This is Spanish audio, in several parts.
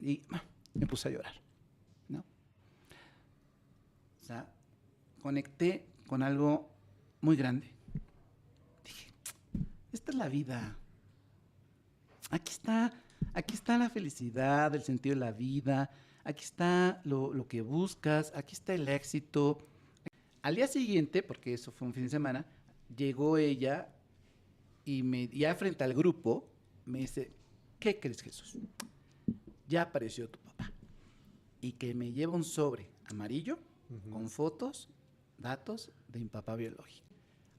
Y me puse a llorar, ¿no? O sea, conecté con algo muy grande. Dije, esta es la vida. Aquí está la felicidad, el sentido de la vida, aquí está lo que buscas, aquí está el éxito. Al día siguiente, porque eso fue un fin de semana, llegó ella y ya frente al grupo me dice, ¿qué crees, Jesús? Ya apareció tu papá. Y que me lleva un sobre amarillo con fotos, datos de mi papá biológico.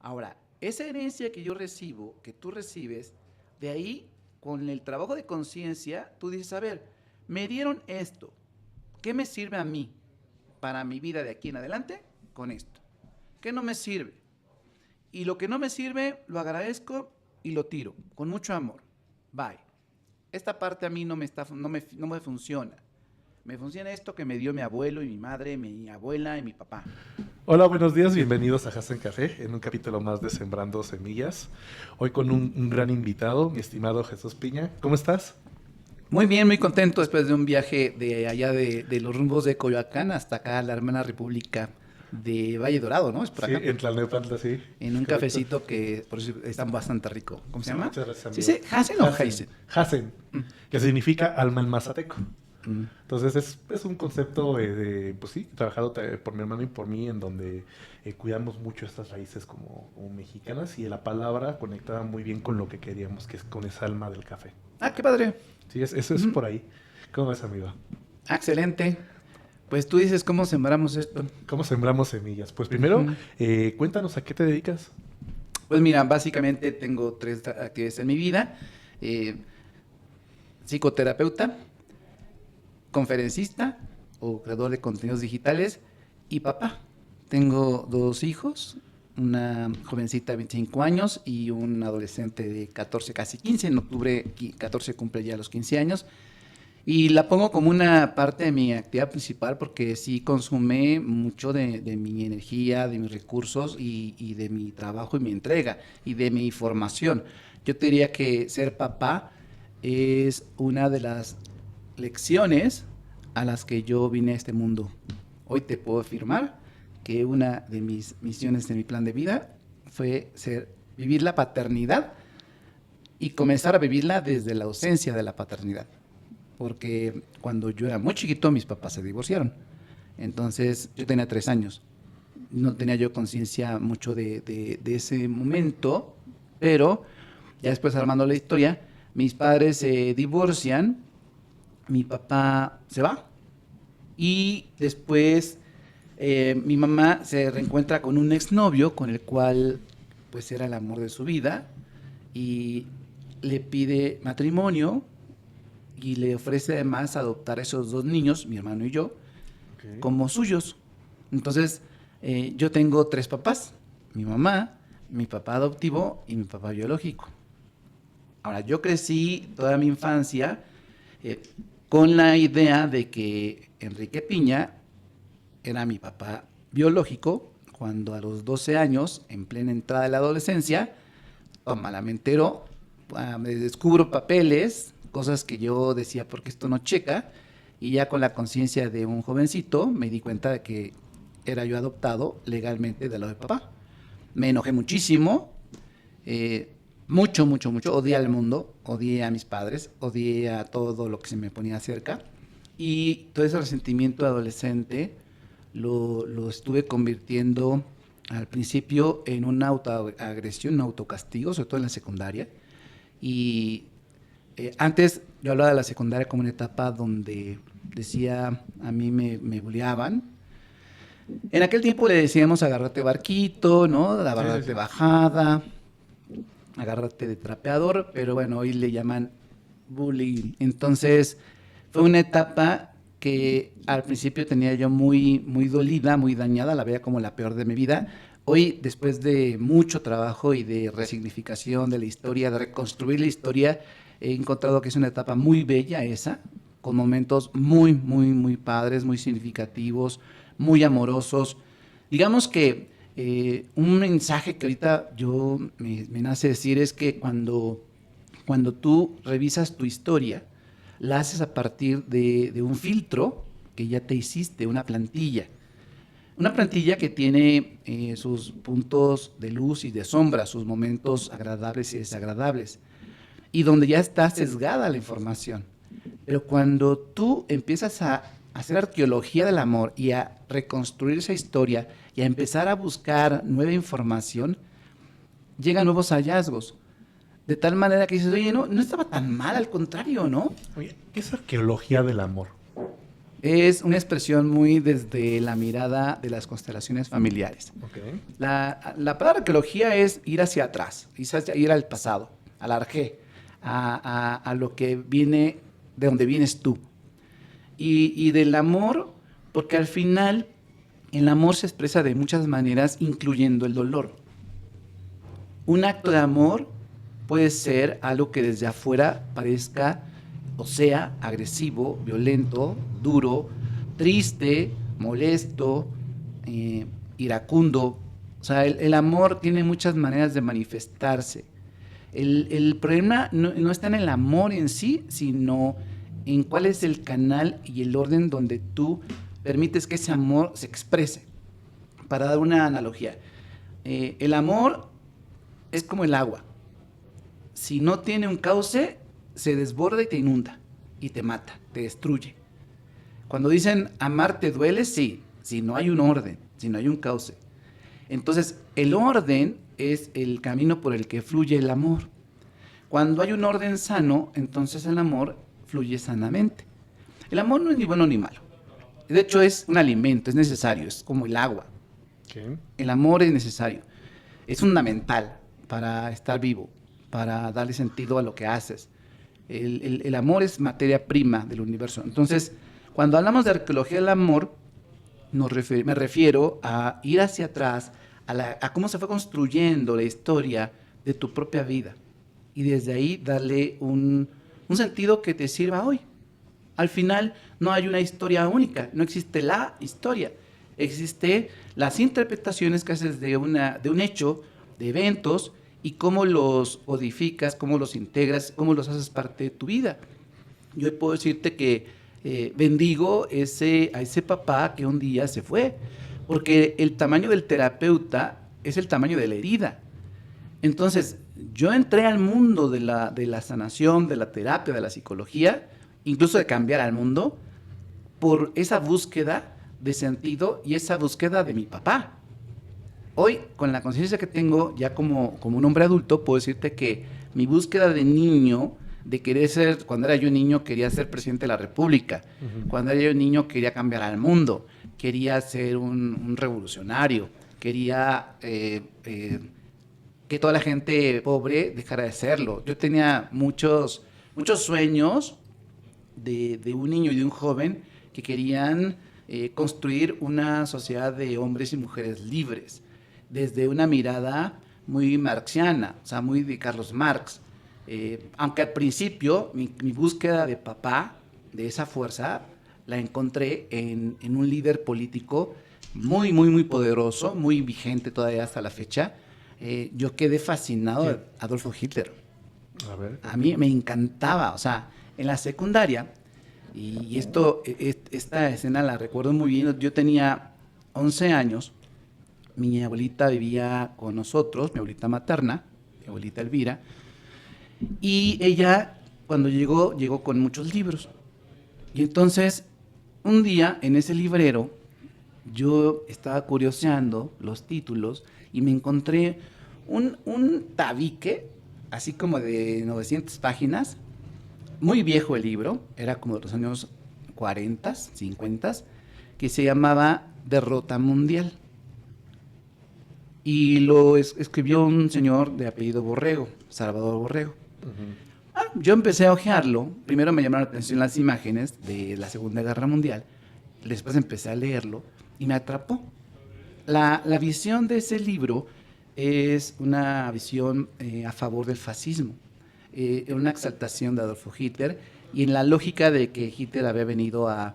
Ahora, esa herencia que yo recibo, que tú recibes, de ahí, con el trabajo de conciencia, tú dices, a ver, me dieron esto, ¿qué me sirve a mí para mi vida de aquí en adelante con esto? ¿Qué no me sirve? Y lo que no me sirve, lo agradezco y lo tiro, con mucho amor. Bye. Esta parte a mí no me funciona. Me funciona esto que me dio mi abuelo y mi madre, mi abuela y mi papá. Hola, buenos días, bienvenidos a Hasen Café, en un capítulo más de Sembrando Semillas. Hoy con un gran invitado, mi estimado Jesús Piña. ¿Cómo estás? Muy bien, muy contento después de un viaje de allá de los rumbos de Coyoacán hasta acá, la hermana república de Valle Dorado, ¿no? Es por Sí, acá. en Tlalnepantla, sí. En un Correcto. cafecito que por eso está bastante rico. ¿Cómo se llama? Muchas gracias, ¿Sí, amigo. sí? ¿Hasen o Heisen? Hasen, que significa alma en mazateco. Mm. Entonces es un concepto pues sí, trabajado por mi hermano y por mí, en donde cuidamos mucho estas raíces como mexicanas, y la palabra conectaba muy bien con lo que queríamos, que es con esa alma del café. Ah, qué padre. Sí, eso es por ahí. ¿Cómo ves, amigo? Ah, excelente. Pues tú dices cómo sembramos esto. ¿Cómo sembramos semillas? Pues primero, Ujú. cuéntanos a qué te dedicas. Pues mira, básicamente tengo 3 actividades en mi vida. Eh, Psicoterapeuta, conferencista o creador de contenidos digitales y papá. Tengo 2 hijos, una jovencita de 25 años y un adolescente de 14, casi 15. En octubre 14 cumple ya los 15 años. Y la pongo como una parte de mi actividad principal porque sí consume mucho de mi energía, de mis recursos y de mi trabajo y mi entrega y de mi formación. Yo te diría que ser papá es una de las lecciones a las que yo vine a este mundo. Hoy te puedo afirmar que una de mis misiones de mi plan de vida fue vivir la paternidad y comenzar a vivirla desde la ausencia de la paternidad. Porque cuando yo era muy chiquito, mis papás se divorciaron. Entonces, yo tenía 3 años. No tenía yo conciencia mucho de ese momento, pero ya después, armando la historia, mis padres se divorcian, mi papá se va y después mi mamá se reencuentra con un exnovio con el cual pues era el amor de su vida y le pide matrimonio y le ofrece además adoptar a esos 2 niños, mi hermano y yo, Okay. como suyos. Entonces, yo tengo 3 papás, mi mamá, mi papá adoptivo y mi papá biológico. Ahora, yo crecí toda mi infancia con la idea de que Enrique Piña era mi papá biológico, cuando a los 12 años, en plena entrada de la adolescencia, toma, me entero, me descubro papeles, cosas que yo decía, porque esto no checa, y ya con la conciencia de un jovencito me di cuenta de que era yo adoptado legalmente del lado de papá. Me enojé muchísimo, mucho, mucho, mucho, odié al mundo, odié a mis padres, odié a todo lo que se me ponía cerca, y todo ese resentimiento adolescente lo estuve convirtiendo al principio en una autoagresión, un autocastigo, sobre todo en la secundaria. Y antes yo hablaba de la secundaria como una etapa donde decía, a mí me bulleaban. En aquel tiempo le decíamos agárrate barquito, ¿no? Agárrate bajada, agárrate de trapeador, pero bueno, hoy le llaman bullying. Entonces fue una etapa que al principio tenía yo muy, muy dolida, muy dañada, la veía como la peor de mi vida. Hoy, después de mucho trabajo y de resignificación de la historia, de reconstruir la historia, he encontrado que es una etapa muy bella esa, con momentos muy, muy, muy padres, muy significativos, muy amorosos. Digamos que un mensaje que ahorita yo me nace decir es que cuando tú revisas tu historia, la haces a partir de un filtro que ya te hiciste, una plantilla. Una plantilla que tiene sus puntos de luz y de sombra, sus momentos agradables y desagradables, y donde ya está sesgada la información. Pero cuando tú empiezas a hacer arqueología del amor y a reconstruir esa historia y a empezar a buscar nueva información, llegan nuevos hallazgos. De tal manera que dices, oye, no estaba tan mal, al contrario, ¿no? Oye, ¿qué es arqueología del amor? Es una expresión muy desde la mirada de las constelaciones familiares. Okay. La palabra arqueología es ir hacia atrás, ir al pasado, al arjé, a lo que viene, de donde vienes tú. Y del amor, porque al final el amor se expresa de muchas maneras, incluyendo el dolor. Un acto de amor puede ser algo que desde afuera parezca o sea agresivo, violento, duro, triste, molesto, iracundo. O sea, el amor tiene muchas maneras de manifestarse. El problema no está en el amor en sí, sino en cuál es el canal y el orden donde tú permites que ese amor se exprese. Para dar una analogía, el amor es como el agua. Si no tiene un cauce, se desborda y te inunda, y te mata, te destruye. Cuando dicen amar te duele, sí, si no hay un orden, si no hay un cauce. Entonces, el orden es el camino por el que fluye el amor. Cuando hay un orden sano, entonces el amor fluye sanamente. El amor no es ni bueno ni malo. De hecho, es un alimento, es necesario, es como el agua. Okay. El amor es necesario, es fundamental para estar vivo, para darle sentido a lo que haces. El amor es materia prima del universo. Entonces, cuando hablamos de arqueología del amor, me refiero a ir hacia atrás, a cómo se fue construyendo la historia de tu propia vida. Y desde ahí darle un sentido que te sirva hoy. Al final no hay una historia única, no existe la historia. Existen las interpretaciones que haces de un hecho, de eventos, y cómo los codificas, cómo los integras, cómo los haces parte de tu vida. Yo puedo decirte que bendigo a ese papá que un día se fue, porque el tamaño del terapeuta es el tamaño de la herida. Entonces, yo entré al mundo de la sanación, de la terapia, de la psicología, incluso de cambiar al mundo, por esa búsqueda de sentido y esa búsqueda de mi papá. Hoy, con la conciencia que tengo, ya como un hombre adulto, puedo decirte que mi búsqueda de niño, de querer ser, cuando era yo niño, quería ser presidente de la República. Uh-huh. Cuando era yo niño, quería cambiar al mundo. Quería ser un revolucionario. Quería que toda la gente pobre dejara de serlo. Yo tenía muchos sueños de un niño y de un joven que querían construir una sociedad de hombres y mujeres libres, desde una mirada muy marxiana, o sea, muy de Carlos Marx. Aunque al principio mi búsqueda de papá, de esa fuerza, la encontré en un líder político muy, muy, muy poderoso, muy vigente todavía hasta la fecha. Yo quedé fascinado de Adolfo Hitler. A mí me encantaba, o sea, en la secundaria, y esta escena la recuerdo muy bien, yo tenía 11 años, mi abuelita vivía con nosotros, mi abuelita materna, mi abuelita Elvira, y ella cuando llegó con muchos libros. Y entonces, un día en ese librero, yo estaba curioseando los títulos y me encontré un tabique, así como de 900 páginas, muy viejo el libro, era como de los años 40, 50, que se llamaba Derrota Mundial. Y lo escribió un señor de apellido Borrego, Salvador Borrego. Uh-huh. Yo empecé a hojearlo. Primero me llamaron la atención las imágenes de la Segunda Guerra Mundial. Después empecé a leerlo y me atrapó. La visión de ese libro es una visión a favor del fascismo. Una exaltación de Adolfo Hitler y en la lógica de que Hitler había venido a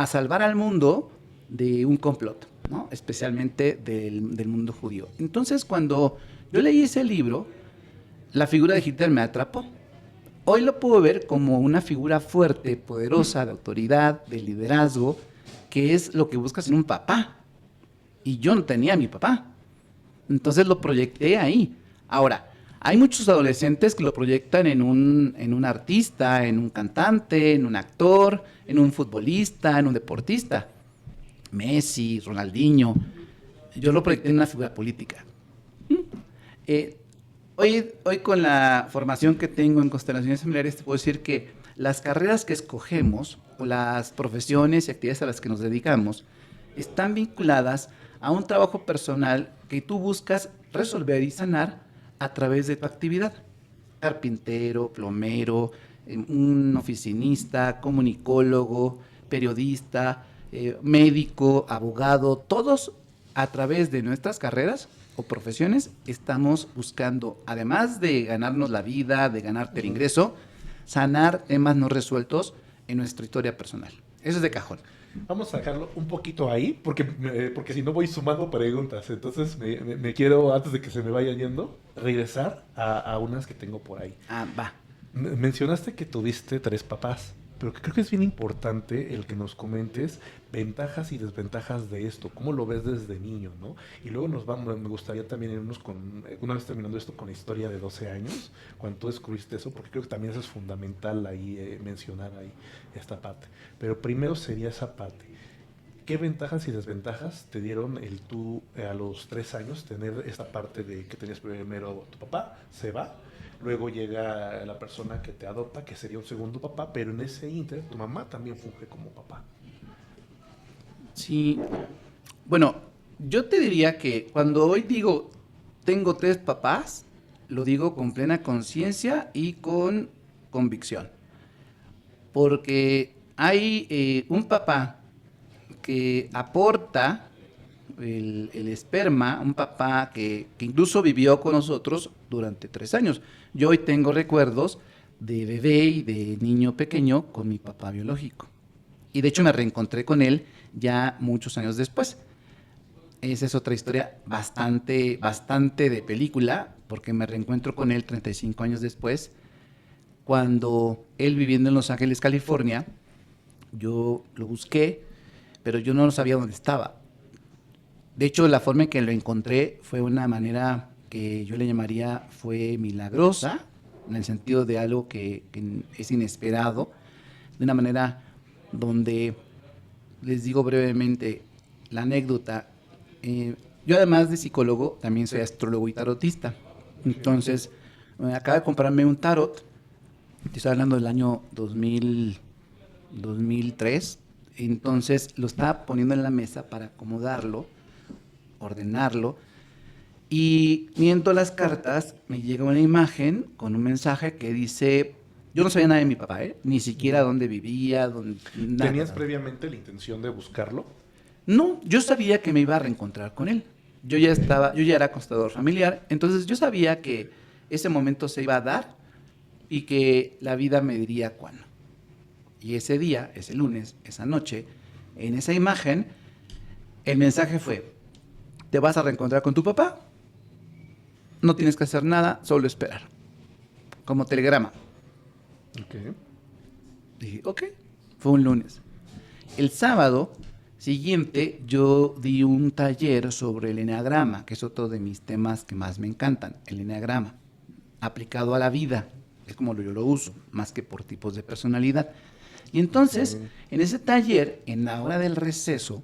salvar al mundo de un complot, ¿no? Especialmente del mundo judío. Entonces, cuando yo leí ese libro, la figura de Hitler me atrapó. hoy lo puedo ver como una figura fuerte, poderosa, de autoridad, de liderazgo, que es lo que buscas en un papá. Y yo no tenía a mi papá. Entonces lo proyecté ahí. Ahora, hay muchos adolescentes que lo proyectan en un artista, en un cantante, en un actor, en un futbolista, en un deportista. Messi, Ronaldinho. Yo lo proyecté en una figura política. Hoy con la formación que tengo en constelaciones familiares, te puedo decir que las carreras que escogemos o las profesiones y actividades a las que nos dedicamos están vinculadas a un trabajo personal que tú buscas resolver y sanar a través de tu actividad. Carpintero, plomero, un oficinista, comunicólogo, periodista, médico, abogado, todos a través de nuestras carreras o profesiones estamos buscando, además de ganarnos la vida, de ganarte el ingreso, sanar temas no resueltos en nuestra historia personal. Eso es de cajón. Vamos a dejarlo un poquito ahí, porque si no voy sumando preguntas. Entonces me quiero, antes de que se me vayan yendo, regresar a unas que tengo por ahí. Va. Mencionaste que tuviste 3 papás, pero creo que es bien importante el que nos comentes ventajas y desventajas de esto, cómo lo ves desde niño, ¿no? Y luego me gustaría también irnos una vez terminando esto, con la historia de 12 años, cuando tú descubriste eso, porque creo que también eso es fundamental ahí, mencionar ahí esta parte. Pero primero sería esa parte. ¿Qué ventajas y desventajas te dieron tú a los 3 años tener esta parte de que tenías primero tu papá, se va, luego llega la persona que te adopta, que sería un segundo papá, pero en ese inter tu mamá también funge como papá? Sí, bueno, yo te diría que cuando hoy digo tengo 3 papás, lo digo con plena conciencia y con convicción. Porque hay un papá que aporta el esperma, un papá que incluso vivió con nosotros durante 3 años. Yo hoy tengo recuerdos de bebé y de niño pequeño con mi papá biológico. Y de hecho me reencontré con él ya muchos años después. Esa es otra historia bastante de película, porque me reencuentro con él 35 años después, cuando él, viviendo en Los Ángeles, California, yo lo busqué, pero yo no sabía dónde estaba. De hecho, la forma en que lo encontré fue una manera que yo le llamaría fue milagrosa, en el sentido de algo que es inesperado, de una manera donde, les digo brevemente la anécdota, yo además de psicólogo, también soy astrólogo y tarotista. Entonces, acabo de comprarme un tarot, te estoy hablando del año 2003, entonces lo estaba poniendo en la mesa para acomodarlo, ordenarlo, y viendo las cartas me llega una imagen con un mensaje que dice, yo no sabía nada de mi papá, ni siquiera dónde vivía, nada. ¿Tenías previamente la intención de buscarlo? No, yo sabía que me iba a reencontrar con él. Yo ya era constelador familiar, entonces yo sabía que ese momento se iba a dar y que la vida me diría cuándo. Y ese día, ese lunes, esa noche, en esa imagen, el mensaje fue, te vas a reencontrar con tu papá, no tienes que hacer nada, solo esperar. Como telegrama. Ok. Dije, ok, fue un lunes. El sábado siguiente yo di un taller sobre el eneagrama, que es otro de mis temas que más me encantan, el eneagrama, aplicado a la vida. Es como yo lo uso, más que por tipos de personalidad. Y entonces, en ese taller, en la hora del receso,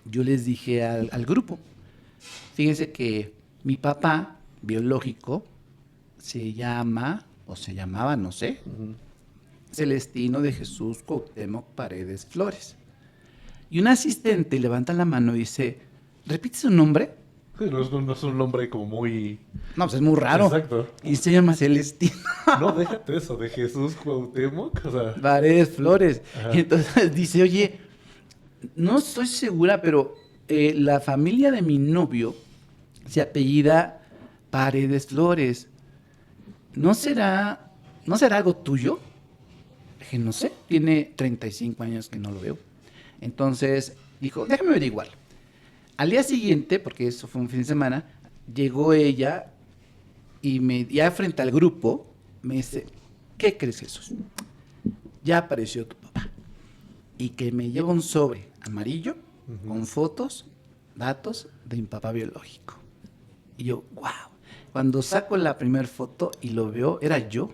yo les dije al grupo, fíjense que mi papá biológico se llama, o se llamaba, no sé, Celestino de Jesús Cuauhtémoc Paredes Flores. Y un asistente levanta la mano y dice, ¿repite su nombre? No es un nombre como muy... No, pues es muy raro. Exacto. Y se llama Celestino. No, déjate eso, de Jesús Cuauhtémoc, o sea... Paredes Flores. Ajá. Y entonces dice, oye, no estoy segura, pero la familia de mi novio se apellida Paredes Flores. ¿No será algo tuyo? Dije, no sé, tiene 35 años que no lo veo. Entonces dijo, déjame averiguar. Al día siguiente, porque eso fue un fin de semana, llegó ella y ya frente al grupo me dice, ¿qué crees, Jesús? Ya apareció tu papá. Y que me lleva un sobre amarillo con fotos, datos de mi papá biológico. Y yo, wow. Cuando saco la primera foto y lo veo, era yo.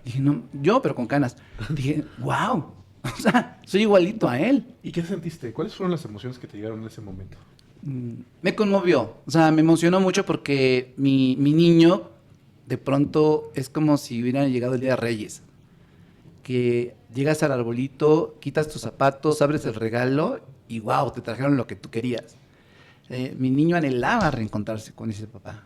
Dije, no, yo, pero con canas. Dije, wow. O sea, soy igualito a él. ¿Y qué sentiste? ¿Cuáles fueron las emociones que te llegaron en ese momento? Me conmovió. O sea, me emocionó mucho porque mi niño, de pronto, es como si hubiera llegado el Día de Reyes. Que llegas al arbolito, quitas tus zapatos, abres el regalo y wow, te trajeron lo que tú querías. Mi niño anhelaba reencontrarse con ese papá.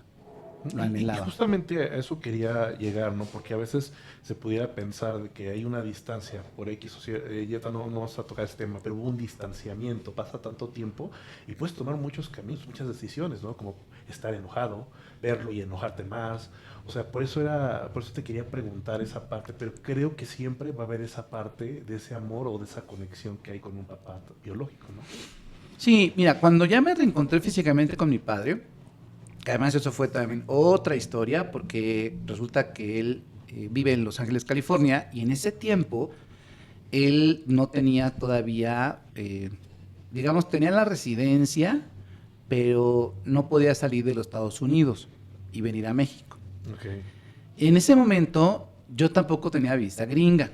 Lo Y anhelaba. justamente a eso quería llegar, ¿no? Porque a veces se pudiera pensar de que hay una distancia por X o ya no vamos a tocar este tema, pero hubo un distanciamiento, pasa tanto tiempo y puedes tomar muchos caminos, muchas decisiones, ¿no? Como estar enojado, verlo y enojarte más. O sea, por eso te quería preguntar esa parte, pero creo que siempre va a haber esa parte de ese amor o de esa conexión que hay con un papá biológico, ¿no? Sí, mira, cuando ya me reencontré físicamente con mi padre, que además eso fue también otra historia, porque resulta que él vive en Los Ángeles, California, y en ese tiempo él no tenía todavía, digamos, tenía la residencia, pero no podía salir de los Estados Unidos y venir a México. Okay. En ese momento yo tampoco tenía visa gringa.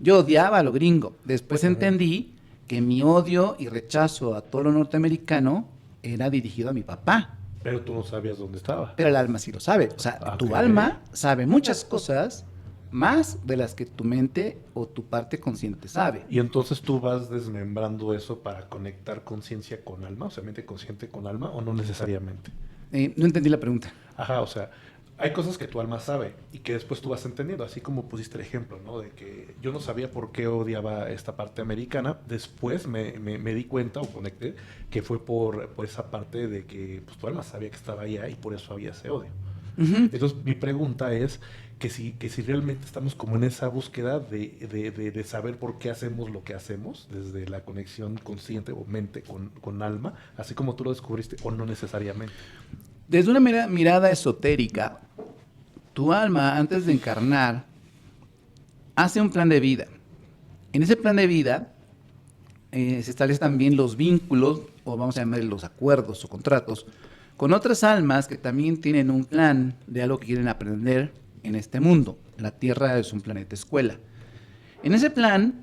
Yo odiaba a lo gringo. Después entendí que mi odio y rechazo a todo lo norteamericano era dirigido a mi papá. Pero tú no sabías dónde estaba. Pero el alma sí lo sabe. O sea, tu alma sabe muchas cosas más de las que tu mente o tu parte consciente sabe. Y entonces tú vas desmembrando eso para conectar conciencia con alma, o sea, mente consciente con alma, o no necesariamente. No entendí la pregunta. Ajá, o sea, hay cosas que tu alma sabe y que después tú vas entendiendo, así como pusiste el ejemplo, ¿no? De que yo no sabía por qué odiaba esta parte americana, después me di cuenta o conecté que fue por esa parte de que pues, tu alma sabía que estaba allá y por eso había ese odio. Entonces mi pregunta es que si realmente estamos como en esa búsqueda de saber por qué hacemos lo que hacemos, desde la conexión consciente o mente con alma, así como tú lo descubriste, o no necesariamente. Desde una mirada esotérica, tu alma, antes de encarnar, hace un plan de vida. En ese plan de vida se establecen también los vínculos, o vamos a llamar los acuerdos o contratos, con otras almas que también tienen un plan de algo que quieren aprender en este mundo. La Tierra es un planeta escuela. En ese plan,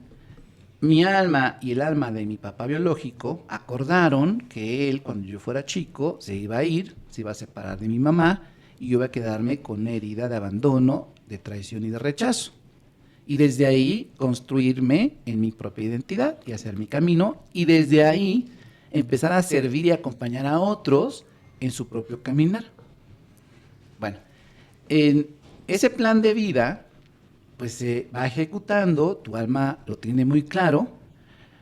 mi alma y el alma de mi papá biológico acordaron que él, cuando yo fuera chico, se iba a ir, se iba a separar de mi mamá y yo iba a quedarme con una herida de abandono, de traición y de rechazo. Y desde ahí construirme en mi propia identidad y hacer mi camino y desde ahí empezar a servir y acompañar a otros en su propio caminar. Bueno, en ese plan de vida pues se va ejecutando, tu alma lo tiene muy claro.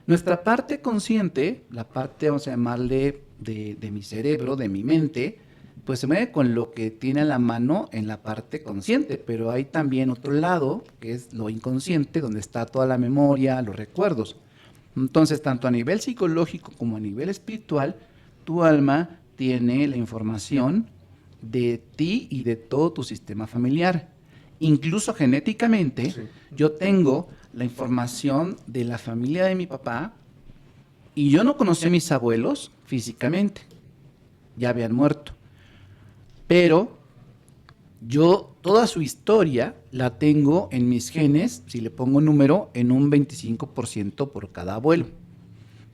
Nuestra parte consciente, la parte, vamos a llamarle, de mi cerebro, de mi mente, pues se mueve con lo que tiene a la mano en la parte consciente, pero hay también otro lado, que es lo inconsciente, donde está toda la memoria, los recuerdos. Entonces, tanto a nivel psicológico como a nivel espiritual, tu alma tiene la información de ti y de todo tu sistema familiar. Incluso genéticamente, sí, yo tengo la información de la familia de mi papá y yo no conocí a mis abuelos físicamente, ya habían muerto. Pero yo toda su historia la tengo en mis genes, si le pongo número, en un 25% por cada abuelo.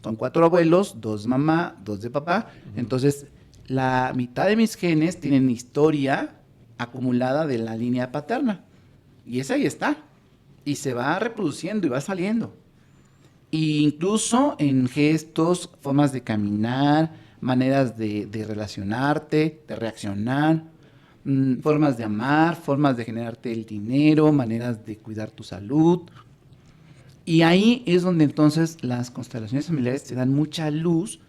Son 4 abuelos, 2 de mamá, 2 de papá. Entonces, la mitad de mis genes tienen historia acumulada de la línea paterna. Y esa ahí está. Y se va reproduciendo y va saliendo. E incluso en gestos, formas de caminar, maneras de relacionarte, de reaccionar, formas de amar, formas de generarte el dinero, maneras de cuidar tu salud. Y ahí es donde entonces las constelaciones familiares te dan mucha luz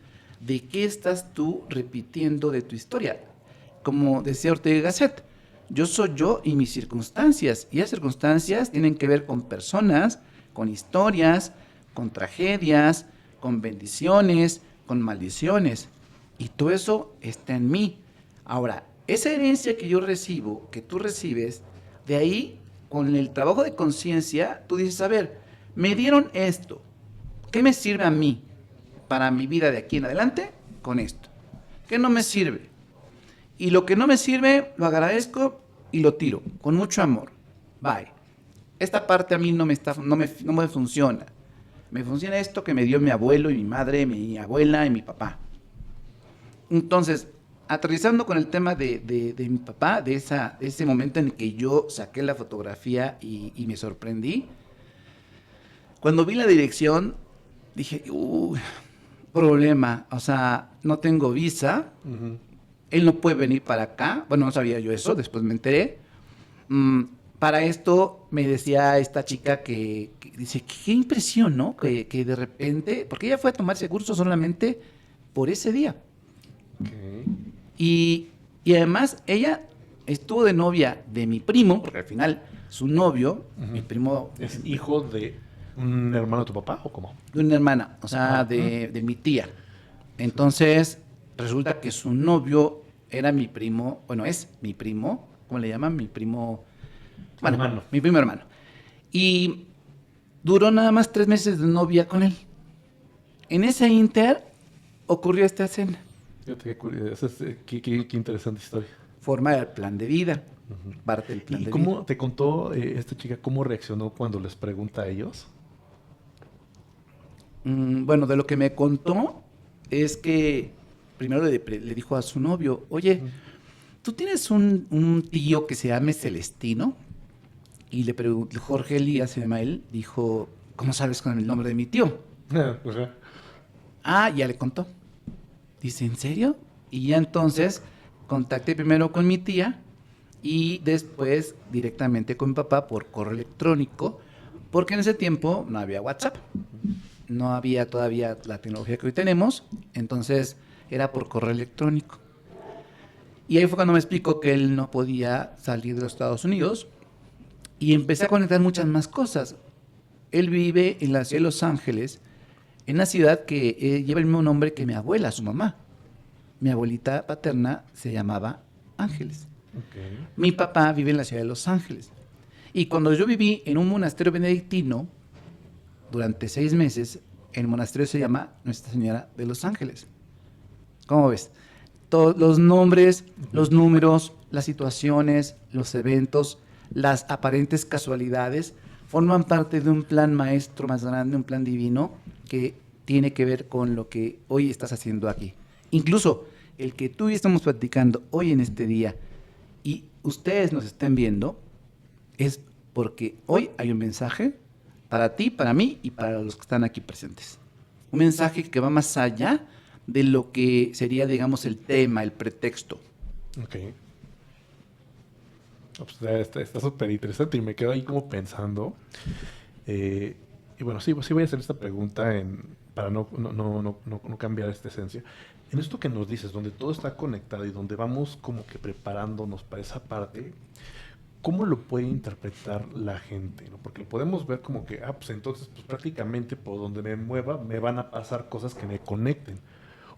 de qué estás tú repitiendo de tu historia. Como decía Ortega y Gasset, yo soy yo y mis circunstancias. Y las circunstancias tienen que ver con personas, con historias, con tragedias, con bendiciones, con maldiciones. Y todo eso está en mí. Ahora, esa herencia que yo recibo, que tú recibes, de ahí con el trabajo de conciencia, tú dices, a ver, me dieron esto, ¿qué me sirve a mí para mi vida de aquí en adelante con esto? ¿Qué no me sirve? Y lo que no me sirve, lo agradezco y lo tiro, con mucho amor. Bye. Esta parte a mí no me funciona. Me funciona esto que me dio mi abuelo y mi madre, mi abuela y mi papá. Entonces, aterrizando con el tema de mi papá, de ese momento en el que yo saqué la fotografía y me sorprendí, cuando vi la dirección, dije, problema, o sea, no tengo visa, él no puede venir para acá, bueno, no sabía yo eso, después me enteré. Para esto me decía esta chica que dice, qué impresión, ¿no? Que de repente, porque ella fue a tomarse curso solamente por ese día. Okay. Y además ella estuvo de novia de mi primo, porque al final su novio, mi primo... ¿Es hijo de un hermano de tu papá o cómo? De una hermana, o sea, de mi tía. Entonces, resulta que su novio era mi primo, bueno, es mi primo, ¿cómo le llaman? Mi primo... Bueno, hermano. Mi primo hermano. Y duró nada más 3 meses de novia con él. En ese inter ocurrió esta escena. Fíjate qué interesante historia. Forma del plan de vida. Parte del plan ¿Y de cómo vida. te contó esta chica cómo reaccionó cuando les pregunta a ellos? Bueno, de lo que me contó es que primero le dijo a su novio, oye, ¿tú tienes un tío que se llame Celestino? Y le preguntó, Jorge Elías se llama él, dijo, ¿cómo sabes con el nombre de mi tío? Ya le contó. Dice, ¿en serio? Y ya entonces contacté primero con mi tía y después directamente con mi papá por correo electrónico, porque en ese tiempo no había WhatsApp, no había todavía la tecnología que hoy tenemos, entonces era por correo electrónico. Y ahí fue cuando me explicó que él no podía salir de los Estados Unidos y empecé a conectar muchas más cosas. Él vive en la ciudad de Los Ángeles, en una ciudad que lleva el mismo nombre que mi abuela, su mamá. Mi abuelita paterna se llamaba Ángeles. Okay. Mi papá vive en la ciudad de Los Ángeles. Y cuando yo viví en un monasterio benedictino, durante 6 meses, el monasterio se llama Nuestra Señora de Los Ángeles. ¿Cómo ves? Todos los nombres, los números, las situaciones, los eventos, las aparentes casualidades, forman parte de un plan maestro más grande, un plan divino que tiene que ver con lo que hoy estás haciendo aquí. Incluso el que tú y estamos platicando hoy en este día y ustedes nos estén viendo es porque hoy hay un mensaje para ti, para mí y para los que están aquí presentes. Un mensaje que va más allá de lo que sería, digamos, el tema, el pretexto. Ok. Pues está súper interesante y me quedo ahí como pensando. Y bueno, sí voy a hacer esta pregunta para no cambiar esta esencia. En esto que nos dices, donde todo está conectado y donde vamos como que preparándonos para esa parte, ¿cómo lo puede interpretar la gente? ¿No? Porque lo podemos ver como que, pues entonces pues prácticamente por donde me mueva me van a pasar cosas que me conecten.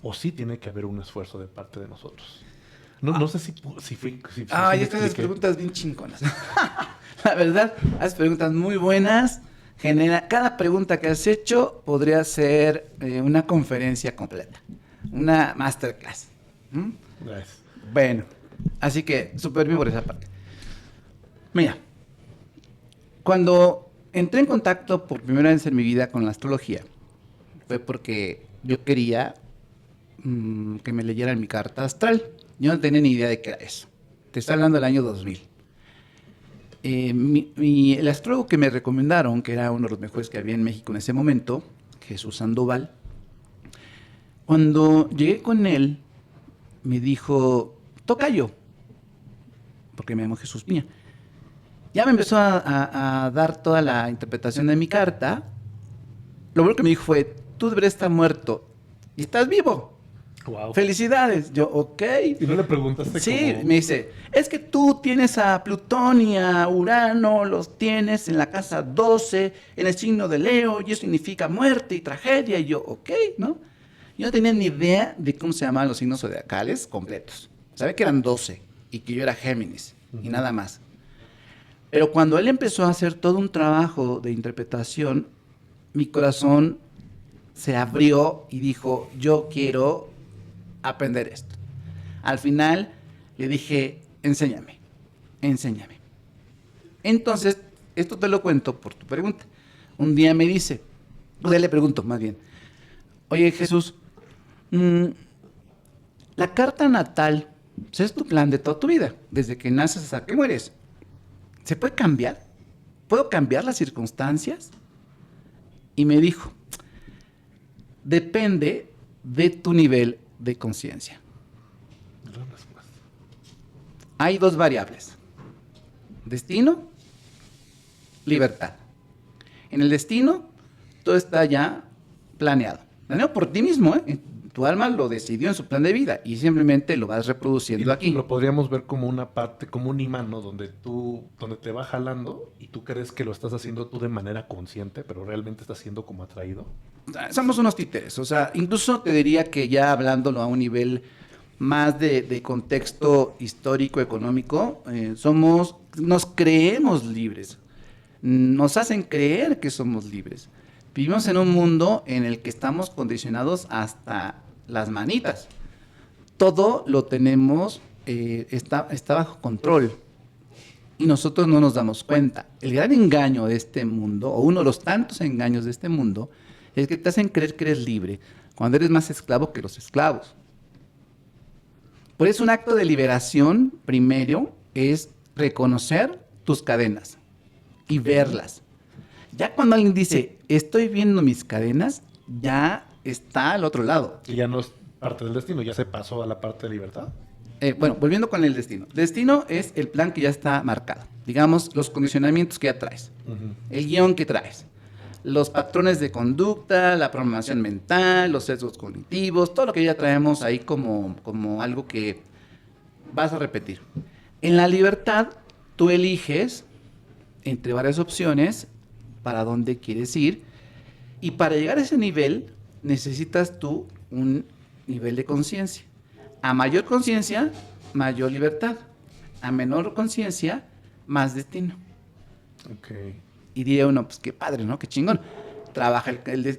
O sí tiene que haber un esfuerzo de parte de nosotros. No sé si ya estás haciendo preguntas bien chingonas. La verdad, haces preguntas muy buenas. Cada pregunta que has hecho podría ser una conferencia completa, una masterclass. Gracias. Bueno, así que súper bien por esa parte. Mira, cuando entré en contacto por primera vez en mi vida con la astrología, fue porque yo quería que me leyeran mi carta astral. Yo no tenía ni idea de qué era eso. Te estoy hablando del año 2000. El astrólogo que me recomendaron, que era uno de los mejores que había en México en ese momento, Jesús Sandoval, cuando llegué con él, me dijo, tocayo, porque me llamo Jesús Piña. Ya me empezó a dar toda la interpretación de mi carta. Lo primero que me dijo fue, tú deberías estar muerto y estás vivo. Wow. Felicidades. Yo, ok. ¿Y no le preguntaste Sí, cómo? me dice, es que tú tienes a Plutón y a Urano, los tienes en la casa 12, en el signo de Leo, y eso significa muerte y tragedia. Y yo, ok, ¿no? Yo no tenía ni idea de cómo se llamaban los signos zodiacales completos. Sabía que eran 12 y que yo era Géminis y nada más. Pero cuando él empezó a hacer todo un trabajo de interpretación, mi corazón se abrió y dijo, yo quiero aprender esto. Al final le dije, enséñame. Entonces, esto te lo cuento por tu pregunta. Un día me dice, le pregunto más bien, oye Jesús, la carta natal, pues, es tu plan de toda tu vida, desde que naces hasta que mueres. ¿Se puede cambiar? ¿Puedo cambiar las circunstancias? Y me dijo, depende de tu nivel de conciencia. Hay dos variables, destino, libertad. En el destino, todo está ya planeado por ti mismo, ¿eh? Tu alma lo decidió en su plan de vida y simplemente lo vas reproduciendo aquí. Lo podríamos ver como una parte, como un imán, ¿no? Donde te va jalando y tú crees que lo estás haciendo tú de manera consciente, pero realmente estás siendo como atraído. Somos unos títeres, o sea, incluso te diría que ya hablándolo a un nivel más de contexto histórico, económico, nos creemos libres, nos hacen creer que somos libres. Vivimos en un mundo en el que estamos condicionados hasta las manitas. Todo lo tenemos, está bajo control y nosotros no nos damos cuenta. El gran engaño de este mundo, o uno de los tantos engaños de este mundo, es que te hacen creer que eres libre cuando eres más esclavo que los esclavos. Por eso un acto de liberación, primero, es reconocer tus cadenas y verlas. Ya cuando alguien dice, estoy viendo mis cadenas, ya está al otro lado. Y ya no es parte del destino, ya se pasó a la parte de libertad. Bueno, volviendo con el destino. Destino es el plan que ya está marcado. Digamos, los condicionamientos que ya traes, el guión que traes, los patrones de conducta, la programación mental, los sesgos cognitivos, todo lo que ya traemos ahí como algo que vas a repetir. En la libertad, tú eliges entre varias opciones para dónde quieres ir, y para llegar a ese nivel necesitas tú un nivel de conciencia. A mayor conciencia, mayor libertad. A menor conciencia, más destino. Okay. Y diría uno, pues qué padre, ¿no? Qué chingón. Trabaja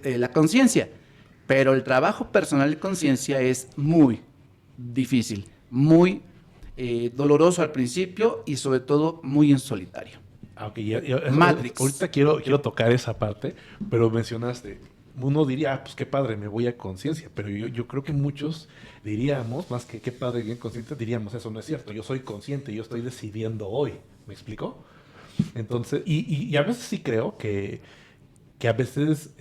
la conciencia. Pero el trabajo personal de conciencia es muy difícil, muy doloroso al principio y sobre todo muy en solitario. Okay, Matrix. Ahorita quiero tocar esa parte, pero mencionaste, uno diría, pues qué padre, me voy a conciencia, pero yo creo que muchos diríamos, más que qué padre, bien consciente, diríamos, eso no es cierto, yo soy consciente, yo estoy decidiendo hoy, ¿me explico? Entonces, y a veces sí creo que a veces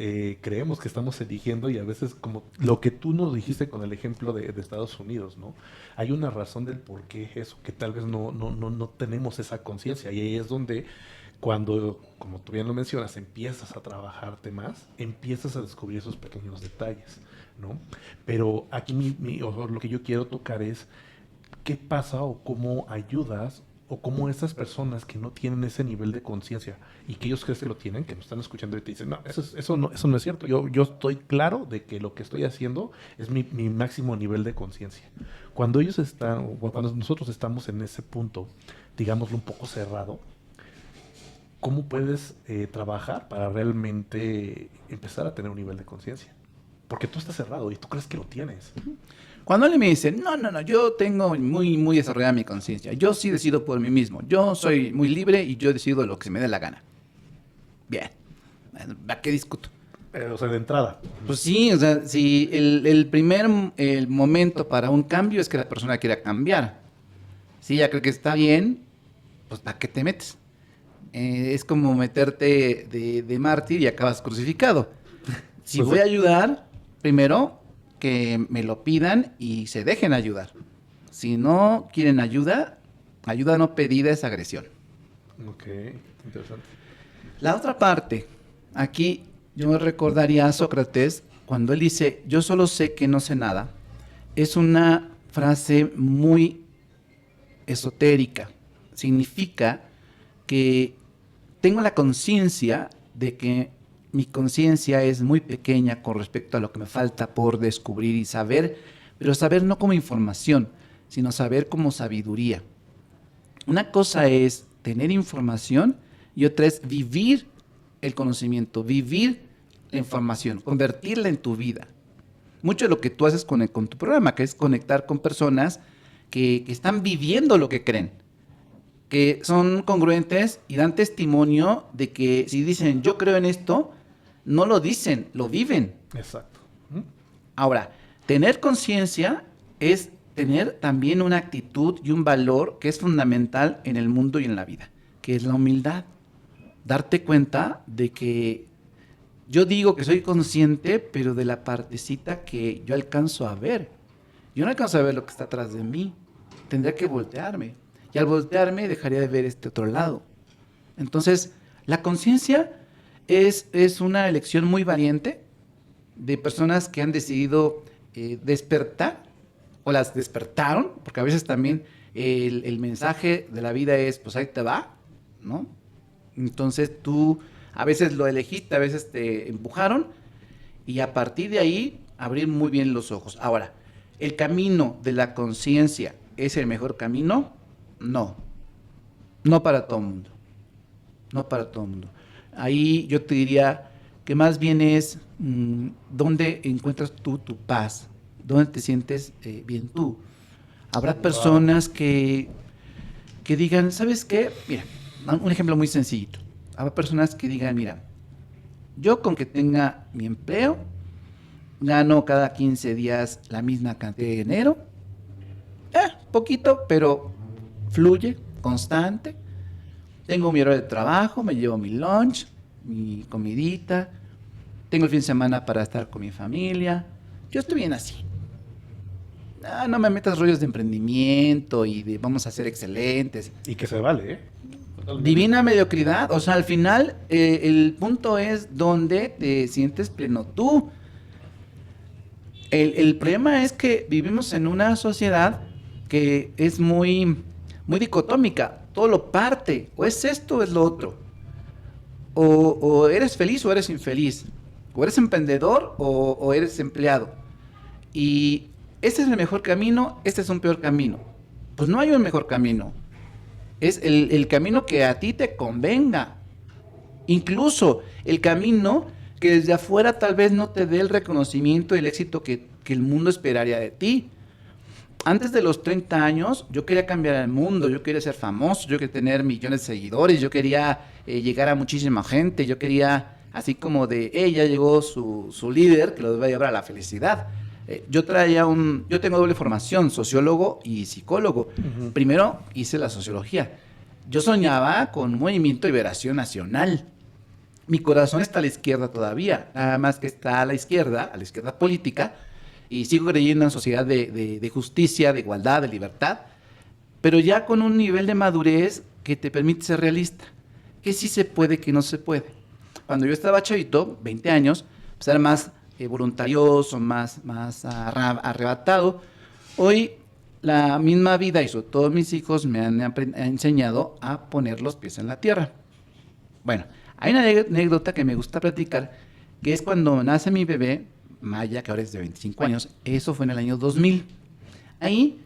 creemos que estamos eligiendo y a veces como lo que tú nos dijiste con el ejemplo de Estados Unidos, ¿no? Hay una razón del por qué eso, que tal vez no tenemos esa conciencia y ahí es donde cuando, como tú bien lo mencionas, empiezas a trabajarte más, empiezas a descubrir esos pequeños detalles, ¿no? Pero aquí lo que yo quiero tocar es qué pasa o cómo ayudas o cómo esas personas que no tienen ese nivel de conciencia y que ellos creen que lo tienen, que nos están escuchando y te dicen, no, eso no es cierto. Yo estoy claro de que lo que estoy haciendo es mi máximo nivel de conciencia. Cuando ellos están, o cuando nosotros estamos en ese punto, digámoslo un poco cerrado, ¿cómo puedes trabajar para realmente empezar a tener un nivel de conciencia? Porque tú estás cerrado y tú crees que lo tienes. Cuando alguien me dice, no, yo tengo muy, muy desarrollada mi conciencia, yo sí decido por mí mismo, yo soy muy libre y yo decido lo que se me dé la gana. Bien, ¿a qué discuto? O sea, de entrada. Pues sí, o sea, si el primer momento para un cambio es que la persona quiera cambiar. Si ella cree que está bien, pues ¿para qué te metes? Es como meterte de mártir y acabas crucificado. Si Pues voy a ayudar, primero que me lo pidan y se dejen ayudar. Si no quieren ayuda no pedida es agresión. Ok, interesante. La otra parte, aquí yo me recordaría a Sócrates cuando él dice, yo solo sé que no sé nada. Es una frase muy esotérica. Significa que tengo la conciencia de que mi conciencia es muy pequeña con respecto a lo que me falta por descubrir y saber, pero saber no como información, sino saber como sabiduría. Una cosa es tener información y otra es vivir el conocimiento, vivir la información, convertirla en tu vida. Mucho de lo que tú haces con tu programa, que es conectar con personas que están viviendo lo que creen, que son congruentes y dan testimonio de que si dicen yo creo en esto, no lo dicen, lo viven. Exacto. Ahora, tener conciencia es tener también una actitud y un valor que es fundamental en el mundo y en la vida, que es la humildad. Darte cuenta de que yo digo que soy consciente, pero de la partecita que yo alcanzo a ver. Yo no alcanzo a ver lo que está atrás de mí. Tendría que voltearme. Y al voltearme dejaría de ver este otro lado. Entonces, la conciencia es una elección muy valiente de personas que han decidido despertar o las despertaron, porque a veces también el mensaje de la vida es, pues ahí te va, ¿no? Entonces tú a veces lo elegiste, a veces te empujaron y a partir de ahí abrir muy bien los ojos. Ahora, ¿el camino de la conciencia es el mejor camino? No, no para todo el mundo, no para todo el mundo. Ahí yo te diría que más bien es dónde encuentras tú tu paz, dónde te sientes bien tú. Habrá personas que digan, ¿sabes qué? Mira, un ejemplo muy sencillito. Habrá personas que digan, mira, yo con que tenga mi empleo, gano cada 15 días la misma cantidad de dinero, poquito, pero fluye, constante. Tengo mi hora de trabajo, me llevo mi lunch, mi comidita, tengo el fin de semana para estar con mi familia. Yo estoy bien así. No me metas rollos de emprendimiento y de vamos a ser excelentes. Y que se vale, ¿eh? Totalmente. Divina mediocridad. O sea, al final el punto es donde te sientes pleno tú. El problema es que vivimos en una sociedad que es muy, muy dicotómica. Todo lo parte. O es esto o es lo otro. O eres feliz o eres infeliz. O eres emprendedor o eres empleado. Y este es el mejor camino, este es un peor camino. Pues no hay un mejor camino. Es el camino que a ti te convenga. Incluso el camino que desde afuera tal vez no te dé el reconocimiento y el éxito que el mundo esperaría de ti. Antes de los 30 años, yo quería cambiar el mundo, yo quería ser famoso, yo quería tener millones de seguidores, yo quería llegar a muchísima gente, yo quería, así como de, ya llegó su líder que los va a llevar a la felicidad. Yo tengo doble formación, sociólogo y psicólogo. Uh-huh. Primero hice la sociología. Yo soñaba con un movimiento de liberación nacional. Mi corazón está a la izquierda todavía, nada más que está a la izquierda política, y sigo creyendo en sociedad de justicia, de igualdad, de libertad, pero ya con un nivel de madurez que te permite ser realista, que sí se puede, que no se puede. Cuando yo estaba chavito, 20 años, pues era más voluntarioso, más arrebatado. Hoy la misma vida y sobre todo mis hijos me han enseñado a poner los pies en la tierra. Bueno, hay una anécdota que me gusta platicar, que es cuando nace mi bebé, Maya, que ahora es de 25 años, eso fue en el año 2000. Ahí,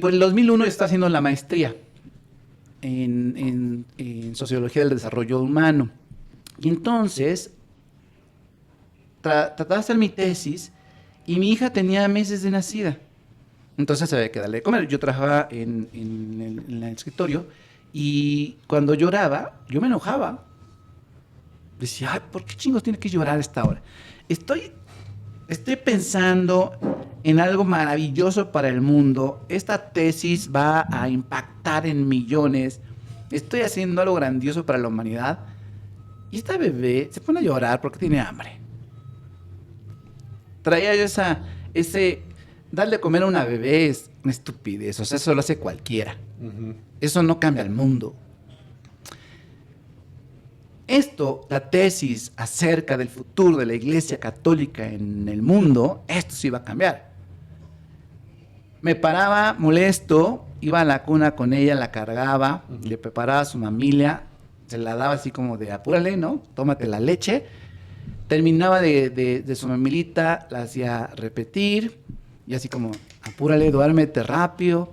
por el 2001 está haciendo la maestría en Sociología del Desarrollo Humano. Y entonces trataba de hacer mi tesis y mi hija tenía meses de nacida. Entonces había que darle de comer. Yo trabajaba en el escritorio y cuando lloraba, yo me enojaba. Decía, ay, ¿por qué chingos tiene que llorar a esta hora? Estoy pensando en algo maravilloso para el mundo. Esta tesis va a impactar en millones. Estoy haciendo algo grandioso para la humanidad. Y esta bebé se pone a llorar porque tiene hambre. Traía yo ese darle a comer a una bebé es una estupidez. O sea, eso lo hace cualquiera. Uh-huh. Eso no cambia el mundo. Esto, la tesis acerca del futuro de la Iglesia Católica en el mundo, esto sí va a cambiar. Me paraba molesto, iba a la cuna con ella, la cargaba, uh-huh. Le preparaba a su mamilia, se la daba así como de apúrale, ¿no? Tómate la leche. Terminaba de su mamilita, la hacía repetir, y así como, apúrale, duérmete rápido.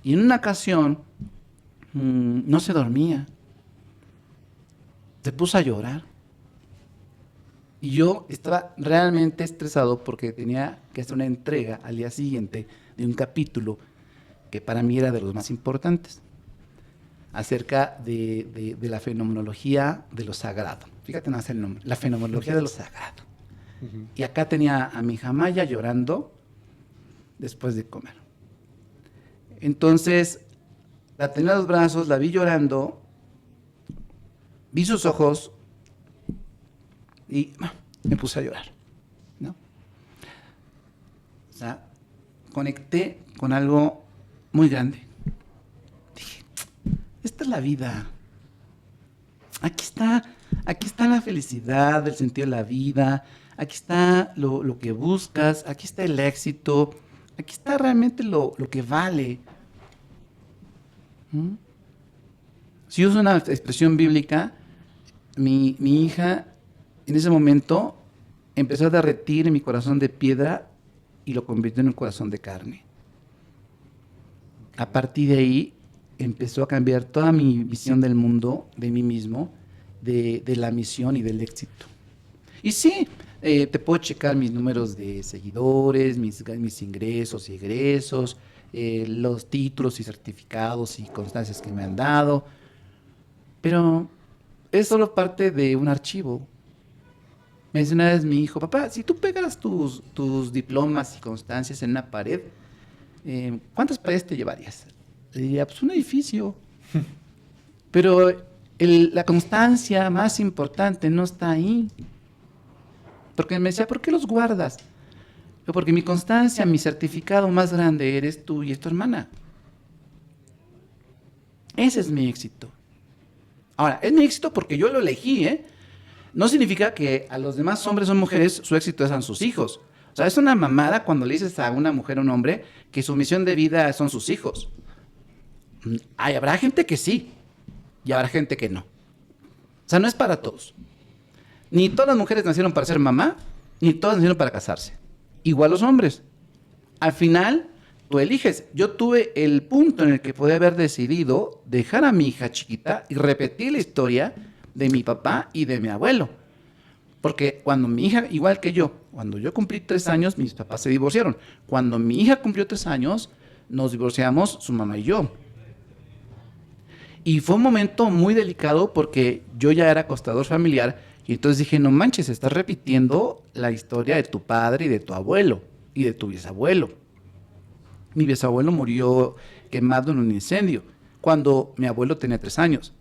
Y en una ocasión, no se dormía. Se puso a llorar. Y yo estaba realmente estresado porque tenía que hacer una entrega al día siguiente de un capítulo que para mí era de los más importantes, acerca de la fenomenología de lo sagrado. Fíjate nada más el nombre, la fenomenología de lo sagrado. Ujú. Y acá tenía a mi hija Maya llorando después de comer. Entonces, la tenía en los brazos, la vi llorando, vi sus ojos y me puse a llorar, ¿no? O sea, conecté con algo muy grande. Dije, esta es la vida. Aquí está la felicidad, el sentido de la vida, aquí está lo que buscas, aquí está el éxito, aquí está realmente lo que vale. ¿Mm? Si uso una expresión bíblica, mi hija en ese momento empezó a derretir mi corazón de piedra y lo convirtió en un corazón de carne. A partir de ahí empezó a cambiar toda mi visión del mundo, de mí mismo, de la misión y del éxito. Y sí, te puedo checar mis números de seguidores, mis ingresos y egresos, los títulos y certificados y constancias que me han dado, pero es solo parte de un archivo. Me dice una vez mi hijo, papá, si tú pegas tus diplomas y constancias en una pared, ¿cuántas paredes te llevarías? Le diría, pues un edificio. Pero la constancia más importante no está ahí. Porque me decía, ¿por qué los guardas? Yo, porque mi constancia, mi certificado más grande eres tú y es tu hermana. Ese es mi éxito. Ahora, es mi éxito porque yo lo elegí, ¿eh? No significa que a los demás hombres o mujeres su éxito sean sus hijos. O sea, es una mamada cuando le dices a una mujer o un hombre que su misión de vida son sus hijos. Habrá gente que sí y habrá gente que no. O sea, no es para todos. Ni todas las mujeres nacieron para ser mamá, ni todas nacieron para casarse. Igual los hombres. Al final, tú eliges. Yo tuve el punto en el que podía haber decidido dejar a mi hija chiquita y repetir la historia de mi papá y de mi abuelo. Porque cuando mi hija, igual que yo, cuando yo cumplí 3 años, mis papás se divorciaron. Cuando mi hija cumplió 3 años, nos divorciamos su mamá y yo. Y fue un momento muy delicado porque yo ya era acostador familiar y entonces dije, no manches, estás repitiendo la historia de tu padre y de tu abuelo y de tu bisabuelo. Mi bisabuelo murió quemado en un incendio cuando mi abuelo tenía 3 años.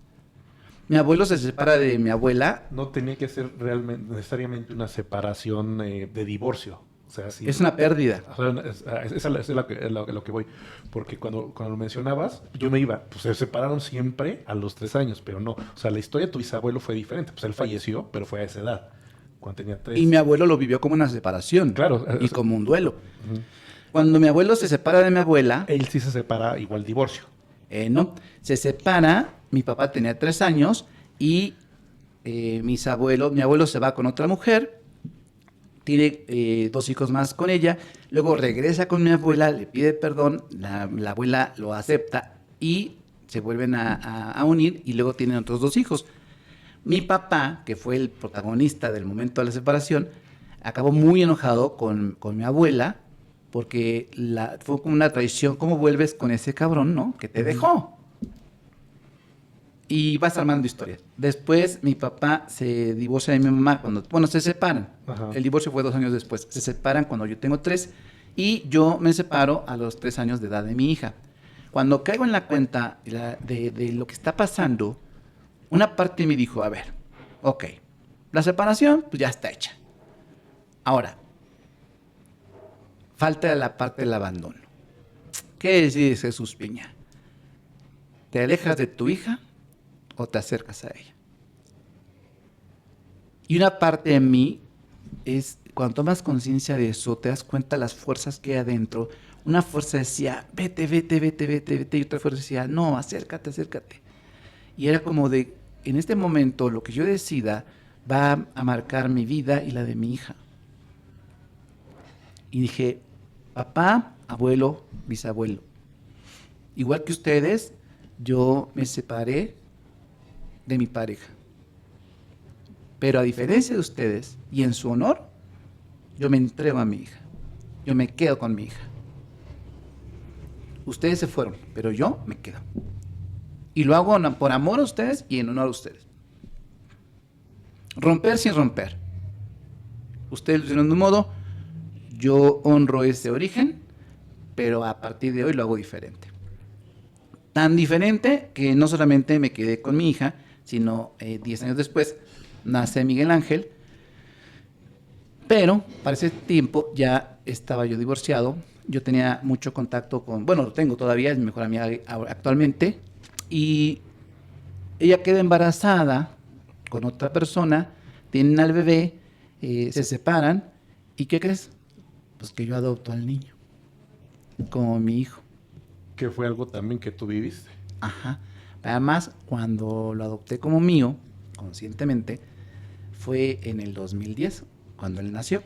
Mi abuelo se separa de mi abuela. No tenía que ser realmente necesariamente una separación de divorcio. O sea, sí, Es una pérdida. o sea, es lo que voy. Porque cuando lo mencionabas, yo me iba, pues se separaron siempre a los 3 años, pero no. O sea, la historia de tu bisabuelo fue diferente. Pues él falleció, pero fue a esa edad, cuando tenía 3. Y mi abuelo lo vivió como una separación. Claro. Y como un duelo. Ujú. Cuando mi abuelo se separa de mi abuela, Él sí se separa igual divorcio. no, se separa, mi papá tenía 3 años y mi abuelo se va con otra mujer, tiene 2 hijos más con ella, luego regresa con mi abuela, le pide perdón, la abuela lo acepta y se vuelven a unir y luego tienen otros 2 hijos. Mi papá, que fue el protagonista del momento de la separación, acabó muy enojado con mi abuela porque fue como una traición. ¿Cómo vuelves con ese cabrón, no? Que te dejó. Y vas armando historias. Después mi papá se divorcia de mi mamá se separan. Ajá. El divorcio fue 2 años después. Se separan cuando yo tengo 3 y yo me separo a los 3 años de edad de mi hija. Cuando caigo en la cuenta de lo que está pasando, una parte me dijo, a ver, ok, la separación pues ya está hecha. Ahora, falta la parte del abandono. ¿Qué decides, Jesús Piña? ¿Te alejas de tu hija o te acercas a ella? Y una parte de mí es, cuando tomas conciencia de eso, te das cuenta de las fuerzas que hay adentro. Una fuerza decía, vete, vete, vete, vete, vete, y otra fuerza decía, no, acércate, acércate. Y era como de, en este momento, lo que yo decida va a marcar mi vida y la de mi hija. Y dije, papá, abuelo, bisabuelo, igual que ustedes, yo me separé de mi pareja. Pero a diferencia de ustedes, y en su honor, yo me entrego a mi hija. Yo me quedo con mi hija. Ustedes se fueron, pero yo me quedo. Y lo hago por amor a ustedes y en honor a ustedes. Romper sin romper. Ustedes lo hicieron de un modo, yo honro ese origen, pero a partir de hoy lo hago diferente. Tan diferente que no solamente me quedé con mi hija, sino 10 años después nace Miguel Ángel, pero para ese tiempo ya estaba yo divorciado, yo tenía mucho contacto con, bueno, lo tengo todavía, es mi mejor amiga actualmente, y ella queda embarazada con otra persona, tienen al bebé, se separan, ¿y qué crees? Pues que yo adopto al niño como mi hijo. Que fue algo también que tú viviste. Ajá. Además, cuando lo adopté como mío, conscientemente, fue en el 2010, cuando él nació.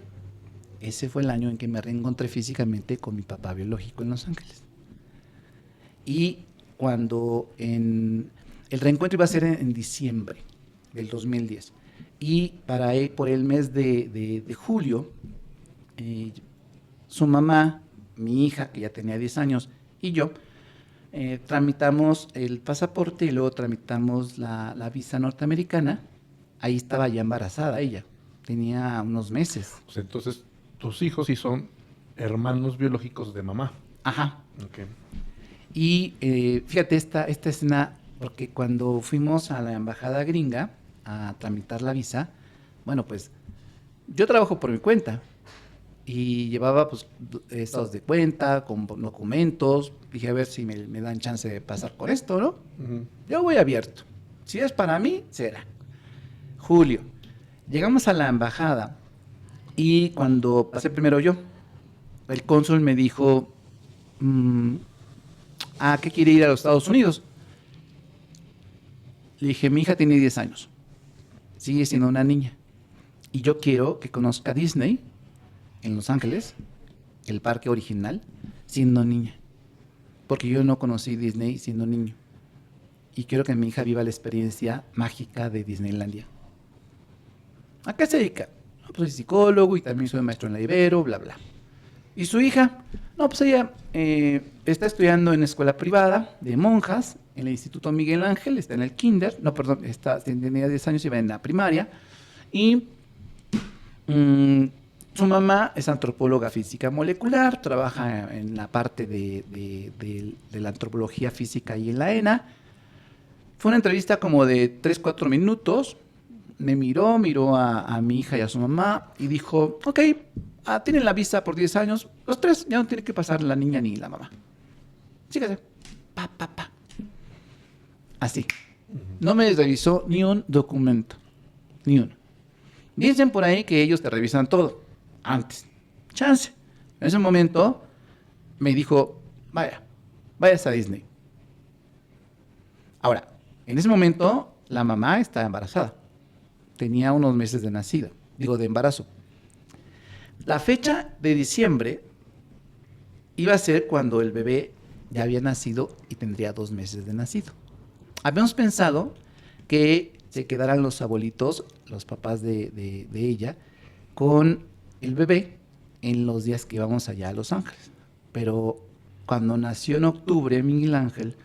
Ese fue el año en que me reencontré físicamente con mi papá biológico en Los Ángeles. Y cuando el reencuentro iba a ser en diciembre del 2010. Y por el mes de julio, su mamá, mi hija, que ya tenía 10 años, y yo, tramitamos el pasaporte y luego tramitamos la visa norteamericana. Ahí estaba ya embarazada ella, tenía unos meses. Pues entonces, tus hijos sí son hermanos biológicos de mamá. Ajá. Okay. Y fíjate esta escena, porque cuando fuimos a la embajada gringa a tramitar la visa, bueno, pues yo trabajo por mi cuenta y llevaba pues estados de cuenta, con documentos. Dije, a ver si me dan chance de pasar con esto, ¿no? Uh-huh. Yo voy abierto. Si es para mí, será. Julio. Llegamos a la embajada y cuando pasé primero yo, el cónsul me dijo, ¿a qué quiere ir a los Estados Unidos? Le dije, mi hija tiene 10 años. Sigue siendo una niña. Y yo quiero que conozca Disney en Los Ángeles, el parque original, siendo niña. Porque yo no conocí Disney siendo niño. Y quiero que mi hija viva la experiencia mágica de Disneylandia. ¿A qué se dedica? No, pues soy psicólogo y también soy maestro en la Ibero, bla, bla. ¿Y su hija? No, pues ella está estudiando en escuela privada de monjas en el Instituto Miguel Ángel, está en el kinder, no, perdón, tenía 10 años y va en la primaria. Y su mamá es antropóloga física molecular, trabaja en la parte de la antropología física y en la ENA. Fue una entrevista como de 3-4 minutos. Me miró a mi hija y a su mamá y dijo, ok, tienen la visa por 10 años, los tres, ya no tiene que pasar la niña ni la mamá. Síguese. Pa. Así. No me revisó ni un documento. Ni uno. Dicen por ahí que ellos te revisan todo. Antes. Chance. En ese momento me dijo, vayas a Disney. Ahora, en ese momento la mamá estaba embarazada. Tenía unos meses de nacida. De embarazo. La fecha de diciembre iba a ser cuando el bebé ya había nacido y tendría 2 meses de nacido. Habíamos pensado que se quedaran los abuelitos, los papás de ella, con el bebé en los días que íbamos allá a Los Ángeles. Pero cuando nació en octubre Miguel Ángel,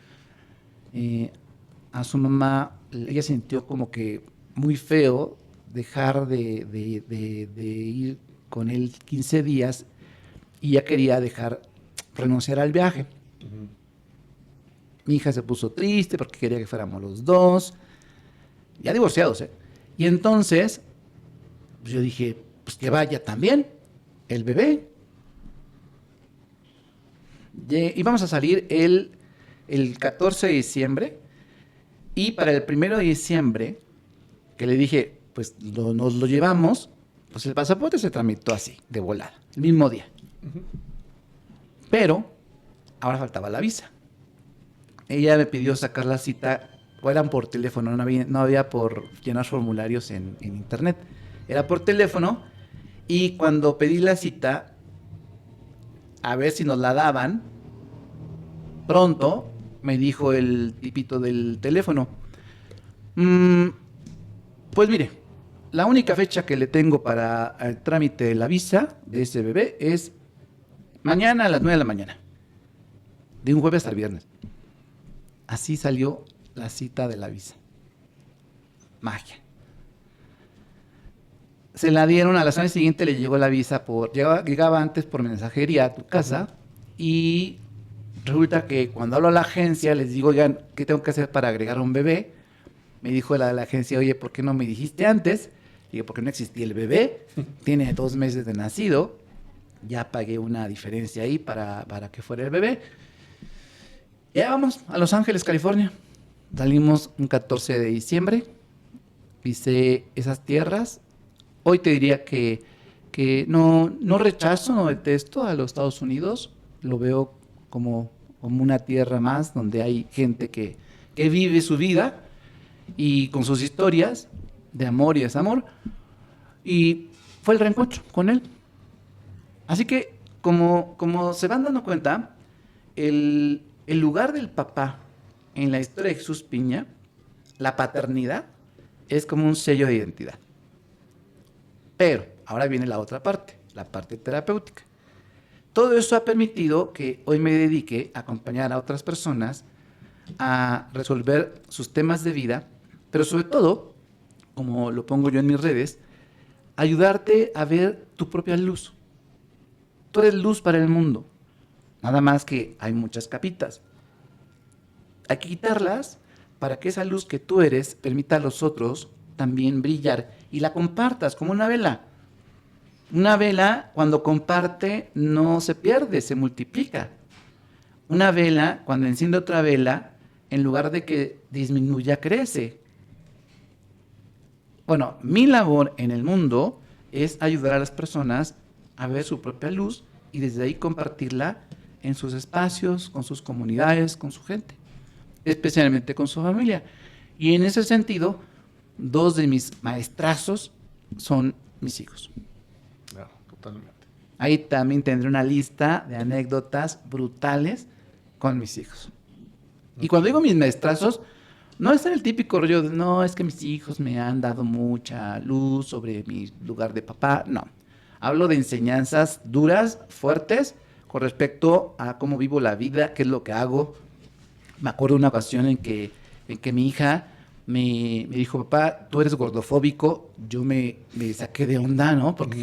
a su mamá, ella sintió como que muy feo dejar de ir con él 15 días y ya quería renunciar al viaje. Uh-huh. Mi hija se puso triste porque quería que fuéramos los dos, ya divorciados, ¿eh? Y entonces, pues yo dije, pues que vaya también el bebé. Íbamos a salir el 14 de diciembre y para el 1 de diciembre, que le dije, pues nos lo llevamos, pues el pasaporte se tramitó así, de volada, el mismo día. Uh-huh. Pero ahora faltaba la visa. Ella me pidió sacar la cita, o eran por teléfono, no había por llenar formularios en internet. Era por teléfono, y cuando pedí la cita, a ver si nos la daban pronto, me dijo el tipito del teléfono. Pues mire, la única fecha que le tengo para el trámite de la visa de ese bebé es mañana a las 9 de la mañana. De un jueves al viernes. Así salió la cita de la visa. Magia. Se la dieron, a la semana siguiente le llegó la visa llegaba antes por mensajería a tu casa, y resulta que cuando hablo a la agencia les digo, oigan, ¿qué tengo que hacer para agregar un bebé? Me dijo la de la agencia, oye, ¿por qué no me dijiste antes? Digo, porque no existía el bebé, tiene 2 meses de nacido, ya pagué una diferencia ahí para que fuera el bebé. Ya vamos a Los Ángeles, California. Salimos un 14 de diciembre, pisé esas tierras. Hoy te diría que no rechazo, no detesto a los Estados Unidos, lo veo como una tierra más donde hay gente que vive su vida y con sus historias de amor y desamor, y fue el reencuentro con él. Así que, como se van dando cuenta, el lugar del papá en la historia de Jesús Piña, la paternidad, es como un sello de identidad. Pero ahora viene la otra parte, la parte terapéutica. Todo eso ha permitido que hoy me dedique a acompañar a otras personas a resolver sus temas de vida, pero sobre todo, como lo pongo yo en mis redes, ayudarte a ver tu propia luz. Tú eres luz para el mundo, nada más que hay muchas capitas. Hay que quitarlas para que esa luz que tú eres permita a los otros también brillar y la compartas como una vela. Una vela, cuando comparte, no se pierde, se multiplica. Una vela, cuando enciende otra vela, en lugar de que disminuya, crece. Bueno, mi labor en el mundo es ayudar a las personas a ver su propia luz y desde ahí compartirla en sus espacios, con sus comunidades, con su gente, especialmente con su familia. Y en ese sentido, 2 de mis maestrazos son mis hijos. Claro, totalmente. Ahí también tendré una lista de anécdotas brutales con mis hijos. Y cuando digo mis maestrazos, no es el típico rollo de, no, es que mis hijos me han dado mucha luz sobre mi lugar de papá. No, hablo de enseñanzas duras, fuertes, con respecto a cómo vivo la vida, qué es lo que hago. Me acuerdo de una ocasión en que mi hija me dijo, papá, tú eres gordofóbico. Yo me saqué de onda, ¿no? Porque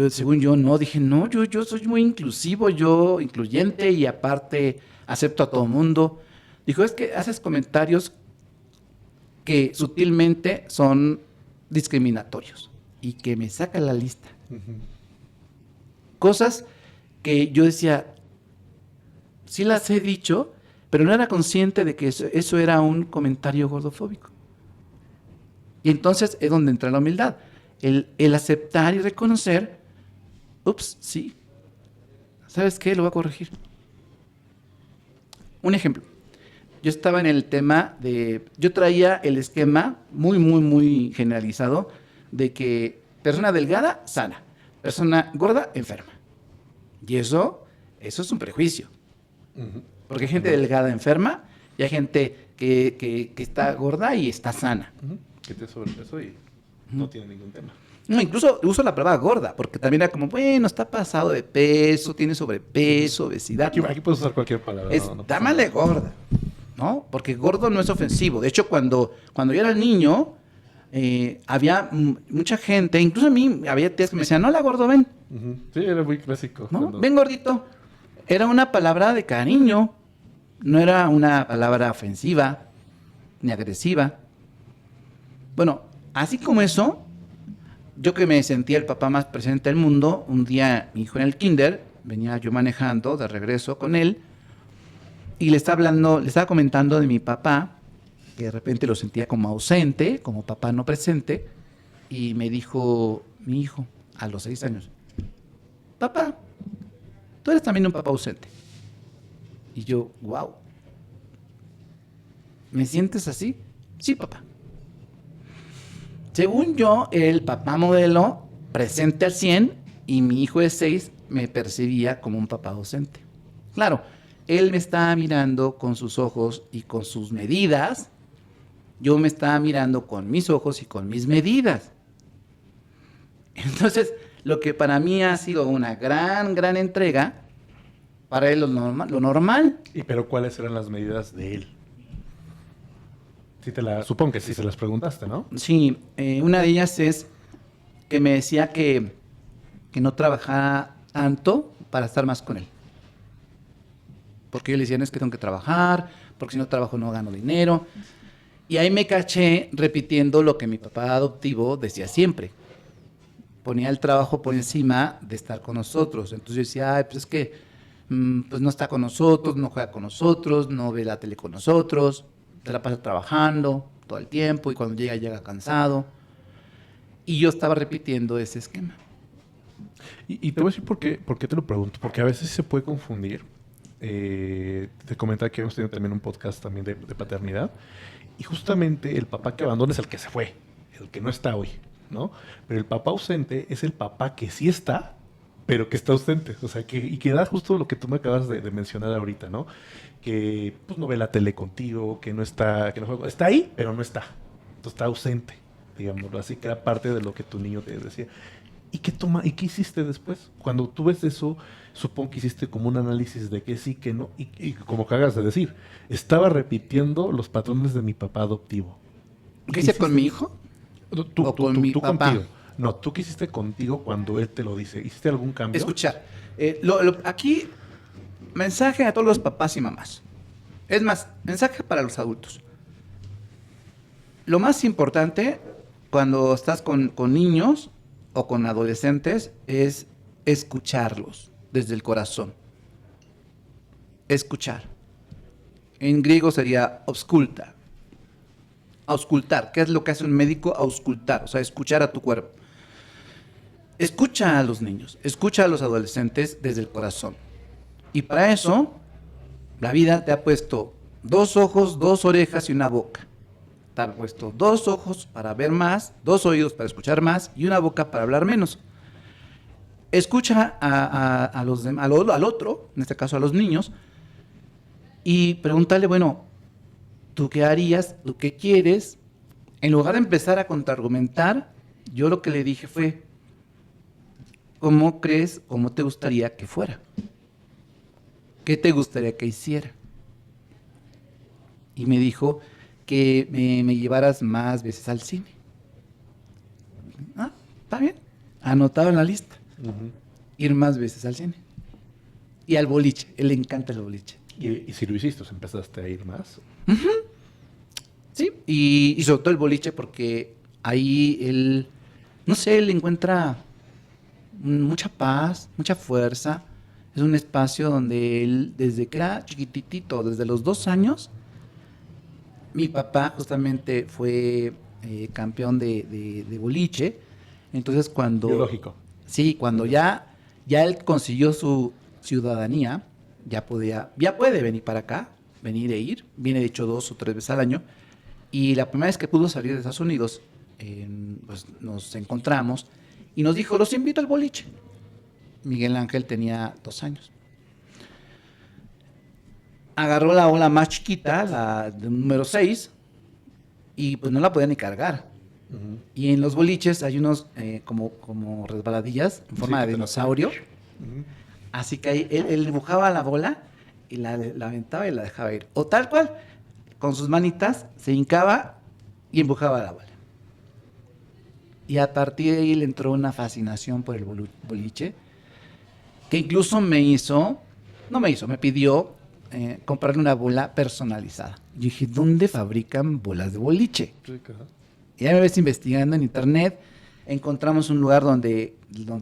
según yo no, dije, no, yo soy muy inclusivo, yo incluyente y aparte acepto a todo mundo. Dijo, es que haces comentarios que sutilmente son discriminatorios y que me saca la lista. Cosas que yo decía, sí las he dicho, pero no era consciente de que eso era un comentario gordofóbico. Y entonces es donde entra la humildad. El aceptar y reconocer, ups, sí, ¿sabes qué? Lo voy a corregir. Un ejemplo. Yo estaba en el tema yo traía el esquema muy, muy, muy generalizado de que persona delgada, sana, persona gorda, enferma. Y eso es un prejuicio. Porque hay gente delgada, enferma, y hay gente que está gorda y está sana. Que te sobrepeso y no tiene ningún tema. No, incluso uso la palabra gorda, porque también era como, bueno, está pasado de peso, tiene sobrepeso, obesidad. Aquí puedes usar cualquier palabra. Está mal de gorda, ¿no? Porque gordo no es ofensivo. De hecho, cuando yo era niño, había mucha gente, incluso a mí, había tías que me decían, hola, gordo, ven. Sí, era muy clásico. ¿No? Ven, gordito. Era una palabra de cariño, no era una palabra ofensiva ni agresiva. Bueno, así como eso, yo que me sentía el papá más presente del mundo, un día mi hijo en el kinder, venía yo manejando de regreso con él, y le estaba comentando de mi papá, que de repente lo sentía como ausente, como papá no presente, y me dijo mi hijo, a los 6 años, papá, tú eres también un papá ausente. Y yo, wow. ¿Me sientes así? Sí, papá. Según yo, el papá modelo presente al 100 y mi hijo de 6 me percibía como un papá ausente. Claro, él me estaba mirando con sus ojos y con sus medidas, yo me estaba mirando con mis ojos y con mis medidas. Entonces, lo que para mí ha sido una gran entrega, para él lo normal. ¿Y pero cuáles eran las medidas de él? Supongo que sí se las preguntaste, ¿no? Sí, una de ellas es que me decía que no trabajara tanto para estar más con él. Porque yo le decía, no es que tengo que trabajar, porque si no trabajo no gano dinero. Y ahí me caché repitiendo lo que mi papá adoptivo decía siempre. Ponía el trabajo por encima de estar con nosotros. Entonces yo decía, ay, pues es que pues no está con nosotros, no juega con nosotros, no ve la tele con nosotros, se la pasa trabajando todo el tiempo y cuando llega cansado. Y yo estaba repitiendo ese esquema. Y te voy a decir por qué te lo pregunto. Porque a veces se puede confundir. Te comentaba que hemos tenido también un podcast también de paternidad. Y justamente el papá que abandona es el que se fue, el que no está hoy, ¿no? Pero el papá ausente es el papá que sí está, pero que está ausente. O sea, y que da justo lo que tú me acabas de mencionar ahorita, ¿no? Que pues, no ve la tele contigo, que no está, que no juega. Está ahí, pero no está. Entonces está ausente, digámoslo así, que era parte de lo que tu niño te decía. ¿Y qué hiciste después? Cuando tú ves eso, supongo que hiciste como un análisis de que sí, que no, y como que hagas de decir, estaba repitiendo los patrones de mi papá adoptivo. ¿Qué hice con mi hijo? Tú Papá. contigo. No, ¿tú qué hiciste contigo cuando él te lo dice? ¿Hiciste algún cambio? Escuchar. Aquí, mensaje a todos los papás y mamás. Es más, mensaje para los adultos. Lo más importante cuando estás con niños o con adolescentes es escucharlos desde el corazón. Escuchar. En griego sería ausculta. Auscultar. ¿Qué es lo que hace un médico? Auscultar, o sea, escuchar a tu cuerpo. Escucha a los niños, escucha a los adolescentes desde el corazón. Y para eso, la vida te ha puesto 2 ojos, 2 orejas y una boca. Te ha puesto 2 ojos para ver más, 2 oídos para escuchar más y una boca para hablar menos. Escucha al otro, en este caso a los niños, y pregúntale, bueno, ¿tú qué harías? ¿Tú qué quieres? En lugar de empezar a contraargumentar, yo lo que le dije fue, ¿cómo crees, cómo te gustaría que fuera? ¿Qué te gustaría que hiciera? Y me dijo que me llevaras más veces al cine. Ah, está bien. Anotado en la lista. Uh-huh. Ir más veces al cine. Y al boliche. Él le encanta el boliche. ¿Y si lo hiciste, empezaste a ir más? Uh-huh. Sí, y sobre todo el boliche porque ahí él, no sé, él encuentra mucha paz, mucha fuerza. Es un espacio donde él, desde que era chiquitito, desde los 2 años, mi papá justamente fue campeón de boliche. Entonces cuando... Biológico. Sí, cuando ya él consiguió su ciudadanía, ya puede venir para acá, venir e ir. Viene de hecho 2 o 3 veces al año. Y la primera vez que pudo salir de Estados Unidos, pues nos encontramos y nos dijo, los invito al boliche. Miguel Ángel tenía 2 años. Agarró la ola más chiquita, la de número 6, y pues no la podía ni cargar. Uh-huh. Y en los boliches hay unos como resbaladillas en forma de dinosaurio. Uh-huh. Así que él dibujaba la bola y la aventaba y la dejaba ir. O tal cual, con sus manitas se hincaba y empujaba la bola. Y a partir de ahí le entró una fascinación por el boliche, que incluso me pidió comprarle una bola personalizada. Yo dije, ¿dónde fabrican bolas de boliche? Y ya me ves investigando en internet, encontramos un lugar donde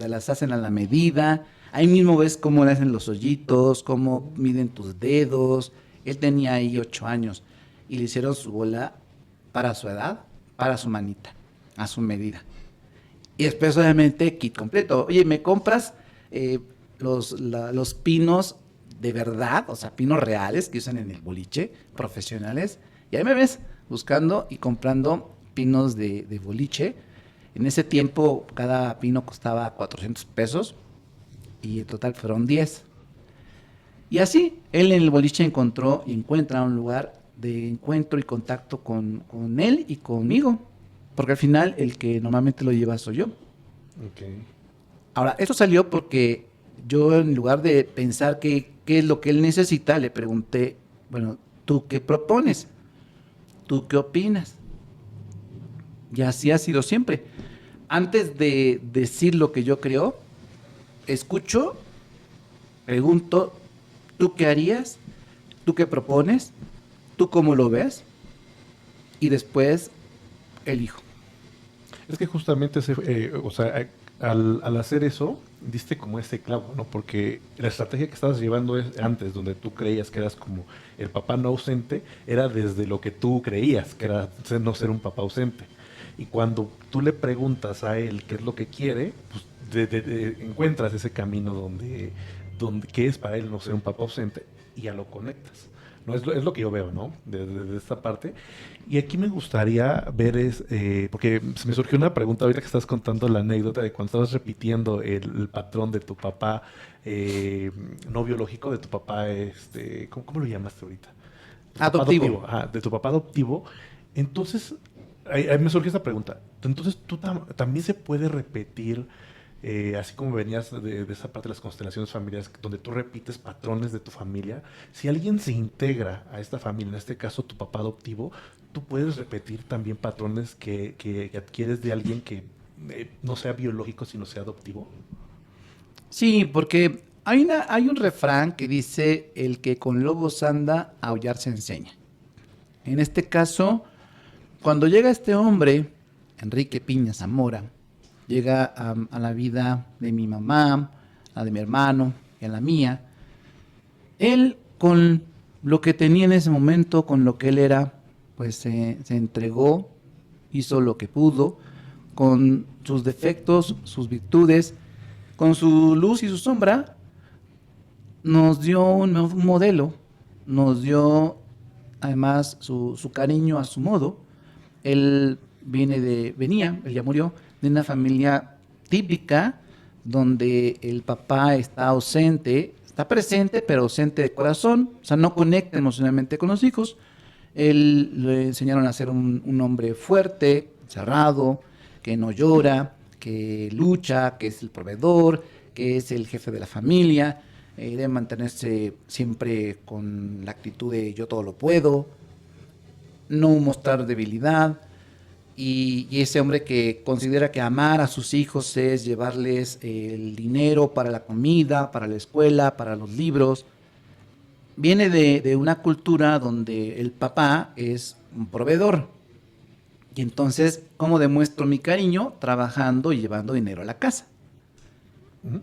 las hacen a la medida. Ahí mismo ves cómo le hacen los hoyitos, cómo miden tus dedos. Él tenía ahí 8 años y le hicieron su bola para su edad, para su manita, a su medida. Y después, obviamente, kit completo. Oye, ¿me compras los pinos de verdad? O sea, pinos reales que usan en el boliche, profesionales. Y ahí me ves buscando y comprando pinos de boliche. En ese tiempo, cada pino costaba 400 pesos y en total fueron 10. Y así, él en el boliche encontró y encuentra un lugar de encuentro y contacto con él y conmigo. Porque al final el que normalmente lo lleva soy yo. Okay. Ahora, esto salió porque yo en lugar de pensar qué es lo que él necesita, le pregunté, bueno, ¿tú qué propones? ¿Tú qué opinas? Y así ha sido siempre. Antes de decir lo que yo creo, escucho, pregunto, ¿tú qué harías? ¿Tú qué propones? ¿Tú cómo lo ves? Y después elijo. Es que justamente o sea, al hacer eso, diste como ese clavo, ¿no? Porque la estrategia que estabas llevando antes, donde tú creías que eras como el papá no ausente, era desde lo que tú creías, que era no ser un papá ausente. Y cuando tú le preguntas a él qué es lo que quiere, pues encuentras ese camino donde que es para él no ser un papá ausente y ya lo conectas. No, es lo que yo veo, ¿no? De esta parte. Y aquí me gustaría ver porque se me surgió una pregunta ahorita que estás contando la anécdota de cuando estabas repitiendo el patrón de tu papá no biológico, de tu papá, ¿cómo lo llamaste ahorita? Tu papá Adoptivo. Ajá, de tu papá adoptivo. Entonces, ahí me surgió esta pregunta. Entonces, también se puede repetir así como venías de esa parte de las constelaciones familiares, donde tú repites patrones de tu familia, si alguien se integra a esta familia, en este caso tu papá adoptivo, tú puedes repetir también patrones que adquieres de alguien que no sea biológico, sino sea adoptivo. Sí, porque hay un refrán que dice, el que con lobos anda, a aullar se enseña. En este caso, cuando llega este hombre, Enrique Piña Zamora, llega a la vida de mi mamá, la de mi hermano y a la mía, él con lo que tenía en ese momento, con lo que él era, pues se entregó, hizo lo que pudo, con sus defectos, sus virtudes, con su luz y su sombra, nos dio un modelo, nos dio además su cariño a su modo. Él él ya murió, de una familia típica donde el papá está ausente, está presente, pero ausente de corazón, o sea, no conecta emocionalmente con los hijos. Él le enseñaron a ser un hombre fuerte, cerrado, que no llora, que lucha, que es el proveedor, que es el jefe de la familia, debe mantenerse siempre con la actitud de yo todo lo puedo, no mostrar debilidad. Y ese hombre que considera que amar a sus hijos es llevarles el dinero para la comida, para la escuela, para los libros, viene de una cultura donde el papá es un proveedor. Y entonces, ¿cómo demuestro mi cariño? Trabajando y llevando dinero a la casa. Ujú.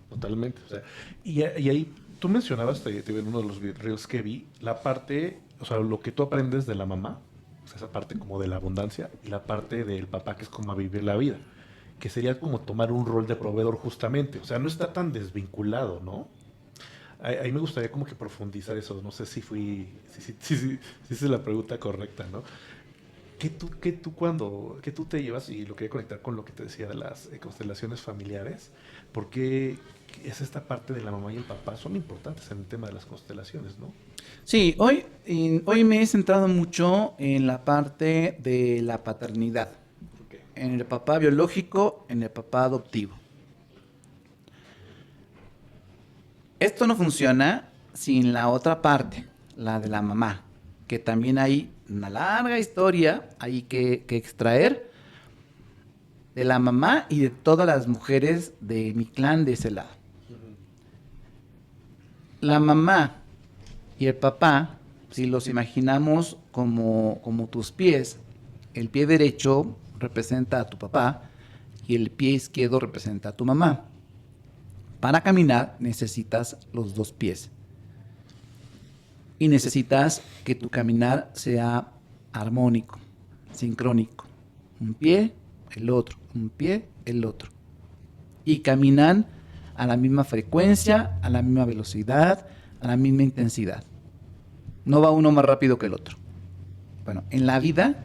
Totalmente. O sea, y ahí tú mencionabas, en uno de los reels que vi, la parte, o sea, lo que tú aprendes de la mamá, o sea, esa parte como de la abundancia, y la parte del papá que es como a vivir la vida, que sería como tomar un rol de proveedor justamente. O sea, no está tan desvinculado, ¿no? Ahí me gustaría como que profundizar eso. No sé si es la pregunta correcta, ¿no? ¿Qué tú te llevas? Y lo quería conectar con lo que te decía de las constelaciones familiares. Porque es esta parte de la mamá y el papá son importantes en el tema de las constelaciones, ¿no? Sí, hoy me he centrado mucho en la parte de la paternidad, Okay. en el papá biológico, en el papá adoptivo. Esto no funciona sin la otra parte, la de la mamá, que también hay una larga historia hay que extraer de la mamá y de todas las mujeres de mi clan de ese lado. La mamá y el papá, si los imaginamos como tus pies, el pie derecho representa a tu papá y el pie izquierdo representa a tu mamá. Para caminar necesitas los dos pies. Y necesitas que tu caminar sea armónico, sincrónico. Un pie, el otro, un pie, el otro. Y caminan a la misma frecuencia, a la misma velocidad, a la misma intensidad. No va uno más rápido que el otro. Bueno, en la vida,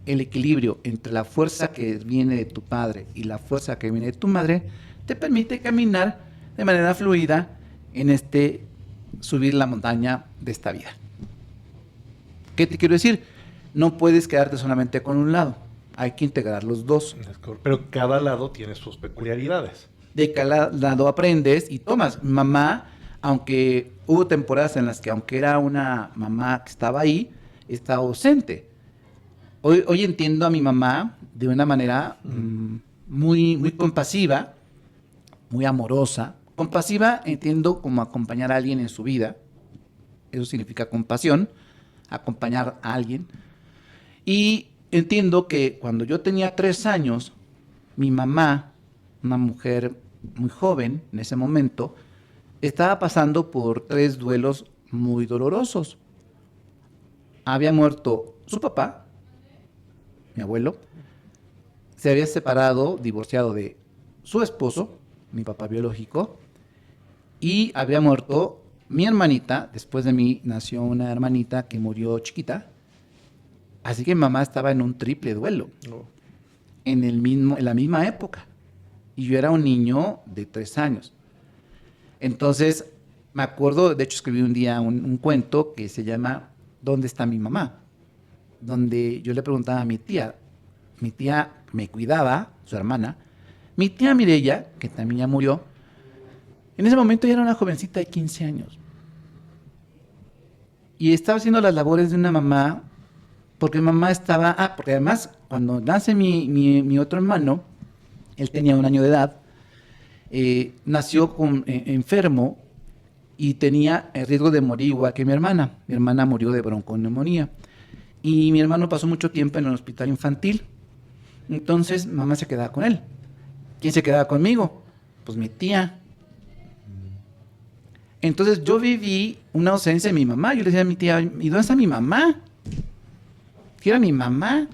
el equilibrio entre la fuerza que viene de tu padre y la fuerza que viene de tu madre te permite caminar de manera fluida en este subir la montaña de esta vida. ¿Qué te quiero decir? No puedes quedarte solamente con un lado, hay que integrar los dos. Pero cada lado tiene sus peculiaridades. De cada lado aprendes y tomas. Mamá, aunque hubo temporadas en las que aunque era una mamá que estaba ahí, estaba ausente. Hoy entiendo a mi mamá de una manera muy compasiva, muy amorosa. Compasiva entiendo como acompañar a alguien en su vida. Eso significa compasión, acompañar a alguien. Y entiendo que cuando yo tenía 3 años, mi mamá, una mujer muy joven en ese momento, estaba pasando por 3 duelos muy dolorosos. Había muerto su papá, mi abuelo, se había separado, divorciado de su esposo, mi papá biológico, y había muerto mi hermanita. Después de mí nació una hermanita que murió chiquita, así que mamá estaba en un triple duelo, en la misma época, y yo era un niño de 3 años. Entonces, me acuerdo, de hecho escribí un día un cuento que se llama ¿Dónde está mi mamá? Donde yo le preguntaba a mi tía me cuidaba, su hermana, mi tía Mireya, que también ya murió, en ese momento ya era una jovencita de 15 años. Y estaba haciendo las labores de una mamá, porque mamá estaba, porque además cuando nace mi otro hermano, él tenía 1 año de edad, nació enfermo y tenía el riesgo de morir igual que mi hermana. Mi hermana murió de bronconeumonía. Y mi hermano pasó mucho tiempo en el hospital infantil. Entonces, mamá se quedaba con él. ¿Quién se quedaba conmigo? Pues mi tía. Entonces, yo viví una ausencia de mi mamá. Yo le decía a mi tía, ¿y dónde está mi mamá? ¿Qué era mi mamá?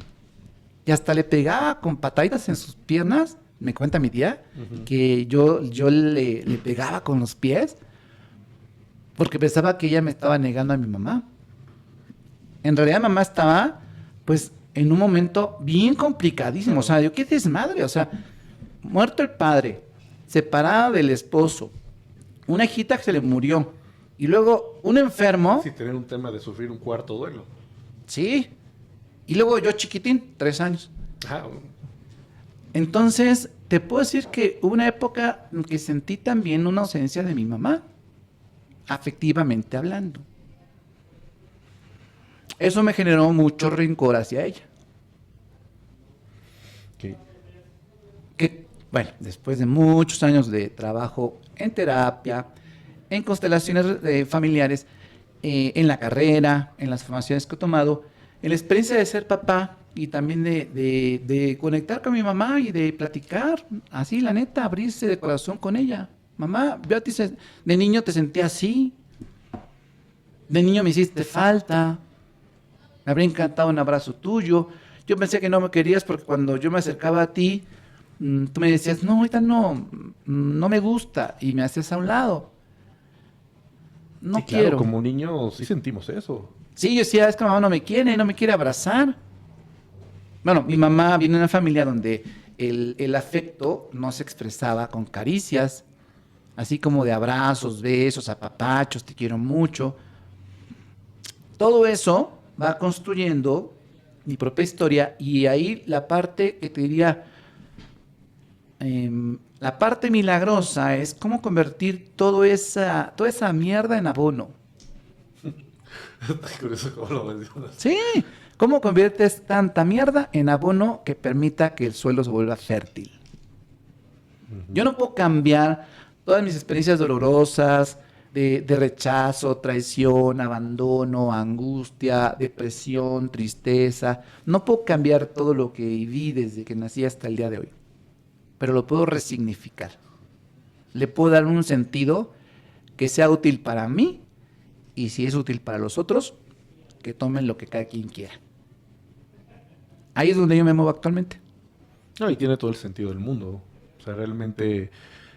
Y hasta le pegaba con pataditas en sus piernas. Me cuenta mi tía que yo le pegaba con los pies porque pensaba que ella me estaba negando a mi mamá. En realidad mamá estaba, pues, en un momento bien complicadísimo. O sea, yo qué desmadre. O sea, muerto el padre, separada del esposo, una hijita que se le murió, y luego un enfermo. Sí, tener un tema de sufrir un cuarto duelo. Sí. Y luego yo chiquitín, 3 años. Ah. Entonces, te puedo decir que hubo una época en que sentí también una ausencia de mi mamá, afectivamente hablando. Eso me generó mucho rencor hacia ella. Okay. Que, bueno, después de muchos años de trabajo en terapia, en constelaciones familiares, en la carrera, en las formaciones que he tomado, en la experiencia de ser papá y también de conectar con mi mamá y de platicar, así la neta, abrirse de corazón con ella. Mamá, yo a ti de niño te sentí así, de niño me hiciste falta, me habría encantado un abrazo tuyo. Yo pensé que no me querías porque cuando yo me acercaba a ti, tú me decías, no, ahorita no me gusta, y me haces a un lado. No sí, quiero. Claro, como niños sí sentimos eso. Sí, yo decía, es que mamá no me quiere abrazar. Bueno, mi mamá viene de una familia donde el afecto no se expresaba con caricias, así como de abrazos, besos, apapachos, te quiero mucho. Todo eso va construyendo mi propia historia, y ahí la parte que te diría, la parte milagrosa es cómo convertir toda esa mierda en abono. Curioso cómo lo mencionas. Sí, ¿cómo conviertes tanta mierda en abono que permita que el suelo se vuelva fértil? Yo no puedo cambiar todas mis experiencias dolorosas de rechazo, traición, abandono, angustia, depresión, tristeza. No puedo cambiar todo lo que viví desde que nací hasta el día de hoy, pero lo puedo resignificar. Le puedo dar un sentido que sea útil para mí, y si es útil para los otros, que tomen lo que cada quien quiera. Ahí es donde yo me muevo actualmente. No, y tiene todo el sentido del mundo. O sea, realmente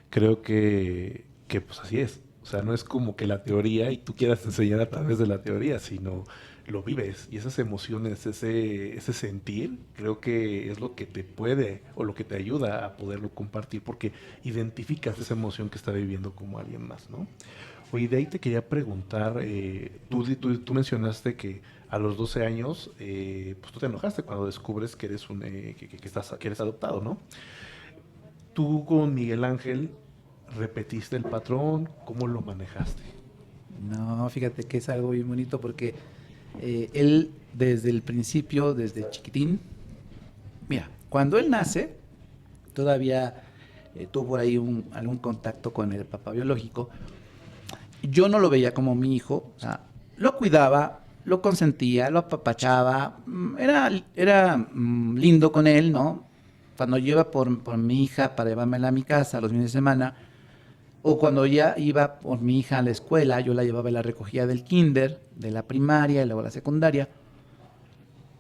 creo que pues así es. O sea, no es como que la teoría y tú quieras enseñar a través de la teoría, sino lo vives y esas emociones, ese sentir, creo que es lo que te puede o lo que te ayuda a poderlo compartir porque identificas esa emoción que está viviendo como alguien más, ¿no? Oye, de ahí te quería preguntar, tú mencionaste que a los 12 años, pues tú te enojaste cuando descubres que eres que eres adoptado, ¿no? Tú con Miguel Ángel repetiste el patrón, ¿cómo lo manejaste? No, fíjate que es algo bien bonito porque él desde el principio, desde chiquitín, mira, cuando él nace, todavía tuvo por ahí algún contacto con el papá biológico. Yo no lo veía como mi hijo, o sea, lo cuidaba, lo consentía, lo apapachaba, era lindo con él, ¿no? Cuando yo iba por mi hija para llevármela a mi casa los fines de semana, o cuando ya iba por mi hija a la escuela, yo la llevaba y la recogía del kinder, de la primaria y luego la secundaria,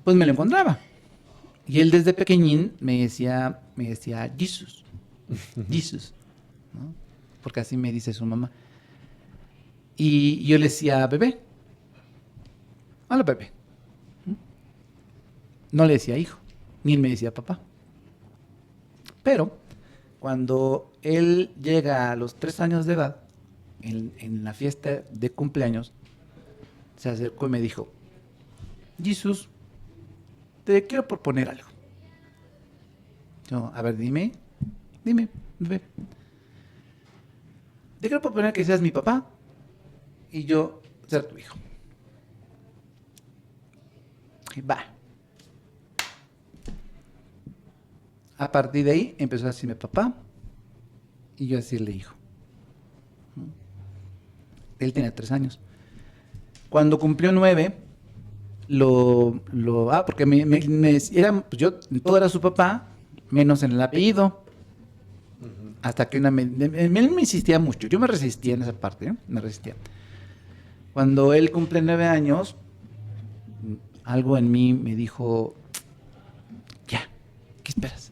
pues me lo encontraba. Y él desde pequeñín me decía, Jesus, Jesus, ¿no? Porque así me dice su mamá. Y yo le decía, bebé, hola bebé. No le decía hijo, ni él me decía papá. Pero cuando él llega a los 3 años de edad, en la fiesta de cumpleaños, se acercó y me dijo, Jesús, te quiero proponer algo. Yo, a ver, dime, bebé. Te quiero proponer que seas mi papá y yo ser tu hijo. Y va. A partir de ahí empezó a decirme papá y yo a decirle hijo. Él tenía 3 años. Cuando cumplió 9, porque pues yo, todo era su papá, menos en el apellido. Hasta que él me insistía mucho. Yo me resistía en esa parte, ¿eh? Me resistía. Cuando él cumple 9 años, algo en mí me dijo, ya, ¿qué esperas?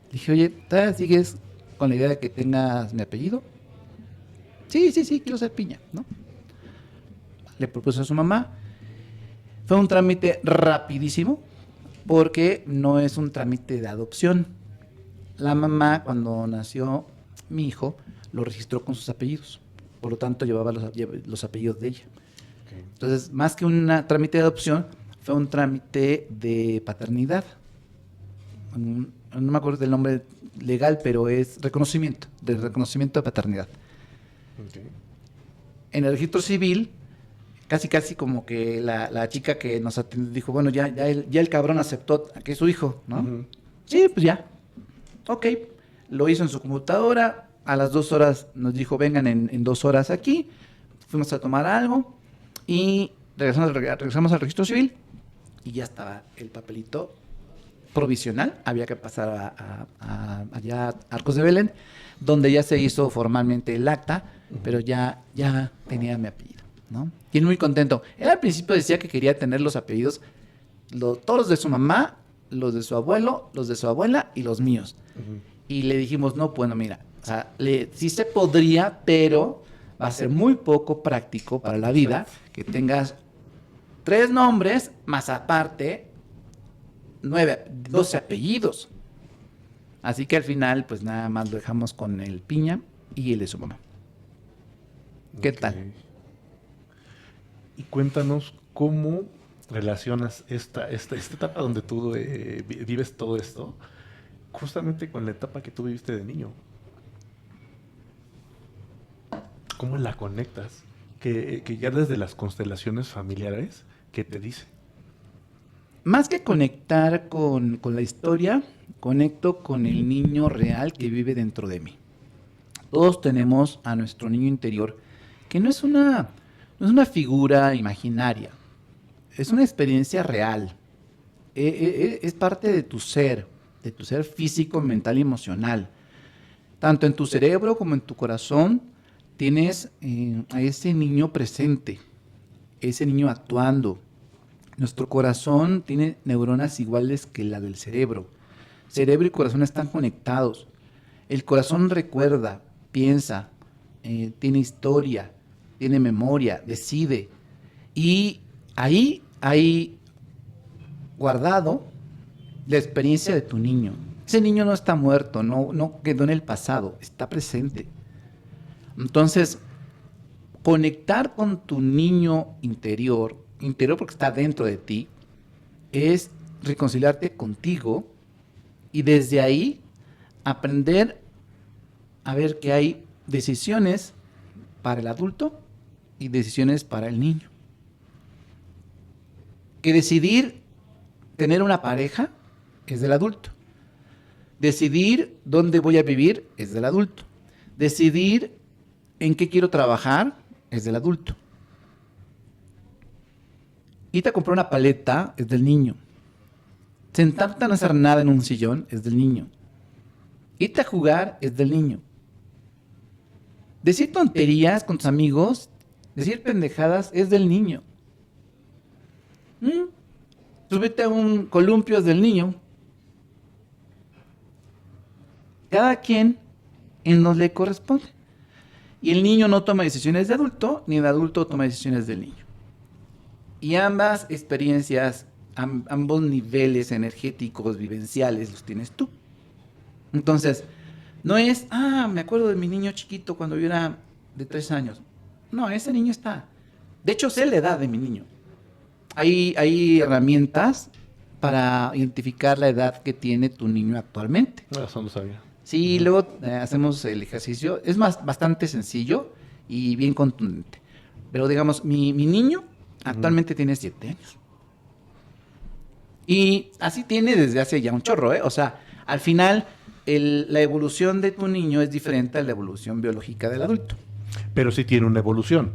Le dije, oye, ¿todavía sigues con la idea de que tengas mi apellido? Sí, quiero ser Piña, ¿no? Le propuso a su mamá. Fue un trámite rapidísimo porque no es un trámite de adopción. La mamá, cuando nació mi hijo, lo registró con sus apellidos. Por lo tanto, llevaba los apellidos de ella. Okay. Entonces, más que un trámite de adopción, fue un trámite de paternidad. No me acuerdo del nombre legal, pero es reconocimiento de paternidad. Okay. En el registro civil, casi como que la chica que nos atendió dijo, bueno, ya el cabrón aceptó que es su hijo, ¿no? Uh-huh. Sí, pues ya. Ok, lo hizo en su computadora, a las 2 horas nos dijo, vengan en 2 horas aquí, fuimos a tomar algo y regresamos al registro civil y ya estaba el papelito provisional, había que pasar allá a Arcos de Belén, donde ya se hizo formalmente el acta, pero ya tenía mi apellido, ¿no? Y él muy contento. Él al principio decía que quería tener los apellidos, todos los de su mamá, los de su abuelo, los de su abuela y los míos. Uh-huh. Y le dijimos, no, bueno, mira, o sea, sí se podría, pero va a ser muy poco práctico para la vida que tengas 3 nombres, más aparte 12 apellidos. Así que al final, pues nada más lo dejamos con el Piña y el de su mamá. ¿Qué tal? Y cuéntanos cómo relacionas esta etapa donde tú vives todo esto justamente con la etapa que tú viviste de niño. ¿Cómo la conectas? Que ya desde las constelaciones familiares, ¿qué te dice? Más que conectar con la historia, conecto con el niño real que vive dentro de mí. Todos tenemos a nuestro niño interior, que no es una figura imaginaria, es una experiencia real. Es parte de tu ser físico, mental y emocional. Tanto en tu cerebro como en tu corazón tienes a ese niño presente, ese niño actuando. Nuestro corazón tiene neuronas iguales que la del cerebro. Cerebro y corazón están conectados. El corazón recuerda, piensa, tiene historia, tiene memoria, decide. Y Ahí hay guardado la experiencia de tu niño. Ese niño no está muerto, no quedó en el pasado, está presente. Entonces, conectar con tu niño interior porque está dentro de ti, es reconciliarte contigo y desde ahí aprender a ver que hay decisiones para el adulto y decisiones para el niño. Que decidir tener una pareja es del adulto. Decidir dónde voy a vivir es del adulto. Decidir en qué quiero trabajar es del adulto. Irte a comprar una paleta es del niño. Sentarte a no hacer nada en un sillón es del niño. Irte a jugar es del niño. Decir tonterías con tus amigos, decir pendejadas es del niño. Subirte a un columpio es del niño. Cada quien en donde le corresponde. Y el niño no toma decisiones de adulto, ni el adulto toma decisiones del niño. Y ambas experiencias, ambos niveles energéticos, vivenciales, los tienes tú. Entonces, no es, me acuerdo de mi niño chiquito cuando yo era de 3 años. No, ese niño está. De hecho, sé la edad de mi niño. Hay herramientas para identificar la edad que tiene tu niño actualmente. Eso no sabía. Sí, luego hacemos el ejercicio. Es bastante sencillo y bien contundente. Pero digamos, mi niño actualmente tiene 7 años. Y así tiene desde hace ya un chorro, ¿eh? O sea, al final, la evolución de tu niño es diferente a la evolución biológica del adulto. Pero sí tiene una evolución.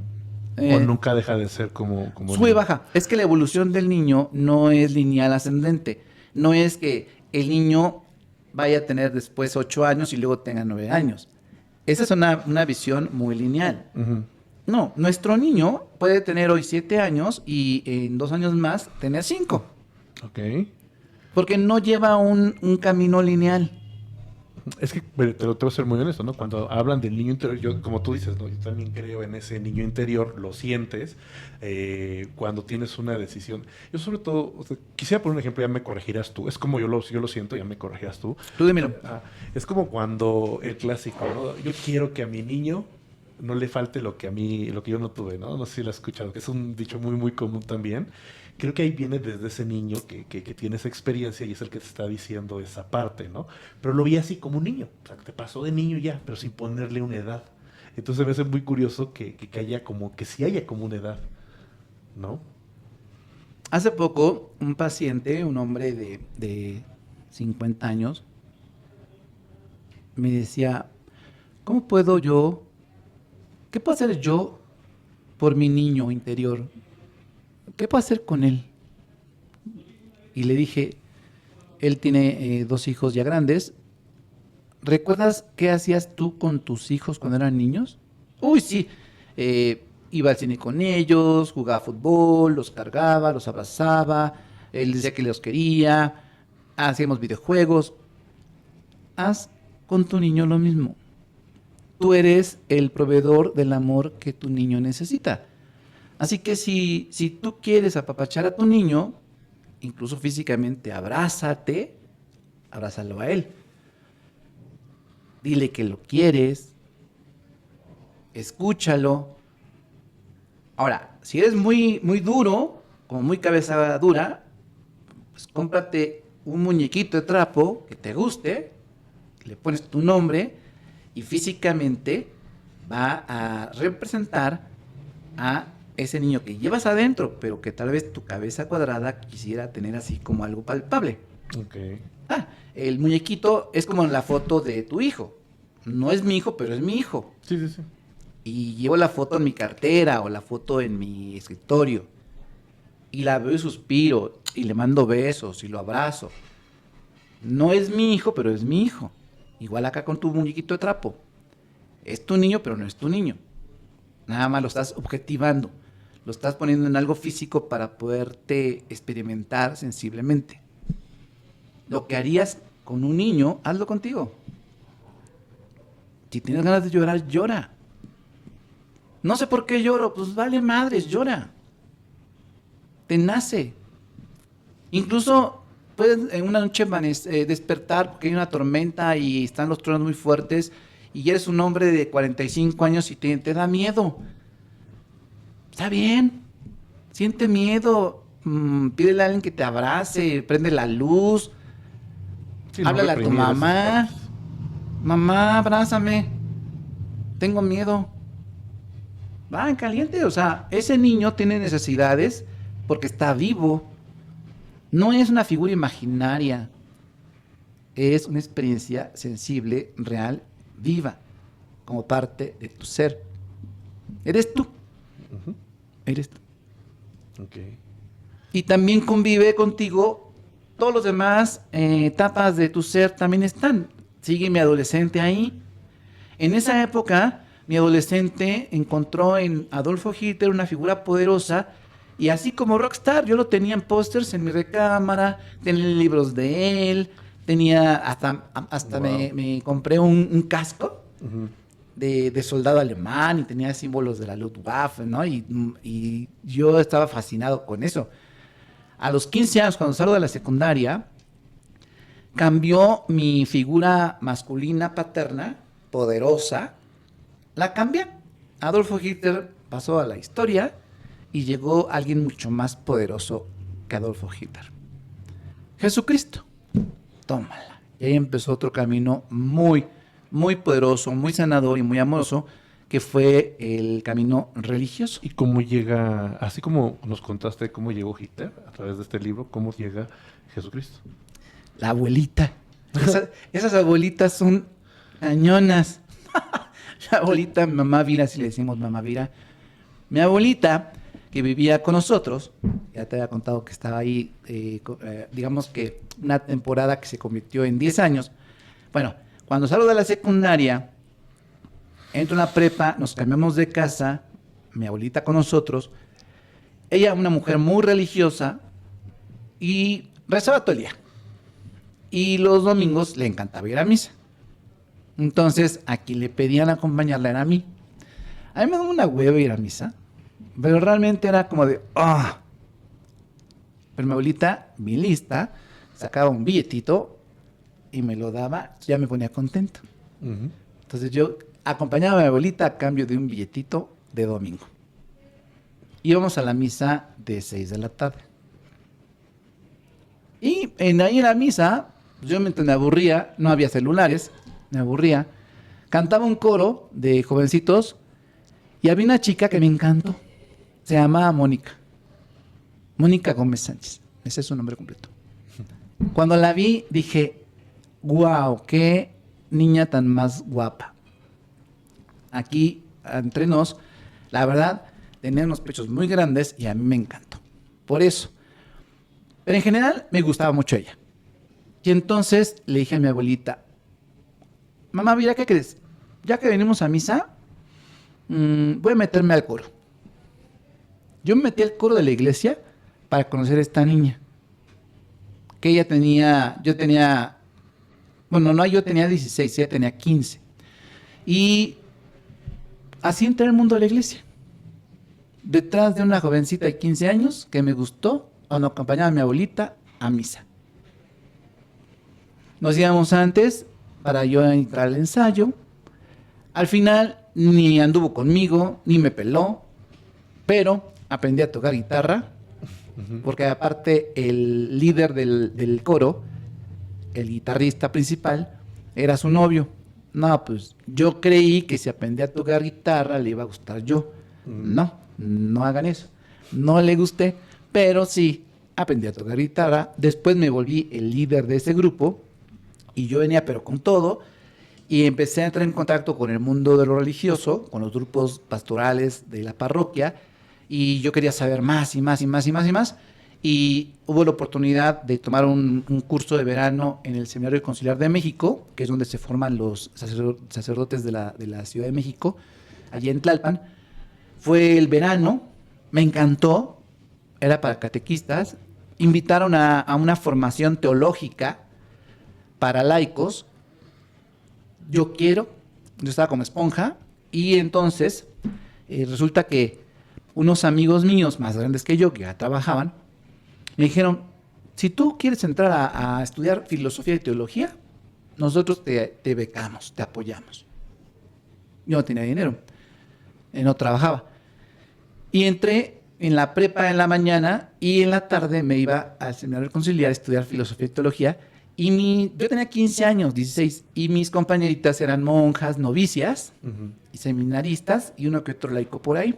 O nunca deja de ser como sube y baja. Es que la evolución del niño no es lineal ascendente. No es que el niño vaya a tener después 8 años y luego tenga 9 años. Esa es una visión muy lineal. Uh-huh. No, nuestro niño puede tener hoy 7 años y en 2 años más tener 5. Ok. Porque no lleva un camino lineal. Es que, pero te voy a ser muy honesto, ¿no? Cuando hablan del niño interior, yo, como tú dices, ¿no? Yo también creo en ese niño interior, lo sientes cuando tienes una decisión. Yo sobre todo, o sea, quisiera poner un ejemplo, ya me corregirás tú. Es como yo lo siento, ya me corregirás tú. Tú dímelo. Es como cuando el clásico, ¿no? Yo quiero que a mi niño no le falte lo que yo no tuve, ¿no? No sé si lo has escuchado, que es un dicho muy, muy común también. Creo que ahí viene desde ese niño que tiene esa experiencia y es el que te está diciendo esa parte, ¿no? Pero lo vi así como un niño, o sea, que te pasó de niño ya, pero sin ponerle una edad. Entonces me hace muy curioso que haya como, que sí haya como una edad, ¿no? Hace poco, un paciente, un hombre de 50 años, me decía, ¿qué puedo hacer yo por mi niño interior? ¿Qué puedo hacer con él? Y le dije, él tiene 2 hijos ya grandes. ¿Recuerdas qué hacías tú con tus hijos cuando eran niños? Uy, sí. Iba al cine con ellos, jugaba fútbol, los cargaba, los abrazaba. Él decía que los quería. Hacíamos videojuegos. Haz con tu niño lo mismo. Tú eres el proveedor del amor que tu niño necesita. Así que si tú quieres apapachar a tu niño, incluso físicamente, abrázalo a él. Dile que lo quieres, escúchalo. Ahora, si eres muy, muy duro, como muy cabeza dura, pues cómprate un muñequito de trapo que te guste, le pones tu nombre y físicamente va a representar a ese niño que llevas adentro, pero que tal vez tu cabeza cuadrada quisiera tener así como algo palpable. Okay. El muñequito es como la foto de tu hijo. No es mi hijo, pero es mi hijo. Sí, sí, sí. Y llevo la foto en mi cartera o la foto en mi escritorio. Y la veo y suspiro y le mando besos y lo abrazo. No es mi hijo, pero es mi hijo. Igual acá con tu muñequito de trapo. Es tu niño, pero no es tu niño. Nada más lo estás objetivando. Lo estás poniendo en algo físico para poderte experimentar sensiblemente. Lo que harías con un niño, hazlo contigo. Si tienes ganas de llorar, llora. No sé por qué lloro, pues vale madres, llora. te nace. Incluso puedes en una noche despertar porque hay una tormenta y están los truenos muy fuertes y eres un hombre de 45 años y te da miedo. Está bien, siente miedo, pídele a alguien que te abrace, prende la luz, Sí, no háblale a tu reprimir esas mamá. partes. Mamá, abrázame, tengo miedo. Va en caliente, o sea, ese niño tiene necesidades porque está vivo. No es una figura imaginaria, es una experiencia sensible, real, viva, como parte de tu ser. Eres tú, Ujú. eres tú. Ok. Y también convive contigo todos los demás etapas de tu ser también están. Sigue mi adolescente ahí. En esa época, mi adolescente encontró en Adolfo Hitler una figura poderosa y así como rockstar, yo lo tenía en pósters en mi recámara, tenía libros de él, tenía hasta Wow. me compré un casco Ujú. de soldado alemán y tenía símbolos de la Luftwaffe, ¿no? Y yo estaba fascinado con eso. A los 15 años, cuando salgo de la secundaria, cambió mi figura masculina paterna, poderosa, la cambié. Adolfo Hitler pasó a la historia y llegó alguien mucho más poderoso que Adolfo Hitler. Jesucristo. Tómala. Y ahí empezó otro camino muy, muy poderoso, muy sanador y muy amoroso, que fue el camino religioso. ¿Y cómo llega, así como nos contaste cómo llegó Hitler a través de este libro, cómo llega Jesucristo? La abuelita. Esas abuelitas son cañonas. La abuelita, mamá Vira, si le decimos mamá Vira. Mi abuelita, que vivía con nosotros, ya te había contado que estaba ahí, digamos que una temporada que se convirtió en 10 años. Bueno, cuando salgo de la secundaria, entro en la prepa, nos cambiamos de casa, mi abuelita con nosotros. Ella, una mujer muy religiosa, y rezaba todo el día. Y los domingos le encantaba ir a misa. Entonces, a quien le pedían acompañarla era a mí. A mí me daba una hueva ir a misa, pero realmente era como de, ah. Pero mi abuelita, bien lista, sacaba un billetito y me lo daba, ya me ponía contento. Ujú. Entonces yo acompañaba a mi abuelita a cambio de un billetito de domingo. Íbamos a la misa de 6 de la tarde. Y ahí en la misa, yo me aburría, no había celulares, me aburría. Cantaba un coro de jovencitos y había una chica que me encantó. Se llamaba Mónica. Mónica Gómez Sánchez. Ese es su nombre completo. Cuando la vi, dije, wow, qué niña tan más guapa. Aquí, entre nos, la verdad, tenía unos pechos muy grandes y a mí me encantó. Por eso. Pero en general, me gustaba mucho ella. Y entonces le dije a mi abuelita, mamá, mira, ¿qué crees? Ya que venimos a misa, voy a meterme al coro. Yo me metí al coro de la iglesia para conocer a esta niña. Que ella tenía, yo tenía, bueno, no, yo tenía 16, ella tenía 15. Y así entré al mundo de la iglesia. Detrás de una jovencita de 15 años que me gustó cuando acompañaba a mi abuelita a misa. Nos íbamos antes para yo entrar al ensayo. Al final ni anduvo conmigo, ni me peló, pero aprendí a tocar guitarra, Ujú. porque aparte el líder del coro, el guitarrista principal, era su novio. No, pues yo creí que si aprendía a tocar guitarra le iba a gustar yo. No, no hagan eso. No le gusté, pero sí aprendí a tocar guitarra. Después me volví el líder de ese grupo y yo venía pero con todo y empecé a entrar en contacto con el mundo de lo religioso, con los grupos pastorales de la parroquia y yo quería saber más y más y más y más y más. Y hubo la oportunidad de tomar un curso de verano en el Seminario Conciliar de México, que es donde se forman los sacerdotes de la Ciudad de México, allí en Tlalpan. Fue el verano, me encantó, era para catequistas. Invitaron a una formación teológica para laicos. Yo estaba como esponja, y entonces resulta que unos amigos míos más grandes que yo, que ya trabajaban, me dijeron, si tú quieres entrar a estudiar filosofía y teología, nosotros te becamos, te apoyamos. Yo no tenía dinero, no trabajaba. Y entré en la prepa en la mañana y en la tarde me iba al Seminario Conciliar a estudiar filosofía y teología. Y yo tenía 15 años, 16, y mis compañeritas eran monjas, novicias y seminaristas, y uno que otro laico por ahí.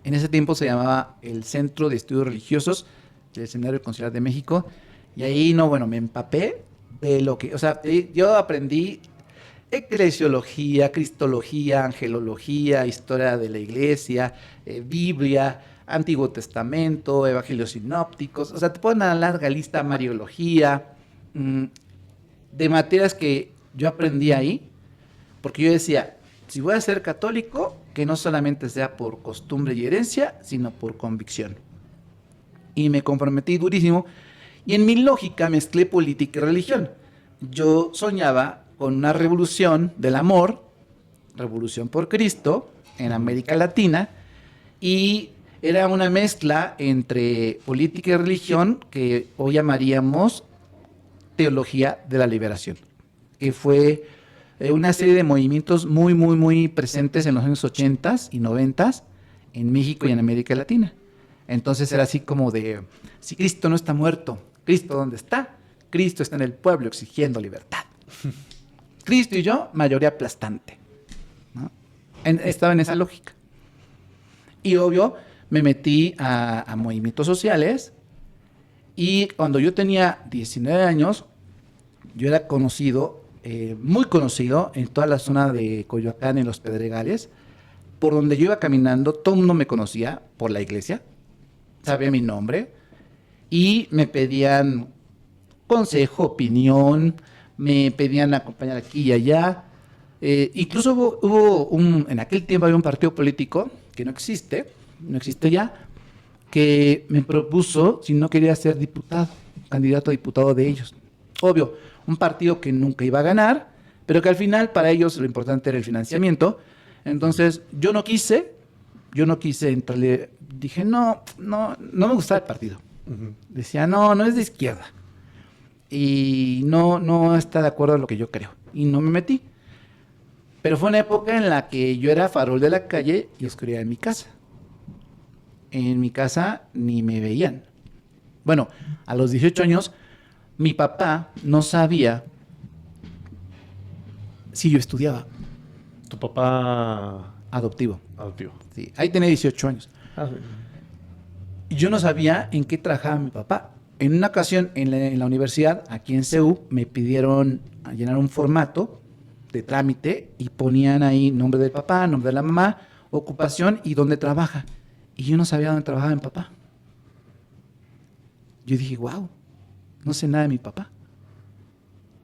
En ese tiempo se llamaba el Centro de Estudios Religiosos del Seminario Conciliar de México, y ahí me empapé de lo que, yo aprendí eclesiología, cristología, angelología, historia de la iglesia, Biblia, Antiguo Testamento, evangelios sinópticos, te ponen una larga lista, mariología, de materias que yo aprendí ahí, porque yo decía, si voy a ser católico, que no solamente sea por costumbre y herencia, sino por convicción. Y me comprometí durísimo, y en mi lógica mezclé política y religión. Yo soñaba con una revolución del amor, revolución por Cristo, en América Latina, y era una mezcla entre política y religión que hoy llamaríamos teología de la liberación, que fue una serie de movimientos muy, muy, muy presentes en los años 80 y 90 en México y en América Latina. Entonces era así como de, si Cristo no está muerto, ¿Cristo dónde está? Cristo está en el pueblo exigiendo libertad. Cristo y yo, mayoría aplastante, ¿no? Estaba en esa lógica. Y obvio, me metí a movimientos sociales, y cuando yo tenía 19 años, yo era conocido, muy conocido, en toda la zona de Coyoacán, en Los Pedregales. Por donde yo iba caminando, todo el mundo me conocía por la iglesia, sabía mi nombre, y me pedían consejo, opinión, me pedían acompañar aquí y allá. Incluso en aquel tiempo había un partido político que no existe ya, que me propuso si no quería ser diputado, candidato a diputado de ellos. Obvio, un partido que nunca iba a ganar, pero que al final para ellos lo importante era el financiamiento. Entonces yo no quise entrarle, dije no me gustaba el partido. Decía, no es de izquierda. Y no está de acuerdo a lo que yo creo. Y no me metí. Pero fue una época en la que yo era farol de la calle y oscuridad en mi casa. En mi casa ni me veían. Bueno, a los 18 años, mi papá no sabía si yo estudiaba. ¿Tu papá? Adoptivo. Adoptivo. Sí, ahí tenía 18 años. Sí. Y yo no sabía en qué trabajaba mi papá. En una ocasión en la universidad, aquí en CEU, me pidieron llenar un formato de trámite y ponían ahí nombre del papá, nombre de la mamá, ocupación y dónde trabaja. Y yo no sabía dónde trabajaba mi papá. Yo dije, wow, no sé nada de mi papá.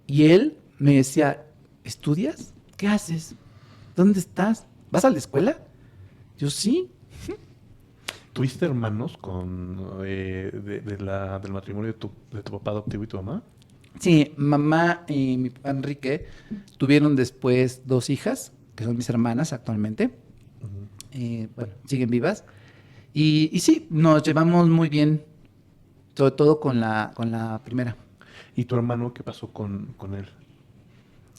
Y él me decía, ¿estudias? ¿Qué haces? ¿Dónde estás? ¿Vas a la escuela? Yo sí. ¿Tuviste hermanos del matrimonio de tu papá adoptivo y tu mamá? Sí, mamá y mi papá Enrique tuvieron después 2 hijas, que son mis hermanas actualmente. Siguen vivas. Y sí, nos llevamos muy bien, sobre todo con la primera. ¿Y tu hermano qué pasó con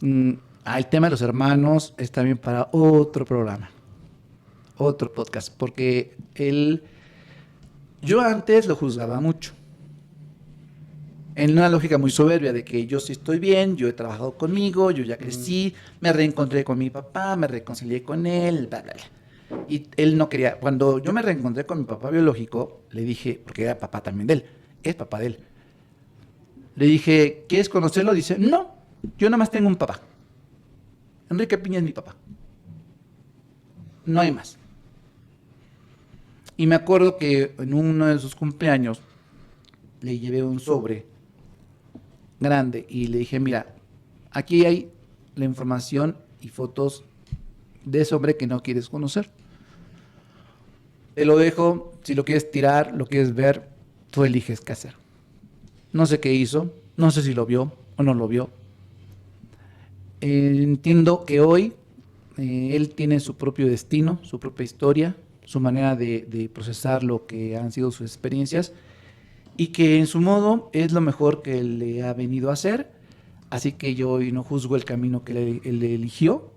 él? El tema de los hermanos es también para otro programa, otro podcast, porque yo antes lo juzgaba mucho, en una lógica muy soberbia de que yo sí estoy bien, yo he trabajado conmigo, yo ya crecí, me reencontré con mi papá, me reconcilié con él, bla, bla, bla. Y él no quería. Cuando yo me reencontré con mi papá biológico, le dije, porque era papá también de él, es papá de él, le dije, ¿quieres conocerlo? Dice, no, yo nada más tengo un papá. Enrique Piña es mi papá. No hay más. Y me acuerdo que en uno de sus cumpleaños le llevé un sobre grande y le dije, mira, aquí hay la información y fotos de ese hombre que no quieres conocer. Te lo dejo, si lo quieres tirar, lo quieres ver, tú eliges qué hacer. No sé qué hizo, no sé si lo vio o no lo vio. Entiendo que hoy él tiene su propio destino, su propia historia, su manera de procesar lo que han sido sus experiencias y que en su modo es lo mejor que le ha venido a hacer. Así que yo hoy no juzgo el camino que él eligió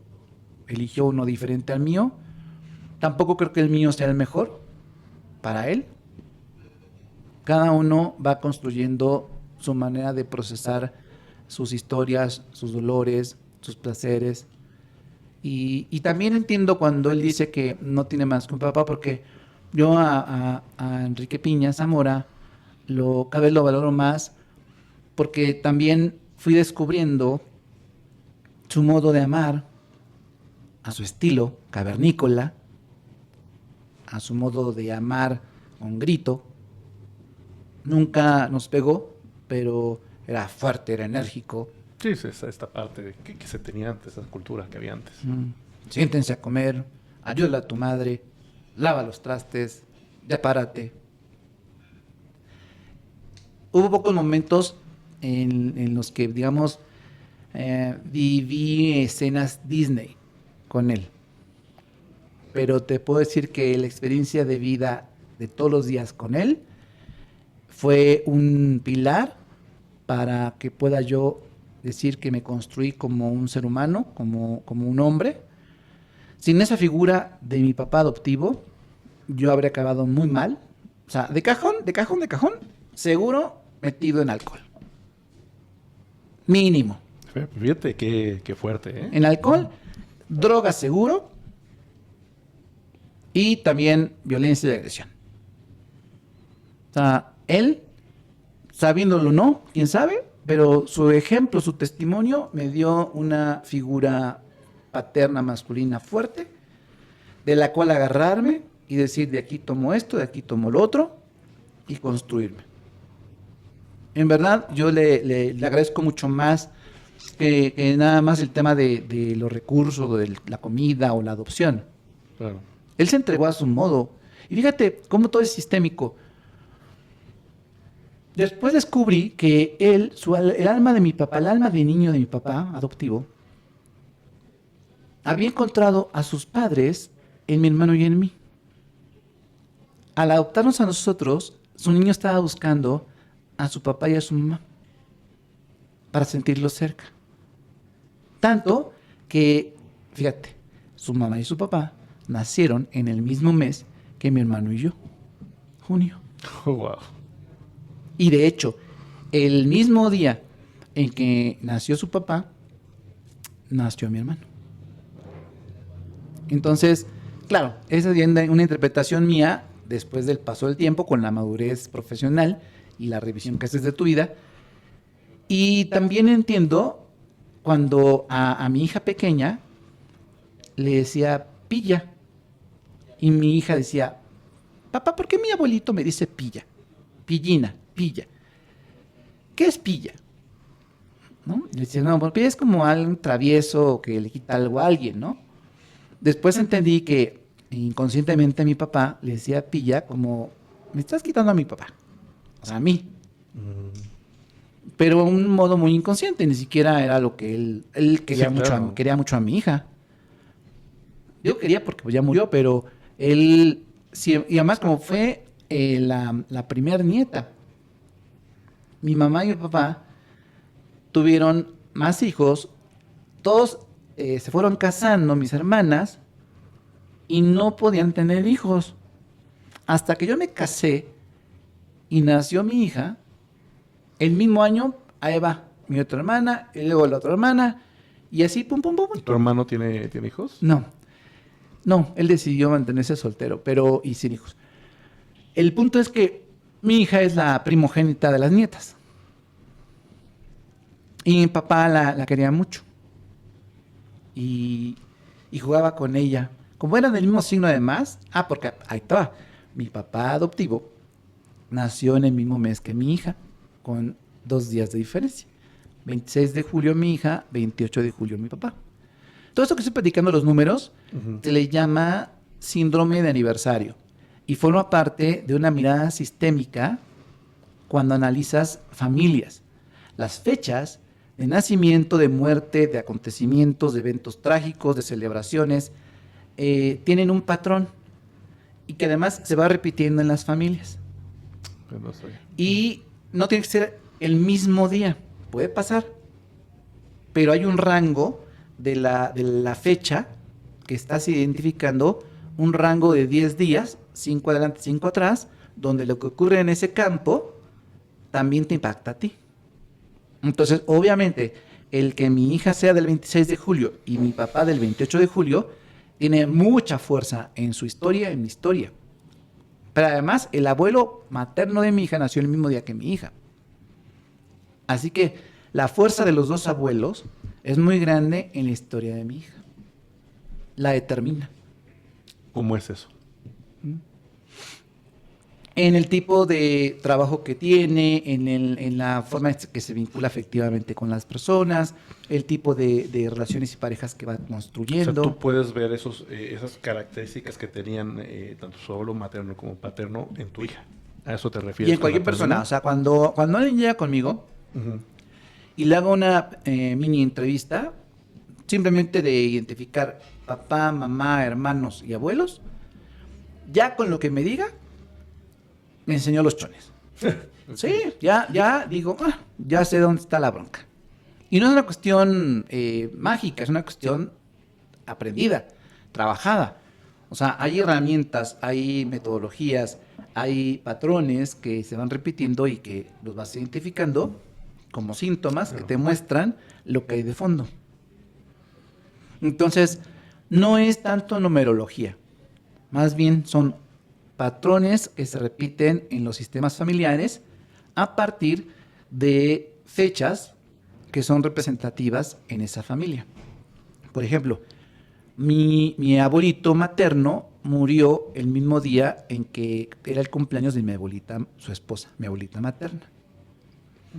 uno diferente al mío. Tampoco creo que el mío sea el mejor para él. Cada uno va construyendo su manera de procesar sus historias, sus dolores, sus placeres. Y también entiendo cuando él dice que no tiene más que un papá, porque yo a Enrique Piña Zamora cada vez lo valoro más, porque también fui descubriendo su modo de amar, a su estilo cavernícola, a su modo de amar con grito. Nunca nos pegó, pero era fuerte, era enérgico. Sí, es esta parte que se tenía antes, esa cultura que había antes. Siéntense a comer, ayúdale a tu madre, lava los trastes, ya párate. Hubo pocos momentos en los que, digamos, viví escenas Disney con él. Pero te puedo decir que la experiencia de vida de todos los días con él fue un pilar para que pueda yo decir que me construí como un ser humano, como un hombre. Sin esa figura de mi papá adoptivo, yo habría acabado muy mal. O sea, de cajón, seguro metido en alcohol. Mínimo. Fíjate qué fuerte, ¿eh? En alcohol, drogas seguro y también violencia y agresión. O sea, él, sabiéndolo o no, quién sabe, pero su ejemplo, su testimonio me dio una figura paterna masculina fuerte, de la cual agarrarme y decir, de aquí tomo esto, de aquí tomo lo otro, y construirme. En verdad, yo le agradezco mucho más que nada más el tema de los recursos, de la comida o la adopción. Claro. Él se entregó a su modo. Y fíjate cómo todo es sistémico. Después descubrí que él, el alma de mi papá, el alma de niño de mi papá adoptivo, había encontrado a sus padres en mi hermano y en mí. Al adoptarnos a nosotros, su niño estaba buscando a su papá y a su mamá para sentirlos cerca. Tanto que, fíjate, su mamá y su papá nacieron en el mismo mes que mi hermano y yo, junio. Oh, wow. Y de hecho, el mismo día en que nació su papá, nació mi hermano. Entonces, claro, esa es una interpretación mía después del paso del tiempo, con la madurez profesional y la revisión que haces de tu vida. Y también entiendo cuando a mi hija pequeña le decía pilla. Y mi hija decía, papá, ¿por qué mi abuelito me dice pilla? Pillina, pilla. ¿Qué es pilla? ¿No? Y decía, no, porque es como algo travieso que le quita algo a alguien, ¿no? Después entendí que inconscientemente a mi papá le decía pilla como, me estás quitando a mi papá. O sea, a mí. Pero un modo muy inconsciente, ni siquiera era lo que él quería, sí, mucho, claro. Quería mucho a mi hija. Yo quería porque pues, ya murió, pero él, sí, y además como fue la primera nieta, mi mamá y mi papá tuvieron más hijos, todos se fueron casando, mis hermanas, y no podían tener hijos. Hasta que yo me casé y nació mi hija, el mismo año, ahí va mi otra hermana, y luego la otra hermana, y así, pum, pum, pum. ¿Tu hermano tiene hijos? No, él decidió mantenerse soltero, pero y sin hijos. El punto es que mi hija es la primogénita de las nietas. Y mi papá la quería mucho. Y jugaba con ella. Como era del mismo signo además, porque ahí estaba, mi papá adoptivo nació en el mismo mes que mi hija, con 2 días de diferencia. 26 de julio mi hija, 28 de julio mi papá. Todo esto que estoy platicando, los números, se le llama síndrome de aniversario y forma parte de una mirada sistémica cuando analizas familias. Las fechas de nacimiento, de muerte, de acontecimientos, de eventos trágicos, de celebraciones, tienen un patrón y que además se va repitiendo en las familias. Pues no sé. Y no tiene que ser el mismo día, puede pasar, pero hay un rango de la fecha que estás identificando, un rango de 10 días, 5 adelante, 5 atrás, donde lo que ocurre en ese campo también te impacta a ti. Entonces, obviamente, el que mi hija sea del 26 de julio y mi papá del 28 de julio, tiene mucha fuerza en su historia, en mi historia. Pero además, el abuelo materno de mi hija nació el mismo día que mi hija. Así que la fuerza de los dos abuelos es muy grande en la historia de mi hija. La determina. ¿Cómo es eso? En el tipo de trabajo que tiene, en la forma en que se vincula afectivamente con las personas, el tipo de relaciones y parejas que va O sea, construyendo. tú puedes ver esas características que tenían tanto su abuelo materno como paterno en tu hija. ¿A eso te refieres? Y en cualquier persona. O sea, cuando alguien llega conmigo Uh-huh. y le hago una mini entrevista, simplemente de identificar papá, mamá, hermanos y abuelos, ya con lo que me diga, me enseñó los chones. Sí, ya digo, ya sé dónde está la bronca. Y no es una cuestión mágica, es una cuestión aprendida, trabajada. O sea, hay herramientas, hay metodologías, hay patrones que se van repitiendo y que los vas identificando como síntomas que te muestran lo que hay de fondo. Entonces, no es tanto numerología, más bien son patrones que se repiten en los sistemas familiares a partir de fechas que son representativas en esa familia. Por ejemplo, mi abuelito materno murió el mismo día en que era el cumpleaños de mi abuelita, su esposa, mi abuelita materna.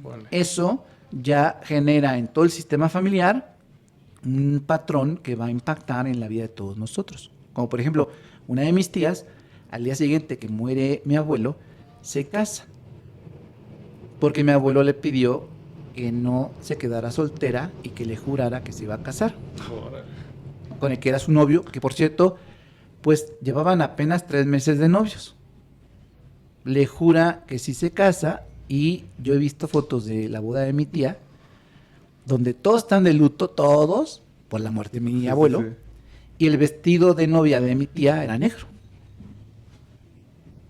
Vale. Eso ya genera en todo el sistema familiar un patrón que va a impactar en la vida de todos nosotros. Como por ejemplo, una de mis tías, al día siguiente que muere mi abuelo, se casa. Porque mi abuelo le pidió que no se quedara soltera y que le jurara que se iba a casar. Órale. Con el que era su novio, que por cierto, pues llevaban apenas 3 meses de novios. Le jura que sí se casa y yo he visto fotos de la boda de mi tía, donde todos están de luto, todos, por la muerte de mi abuelo, Sí. y el vestido de novia de mi tía era negro.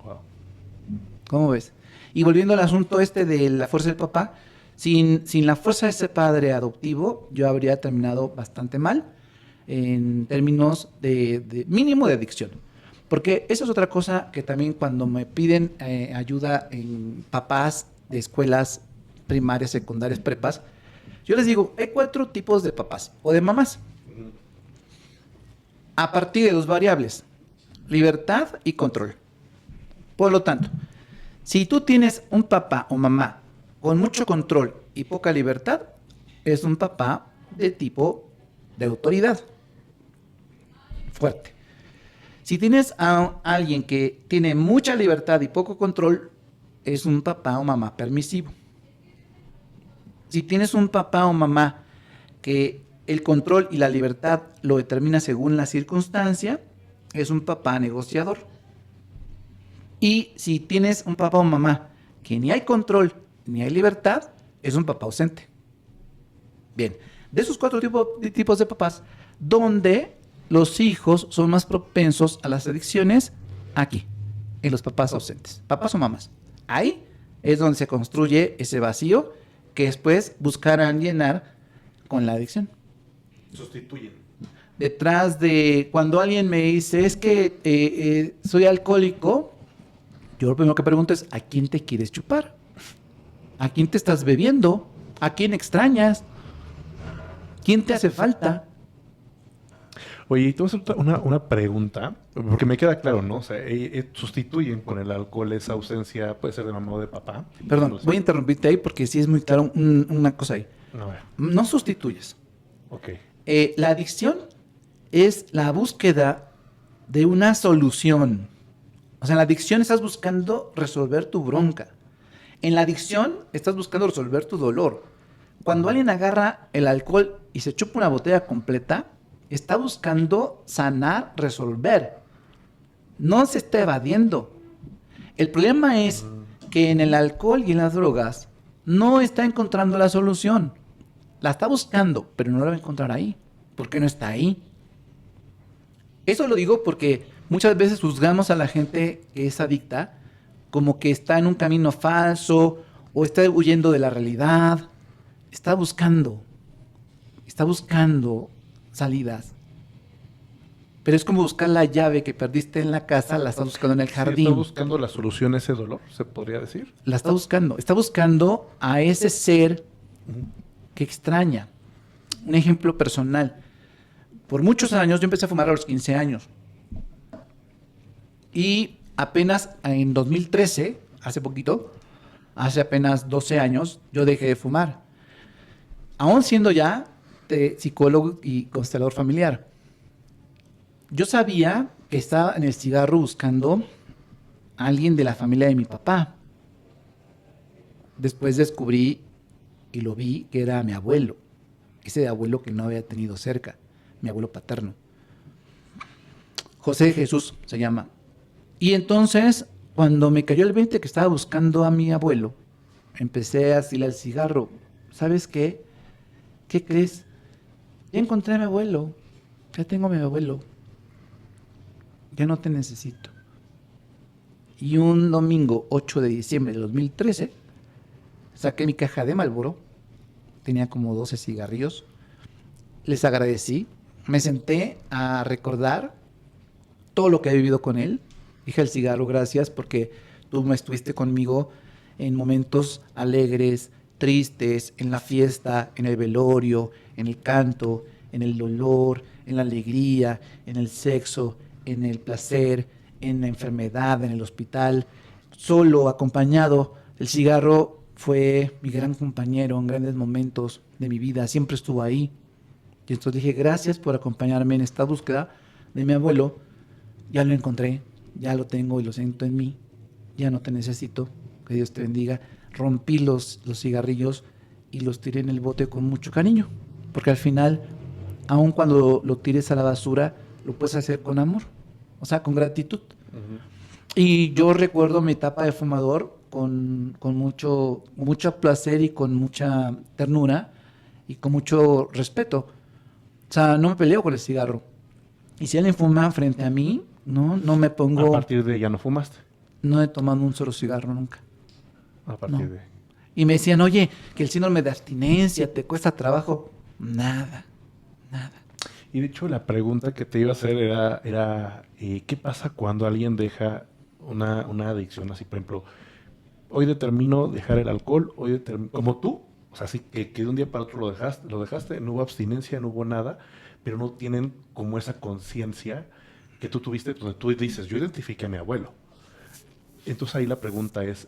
Wow. ¿Cómo ves? Y volviendo al asunto este de la fuerza del papá, sin la fuerza de ese padre adoptivo, yo habría terminado bastante mal en términos de mínimo de adicción. Porque eso es otra cosa que también cuando me piden ayuda en papás de escuelas primarias, secundarias, prepas, yo les digo, hay 4 tipos de papás o de mamás. A partir de 2 variables, libertad y control. Por lo tanto, si tú tienes un papá o mamá con mucho control y poca libertad, es un papá de tipo de autoridad. Fuerte. Si tienes a alguien que tiene mucha libertad y poco control, es un papá o mamá permisivo. Si tienes un papá o mamá que el control y la libertad lo determina según la circunstancia, es un papá negociador. Y si tienes un papá o mamá que ni hay control ni hay libertad, es un papá ausente. Bien, de esos 4 tipos de papás, ¿dónde los hijos son más propensos a las adicciones? Aquí, en los papás ausentes, papás o mamás. Ahí es donde se construye ese vacío que después buscarán llenar con la adicción. Sustituyen. Detrás de cuando alguien me dice, es que soy alcohólico, yo lo primero que pregunto es, ¿a quién te quieres chupar? ¿A quién te estás bebiendo? ¿A quién extrañas? ¿Quién te hace falta? Oye, y te voy a hacer una pregunta, porque me queda claro, ¿no? O sea, sustituyen con el alcohol esa ausencia, puede ser de mamá o de papá. Perdón, No sé. voy a interrumpirte ahí porque sí es muy claro una cosa ahí. A ver, No sustituyes. ok. La adicción es la búsqueda de una solución. O sea, en la adicción estás buscando resolver tu bronca. En la adicción estás buscando resolver tu dolor. Cuando alguien agarra el alcohol y se chupa una botella completa, está buscando sanar, resolver. No se está evadiendo. El problema es que en el alcohol y en las drogas no está encontrando la solución. La está buscando, pero no la va a encontrar ahí, porque no está ahí. Eso lo digo porque muchas veces juzgamos a la gente que es adicta como que está en un camino falso o está huyendo de la realidad. Está buscando salidas. Pero es como buscar la llave que perdiste en la casa, la estás buscando en el jardín. ¿Está buscando la solución a ese dolor, se podría decir? La está buscando a ese ser que extraña. Un ejemplo personal. Por muchos años, yo empecé a fumar a los 15 años. Y apenas en 2013, hace apenas 12 años, yo dejé de fumar. Aún siendo ya psicólogo y constelador familiar. Yo sabía que estaba en el cigarro buscando a alguien de la familia de mi papá. Después descubrí y lo vi que era mi abuelo. Ese abuelo que no había tenido cerca. Mi abuelo paterno. José Jesús se llama. Y entonces, cuando me cayó el 20 que estaba buscando a mi abuelo, empecé a decirle al cigarro, ¿sabes qué? ¿Qué crees? Ya encontré a mi abuelo. Ya tengo a mi abuelo. Ya no te necesito. Y un domingo 8 de diciembre de 2013, saqué mi caja de Marlboro. Tenía como 12 cigarrillos. Les agradecí. Me senté a recordar todo lo que he vivido con él. Dije al cigarro, gracias porque tú me estuviste conmigo en momentos alegres, tristes, en la fiesta, en el velorio, en el canto, en el dolor, en la alegría, en el sexo, en el placer, en la enfermedad, en el hospital, solo, acompañado. El cigarro fue mi gran compañero en grandes momentos de mi vida, siempre estuvo ahí. Y entonces dije, gracias por acompañarme en esta búsqueda de mi abuelo. Ya lo encontré, ya lo tengo y lo siento en mí. Ya no te necesito, que Dios te bendiga. Rompí los cigarrillos y los tiré en el bote con mucho cariño. Porque al final, aun cuando lo tires a la basura, lo puedes hacer con amor, o sea, con gratitud. Y yo recuerdo mi etapa de fumador con mucho placer y con mucha ternura y con mucho respeto. O sea, no me peleo con el cigarro. Y si alguien fuma frente a mí, no me pongo... A partir de ya no fumaste. No he tomado un solo cigarro nunca. A partir de... Y me decían, oye, que el síndrome de abstinencia te cuesta trabajo. Nada. Y de hecho la pregunta que te iba a hacer era ¿qué pasa cuando alguien deja una adicción? Así, por ejemplo, hoy determino dejar el alcohol, como tú, o sea, así que de un día para otro lo dejaste, no hubo abstinencia, no hubo nada, pero no tienen como esa conciencia que tú tuviste, donde tú dices, yo identifiqué a mi abuelo. Entonces ahí la pregunta es,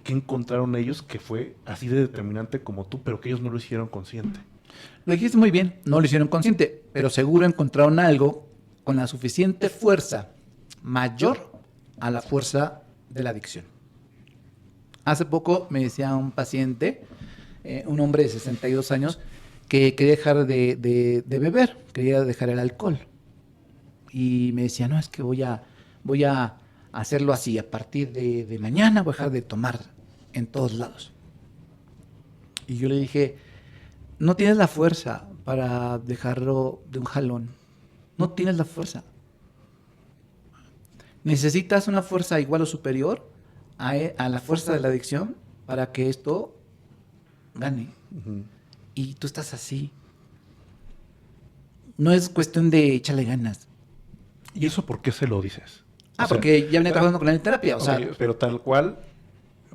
¿qué encontraron ellos que fue así de determinante como tú, pero que ellos no lo hicieron consciente? Lo dijiste muy bien, no lo hicieron consciente, pero seguro encontraron algo con la suficiente fuerza mayor a la fuerza de la adicción. Hace poco me decía un paciente, un hombre de 62 años, que quería dejar de beber, quería dejar el alcohol. Y me decía, no, es que voy a hacerlo así, a partir de mañana voy a dejar de tomar en todos lados. Y yo le dije, no tienes la fuerza para dejarlo de un jalón. No tienes la fuerza. Necesitas una fuerza igual o superior a la fuerza de la adicción para que esto gane. Uh-huh. Y tú estás así. No es cuestión de echarle ganas. ¿Y eso por qué se lo dices? Porque ya venía trabajando con él en terapia. O sea, pero tal cual,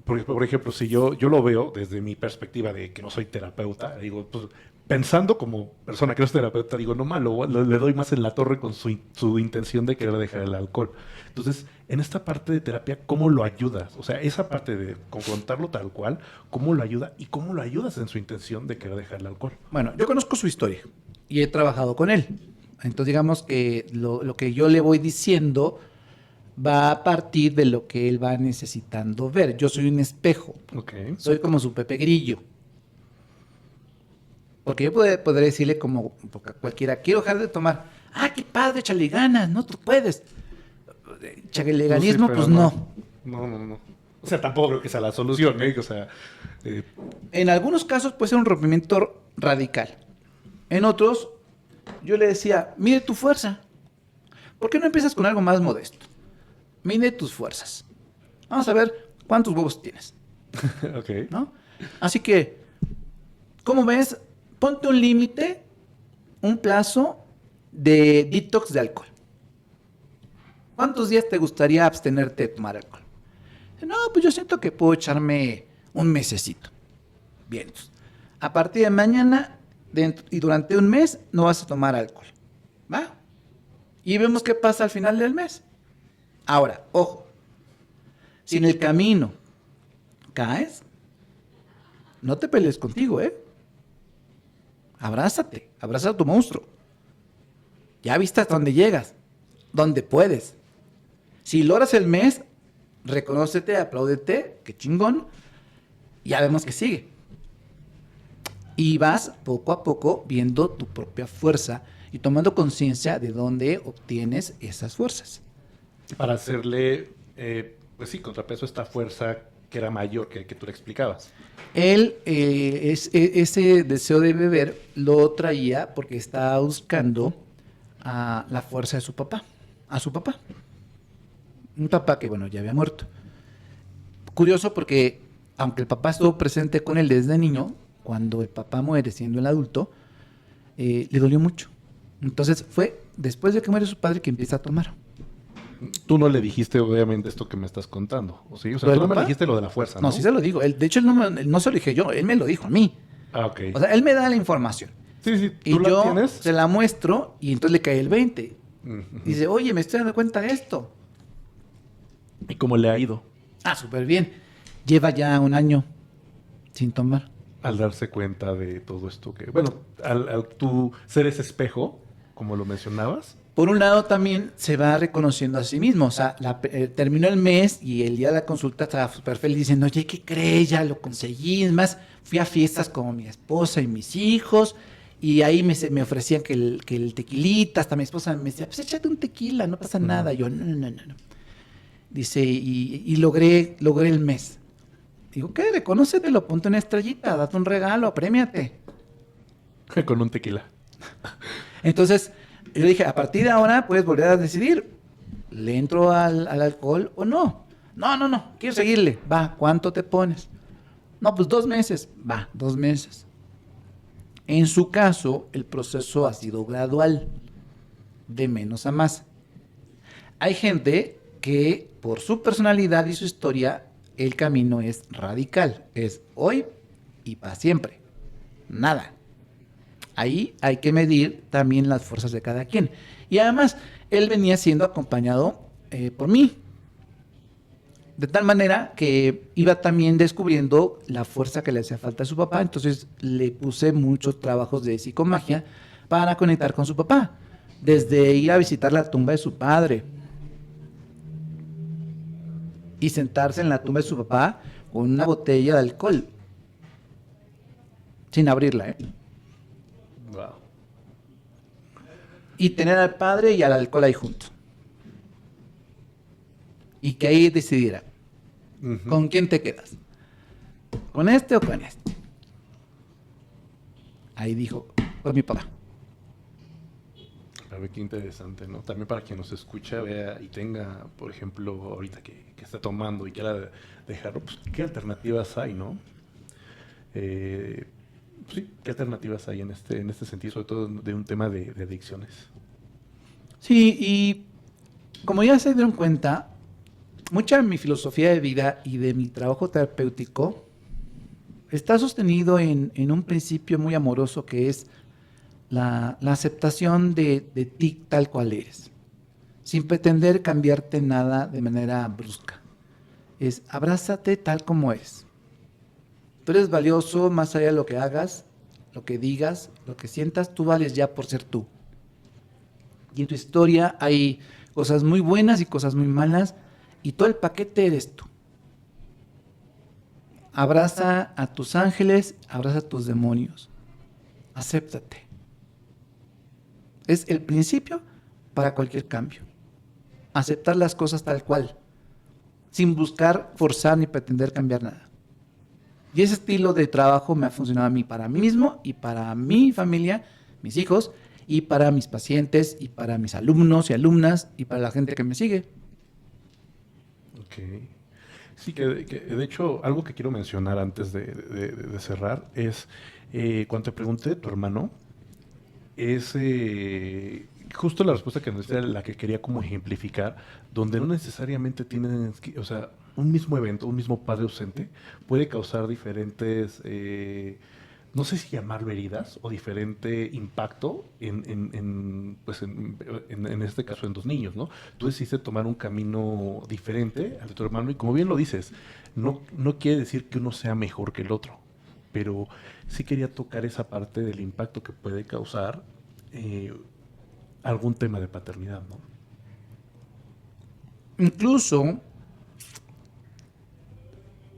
por ejemplo, si yo lo veo desde mi perspectiva de que no soy terapeuta, digo, pues pensando como persona que no es terapeuta, digo, no malo, le doy más en la torre con su intención de querer dejar el alcohol. Entonces, en esta parte de terapia, ¿cómo lo ayudas? O sea, esa parte de confrontarlo tal cual, ¿cómo lo ayuda? ¿Y cómo lo ayudas en su intención de querer dejar el alcohol? Bueno, yo conozco su historia y he trabajado con él. Entonces, digamos que lo que yo le voy diciendo va a partir de lo que él va necesitando ver. Yo soy un espejo. Okay. Soy como su Pepe Grillo. Porque yo podré decirle como cualquiera, quiero dejar de tomar. ¡Ah, qué padre, échale ganas! No, tú puedes. chagaleganismo, Sí, pues pero no. No. O sea, tampoco creo que sea la solución, ¿eh? O sea, En algunos casos puede ser un rompimiento radical. En otros, yo le decía, mide tu fuerza. ¿Por qué no empiezas con algo más modesto? Mide tus fuerzas. Vamos a ver cuántos huevos tienes, ok. ¿no? Así que, ¿cómo ves? Ponte un límite, un plazo de detox de alcohol. ¿Cuántos días te gustaría abstenerte de tomar alcohol? No, pues yo siento que puedo echarme un mesecito. Bien, pues, a partir de mañana y durante un mes no vas a tomar alcohol. ¿Va? Y vemos qué pasa al final del mes. Ahora, ojo, si en el camino caes, no te pelees contigo, ¿eh? Abrázate, abraza a tu monstruo. Ya viste hasta dónde llegas, donde puedes. Si logras el mes, reconócete, apláudete, qué chingón. Ya vemos que sigue. Y vas poco a poco viendo tu propia fuerza y tomando conciencia de dónde obtienes esas fuerzas. Para hacerle, pues sí, contrapeso a esta fuerza que era mayor que tú le explicabas. Él ese deseo de beber lo traía porque estaba buscando a la fuerza de su papá, a su papá. Un papá que, bueno, ya había muerto. Curioso porque, aunque el papá estuvo presente con él desde niño, cuando el papá muere siendo el adulto, le dolió mucho. Entonces fue después de que muere su padre que empieza a tomar. Tú no le dijiste, obviamente, esto que me estás contando. ¿O sí? O sea, ¿Lo tú del no me papá? dijiste lo de la fuerza, ¿no? No, sí se lo digo. De hecho, él no se lo dije yo, él me lo dijo a mí. Ah, ok. O sea, él me da la información. Sí, Y tú la yo tienes. se la muestro y entonces le cae el 20. Ujú. Dice, oye, me estoy dando cuenta de esto. ¿Y cómo le ha ido? Ah, súper bien. Lleva ya un año sin tomar. Al darse cuenta de todo esto que... Bueno, al tú ser ese espejo, como lo mencionabas. Por un lado también se va reconociendo a sí mismo. O sea, terminó el mes y el día de la consulta estaba súper feliz diciendo, oye, ¿qué crees? Ya lo conseguí. Es más, fui a fiestas con mi esposa y mis hijos y ahí me ofrecían que el tequilita. Hasta mi esposa me decía, pues échate un tequila, no pasa nada. Yo, no. Dice, y logré el mes. Digo, ¿qué? Reconócetelo, ponte una estrellita, date un regalo, aprémiate. Con un tequila. Entonces, yo dije, a partir de ahora puedes volver a decidir, ¿le entro al alcohol o no? No, quiero seguirle. Va, ¿cuánto te pones? No, pues 2 meses. Va, 2 meses. En su caso, el proceso ha sido gradual, de menos a más. Hay gente que por su personalidad y su historia, el camino es radical. Es hoy y para siempre. Nada. Ahí hay que medir también las fuerzas de cada quien. Y además, él venía siendo acompañado por mí. De tal manera que iba también descubriendo la fuerza que le hacía falta a su papá. Entonces le puse muchos trabajos de psicomagia para conectar con su papá. Desde ir a visitar la tumba de su padre y sentarse en la tumba de su papá con una botella de alcohol. Sin abrirla, ¿eh? Wow. Y tener al padre y al alcohol ahí juntos. Y que ahí decidiera, ¿con quién te quedas? ¿Con este o con este? Ahí dijo, pues mi papá. A ver, qué interesante, ¿no? También para quien nos escucha, vea y tenga, por ejemplo, ahorita que está tomando y quiera dejarlo, pues, ¿qué alternativas hay, no? Sí, ¿qué alternativas hay en este sentido, sobre todo de un tema de adicciones? Sí, y como ya se dieron cuenta, mucha de mi filosofía de vida y de mi trabajo terapéutico está sostenido en un principio muy amoroso que es la aceptación de ti tal cual eres, sin pretender cambiarte nada de manera brusca. Es abrázate tal como eres. Tú eres valioso más allá de lo que hagas, lo que digas, lo que sientas, tú vales ya por ser tú. Y en tu historia hay cosas muy buenas y cosas muy malas, y todo el paquete eres tú. Abraza a tus ángeles, abraza a tus demonios. Acéptate. Es el principio para cualquier cambio. aceptar las cosas tal cual, sin buscar forzar ni pretender cambiar nada. Y ese estilo de trabajo me ha funcionado a mí, para mí mismo y para mi familia, mis hijos, y para mis pacientes, y para mis alumnos y alumnas, y para la gente que me sigue. Ok. Sí, que de hecho, algo que quiero mencionar antes de cerrar es, cuando te pregunté de tu hermano, es justo la respuesta que nos dio la que quería como ejemplificar, donde no necesariamente tienes que, o sea, un mismo evento, un mismo padre ausente puede causar diferentes, no sé si llamarlo heridas o diferente impacto pues en este caso en dos niños, ¿no? Tú decidiste tomar un camino diferente al de tu hermano y como bien lo dices, no quiere decir que uno sea mejor que el otro, pero sí quería tocar esa parte del impacto que puede causar algún tema de paternidad, ¿no? Incluso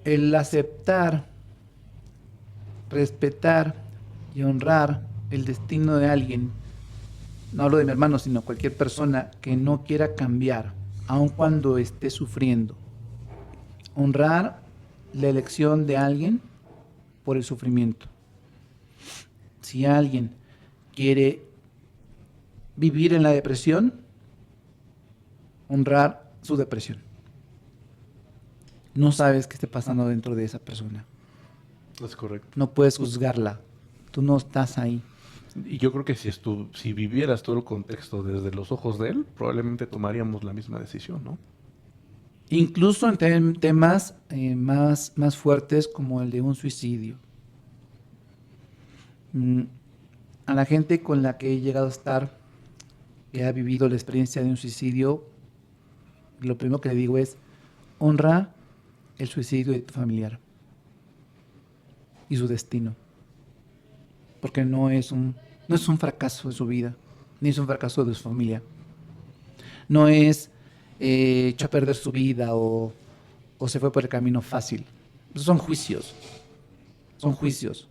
el aceptar, respetar y honrar el destino de alguien, no hablo de mi hermano, sino cualquier persona que no quiera cambiar, aun cuando esté sufriendo. Honrar la elección de alguien por el sufrimiento. Si alguien quiere vivir en la depresión, honrar su depresión. No sabes qué esté pasando dentro de esa persona. Es correcto. No puedes juzgarla. Tú no estás ahí. Y yo creo que si vivieras todo el contexto desde los ojos de él, probablemente tomaríamos la misma decisión, ¿no? Incluso en temas más fuertes como el de un suicidio. A la gente con la que he llegado a estar, que ha vivido la experiencia de un suicidio, lo primero que le digo es, honra el suicidio de tu familiar y su destino. Porque no es un fracaso de su vida, ni es un fracaso de su familia. No es echó a perder su vida o se fue por el camino fácil. Son juicios. Son juicios.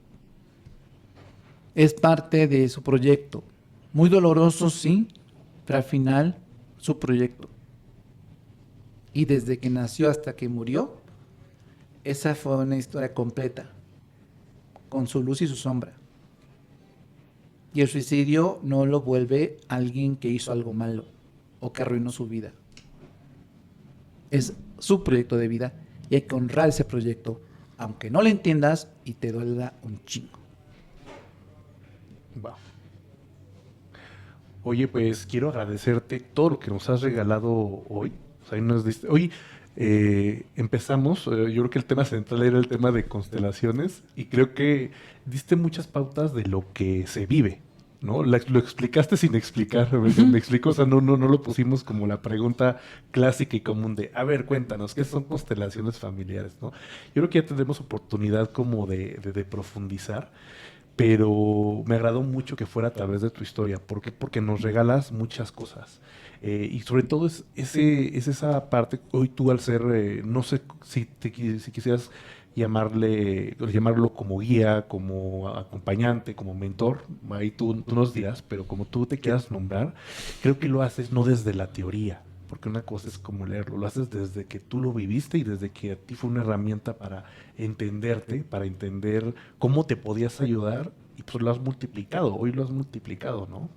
Es parte de su proyecto. Muy doloroso, sí, pero al final, su proyecto. Y desde que nació hasta que murió, esa fue una historia completa, con su luz y su sombra. Y el suicidio no lo vuelve alguien que hizo algo malo o que arruinó su vida. Es su proyecto de vida y hay que honrar ese proyecto, aunque no lo entiendas y te duela un chingo. Wow. Oye, pues quiero agradecerte todo lo que nos has regalado hoy. O sea, hoy empezamos, yo creo que el tema central era el tema de constelaciones y creo que diste muchas pautas de lo que se vive, ¿no? Lo explicaste sin explicar, me explico, o sea, no lo pusimos como la pregunta clásica y común de, a ver, cuéntanos, ¿qué son constelaciones familiares, no? Yo creo que ya tendremos oportunidad como de profundizar, pero me agradó mucho que fuera a través de tu historia. ¿Por qué? Porque nos regalas muchas cosas. Y sobre todo es esa parte, hoy tú al ser, no sé si quisieras llamarlo como guía, como acompañante, como mentor, ahí tú nos dirás, pero como tú te quieras nombrar, creo que lo haces no desde la teoría, porque una cosa es como leerlo, lo haces desde que tú lo viviste y desde que a ti fue una herramienta para entenderte, para entender cómo te podías ayudar y pues lo has multiplicado, hoy lo has multiplicado, ¿no?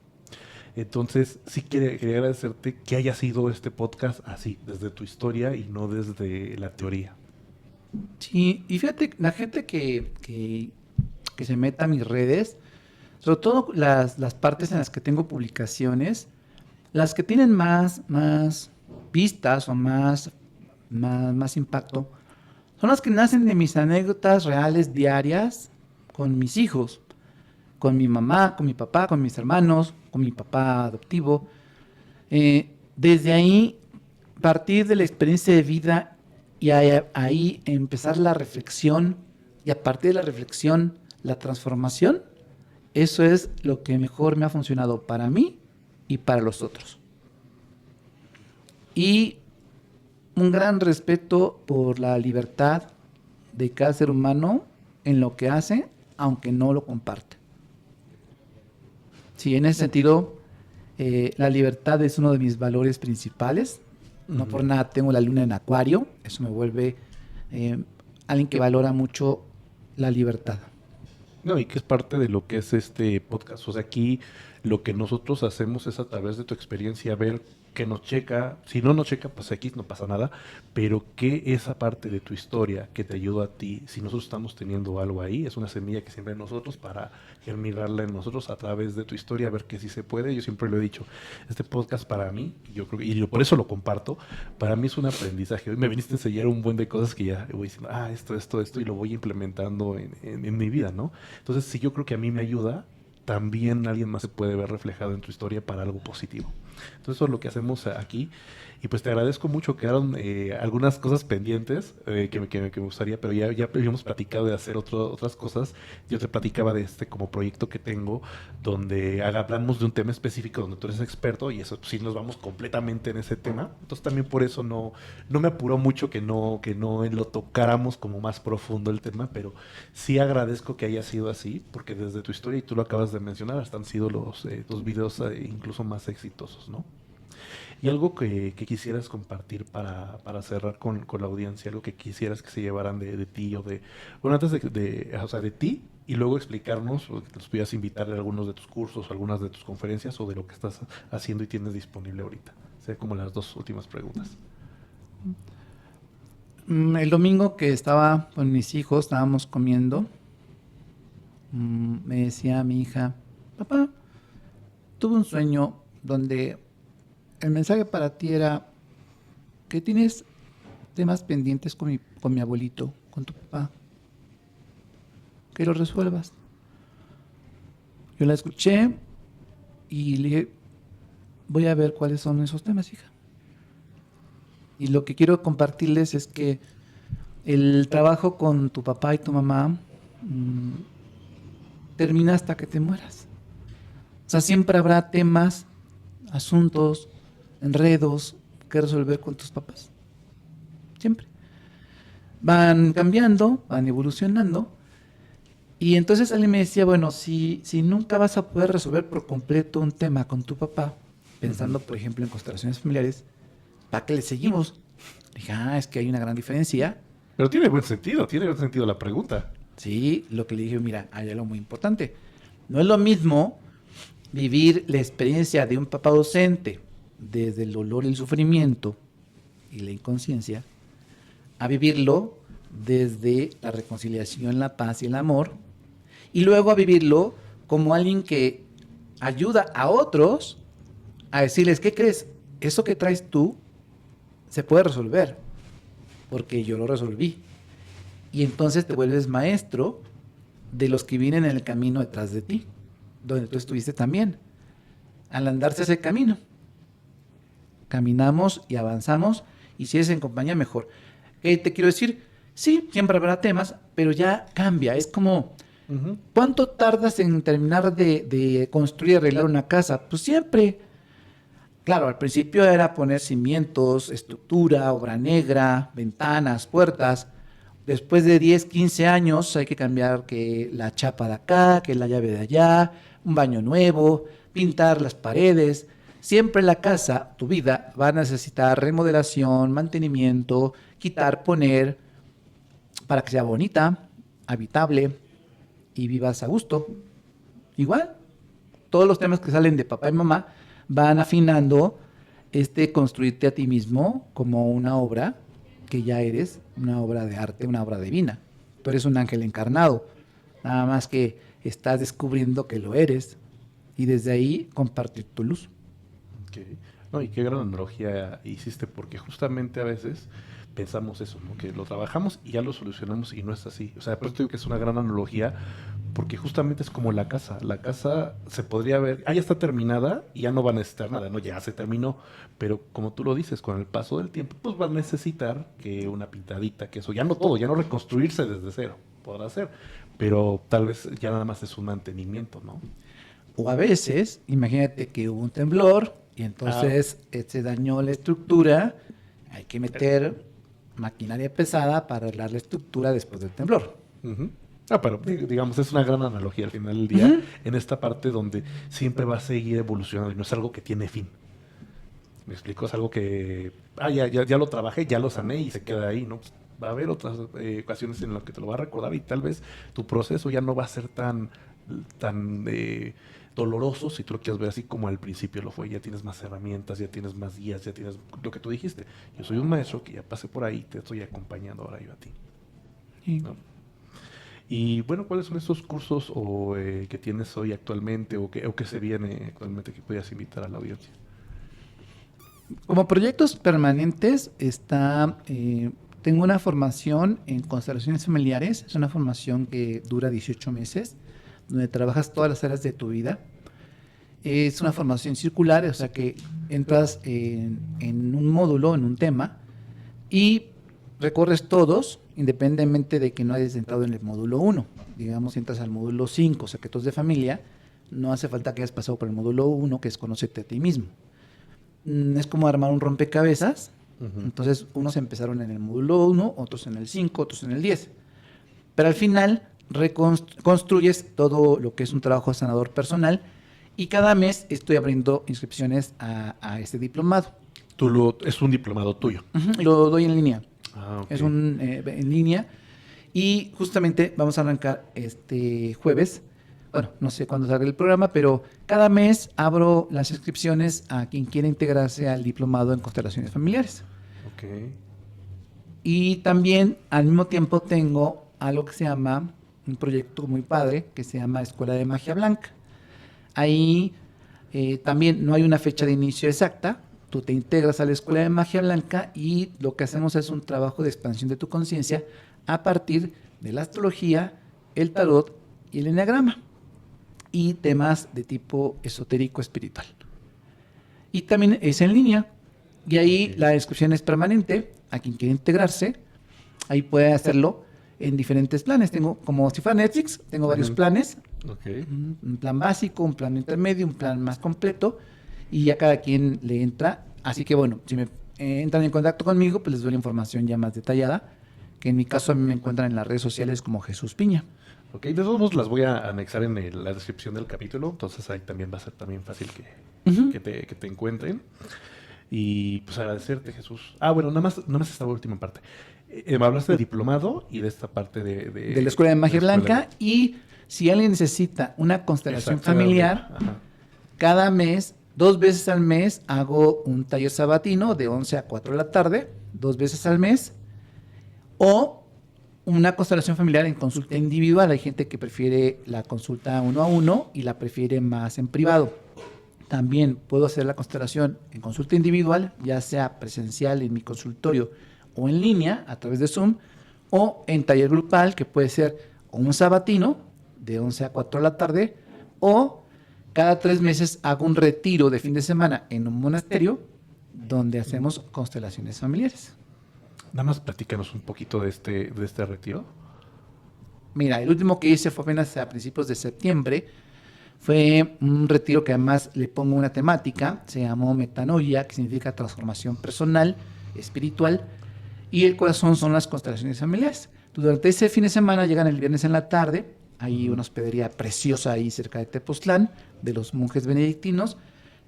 Entonces, sí quería agradecerte que haya sido este podcast así, desde tu historia y no desde la teoría. Sí, y fíjate, la gente que se meta a mis redes, sobre todo las partes en las que tengo publicaciones, las que tienen más vistas o más impacto, son las que nacen de mis anécdotas reales diarias con mis hijos, con mi mamá, con mi papá, con mis hermanos, con mi papá adoptivo. Desde ahí, partir de la experiencia de vida y ahí empezar la reflexión y a partir de la reflexión, la transformación, eso es lo que mejor me ha funcionado para mí y para los otros. Y un gran respeto por la libertad de cada ser humano en lo que hace, aunque no lo comparte. Sí, en ese sentido, la libertad es uno de mis valores principales No por nada tengo la luna en Acuario. Eso me vuelve alguien que valora mucho la libertad. No, y que es parte de lo que es este podcast. O sea, aquí lo que nosotros hacemos es a través de tu experiencia ver que nos checa. Si no nos checa, pues aquí no pasa nada. Pero que esa parte de tu historia que te ayudó a ti, si nosotros estamos teniendo algo ahí, es una semilla que siempre en nosotros para germinarla en nosotros a través de tu historia, ver que sí se puede. Yo siempre lo he dicho, este podcast para mí, yo creo y por eso lo comparto, para mí es un aprendizaje. Hoy me viniste a enseñar un buen de cosas que ya voy diciendo, esto, y lo voy implementando en mi vida, ¿no? Entonces, si yo creo que a mí me ayuda, también alguien más se puede ver reflejado en tu historia para algo positivo. Entonces, eso es lo que hacemos aquí. Y pues te agradezco mucho. Quedaron algunas cosas pendientes que me gustaría, pero ya habíamos platicado de hacer otras cosas. Yo te platicaba de este como proyecto que tengo, donde hablamos de un tema específico, donde tú eres experto, y eso pues, sí nos vamos completamente en ese tema. Entonces también por eso no me apuró mucho que no lo tocáramos como más profundo el tema, pero sí agradezco que haya sido así, porque desde tu historia, y tú lo acabas de mencionar, hasta han sido los videos incluso más exitosos, ¿no? Y algo que quisieras compartir para cerrar con la audiencia, algo que quisieras que se llevaran de ti o de... Bueno, antes o sea, de ti, y luego explicarnos, o que te los pudieras invitar a algunos de tus cursos, algunas de tus conferencias, o de lo que estás haciendo y tienes disponible ahorita. O sea, como las dos últimas preguntas. El domingo que estaba con mis hijos, estábamos comiendo, me decía mi hija, papá, tuve un sueño donde el mensaje para ti era que tienes temas pendientes con mi abuelito, con tu papá, que los resuelvas. Yo la escuché y le dije, voy a ver cuáles son esos temas, hija. Y lo que quiero compartirles es que el trabajo con tu papá y tu mamá termina hasta que te mueras. O sea, siempre habrá temas, asuntos, enredos que resolver con tus papás. Siempre. Van cambiando, van evolucionando. Y entonces alguien me decía, bueno, si nunca vas a poder resolver por completo un tema con tu papá, pensando, por ejemplo, en constelaciones familiares, ¿para qué le seguimos? Dije, es que hay una gran diferencia. Pero tiene buen sentido la pregunta. Sí, lo que le dije, mira, hay algo muy importante. No es lo mismo vivir la experiencia de un papá ausente desde el dolor y el sufrimiento y la inconsciencia, a vivirlo desde la reconciliación, la paz y el amor, y luego a vivirlo como alguien que ayuda a otros a decirles, ¿qué crees? Eso que traes tú se puede resolver, porque yo lo resolví. Y entonces te vuelves maestro de los que vienen en el camino detrás de ti, donde tú estuviste también, al andarse ese camino. Caminamos y avanzamos, y si es en compañía, mejor. ¿Qué te quiero decir? Sí, siempre habrá temas, pero ya cambia. Es como, ¿cuánto tardas en terminar de construir y arreglar una casa? Pues siempre. Claro, al principio era poner cimientos, estructura, obra negra, ventanas, puertas. Después de 10, 15 años hay que cambiar que la chapa de acá, que la llave de allá, un baño nuevo, pintar las paredes. Siempre la casa, tu vida, va a necesitar remodelación, mantenimiento, quitar, poner, para que sea bonita, habitable y vivas a gusto. Igual, todos los temas que salen de papá y mamá van afinando construirte a ti mismo como una obra que ya eres, una obra de arte, una obra divina. Tú eres un ángel encarnado, nada más que estás descubriendo que lo eres y desde ahí compartir tu luz. Okay. No, y qué gran analogía hiciste, porque justamente a veces pensamos eso, ¿no? Que lo trabajamos y ya lo solucionamos y no es así. O sea, por eso digo que es una gran analogía, porque justamente es como la casa. La casa se podría ver, ya está terminada y ya no va a necesitar nada, ¿no? Ya se terminó, pero como tú lo dices, con el paso del tiempo, pues va a necesitar que una pintadita, que eso, ya no todo, ya no reconstruirse desde cero, podrá ser, pero tal vez ya nada más es un mantenimiento, ¿no? O a veces, imagínate que hubo un temblor y entonces se dañó la estructura, hay que meter maquinaria pesada para arreglar la estructura después del temblor. Pero digamos, es una gran analogía al final del día, en esta parte donde siempre va a seguir evolucionando y no es algo que tiene fin. Me explico, es algo que ya lo trabajé, ya lo sané y se queda ahí, ¿no? Pues, va a haber otras ocasiones en las que te lo va a recordar y tal vez tu proceso ya no va a ser tan doloroso, si tú lo quieres ver así como al principio lo fue. Ya tienes más herramientas, ya tienes más guías, ya tienes lo que tú dijiste. Yo soy un maestro que ya pasé por ahí, te estoy acompañando ahora yo a ti. Sí. ¿No? Y bueno, ¿cuáles son esos cursos que tienes hoy actualmente o que se viene actualmente que podías invitar a la audiencia? Como proyectos permanentes tengo una formación en constelaciones familiares. Es una formación que dura 18 meses, donde trabajas todas las áreas de tu vida. Es una formación circular, o sea que entras en un módulo, en un tema, y recorres todos, independientemente de que no hayas entrado en el módulo 1. Digamos, entras al módulo 5, secretos de familia, no hace falta que hayas pasado por el módulo 1, que es conócete a ti mismo. Es como armar un rompecabezas. Uh-huh. Entonces, unos empezaron en el módulo 1, otros en el 5, otros en el 10. Pero al final, construyes todo lo que es un trabajo sanador personal, y cada mes estoy abriendo inscripciones a este diplomado. Es un diplomado tuyo. Uh-huh, lo doy en línea. Ah, okay. Es en línea. Y justamente vamos a arrancar este jueves. Bueno, no sé cuándo salga el programa, pero cada mes abro las inscripciones a quien quiera integrarse al diplomado en constelaciones familiares. Okay. Y también al mismo tiempo tengo algo que se llama, un proyecto muy padre, que se llama Escuela de Magia Blanca. Ahí también no hay una fecha de inicio exacta. Tú te integras a la Escuela de Magia Blanca y lo que hacemos es un trabajo de expansión de tu conciencia a partir de la astrología, el tarot y el eneagrama, y temas de tipo esotérico espiritual. Y también es en línea, y ahí la inscripción es permanente. A quien quiera integrarse, ahí puede hacerlo en diferentes planes. Tengo, como si fuera Netflix, tengo varios planes. Okay. Un plan básico, un plan intermedio, un plan más completo, y ya cada quien le entra. Así que bueno, si me entran en contacto conmigo, pues les doy la información ya más detallada, que en mi caso a mí me encuentran en las redes sociales como Jesús Piña. Ok, de todos modos las voy a anexar en la descripción del capítulo, entonces ahí también va a ser también fácil que te encuentren. Y pues agradecerte, Jesús. Bueno, nada más esta última parte. Me hablaste del diplomado y de esta parte de la Escuela de Magia Blanca. Y si alguien necesita una constelación familiar, cada mes, 2 veces al mes, hago un taller sabatino de 11 a 4 de la tarde, 2 veces al mes, o una constelación familiar en consulta individual. Hay gente que prefiere la consulta 1 a 1 y la prefiere más en privado. También puedo hacer la constelación en consulta individual, ya sea presencial en mi consultorio o en línea a través de Zoom, o en taller grupal, que puede ser un sabatino de 11 a 4 de la tarde, o cada 3 meses hago un retiro de fin de semana en un monasterio donde hacemos constelaciones familiares. Nada más platícanos un poquito de este retiro. Mira, el último que hice fue apenas a principios de septiembre. Fue un retiro que además le pongo una temática, se llamó Metanoia, que significa transformación personal, espiritual, y el corazón son las constelaciones familiares. Durante ese fin de semana llegan el viernes en la tarde, hay una hospedería preciosa ahí cerca de Tepoztlán, de los monjes benedictinos,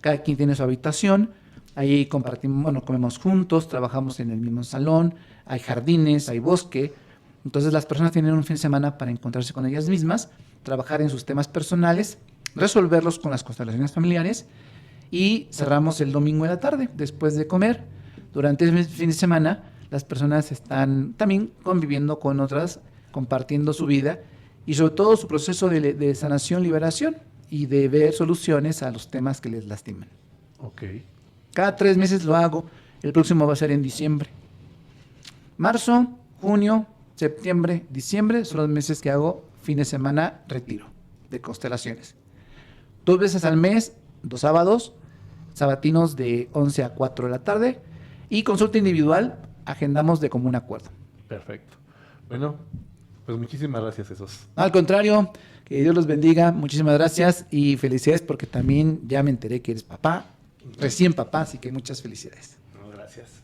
cada quien tiene su habitación, ahí compartimos, comemos juntos, trabajamos en el mismo salón, hay jardines, hay bosque. Entonces las personas tienen un fin de semana para encontrarse con ellas mismas, trabajar en sus temas personales, resolverlos con las constelaciones familiares, y cerramos el domingo en la tarde, después de comer. Durante ese fin de semana las personas están también conviviendo con otras, compartiendo su vida y sobre todo su proceso de sanación, liberación y de ver soluciones a los temas que les lastiman. Okay. Cada 3 meses lo hago. El próximo va a ser en diciembre. Marzo, junio, septiembre, diciembre son los meses que hago fin de semana retiro de constelaciones. 2 veces al mes, 2 sábados, sabatinos de 11 a 4 de la tarde, y consulta individual, agendamos de común acuerdo. Perfecto. Bueno, pues muchísimas gracias, Jesús. Al contrario, que Dios los bendiga, muchísimas gracias y felicidades porque también ya me enteré que eres papá, recién papá, así que muchas felicidades. No, gracias.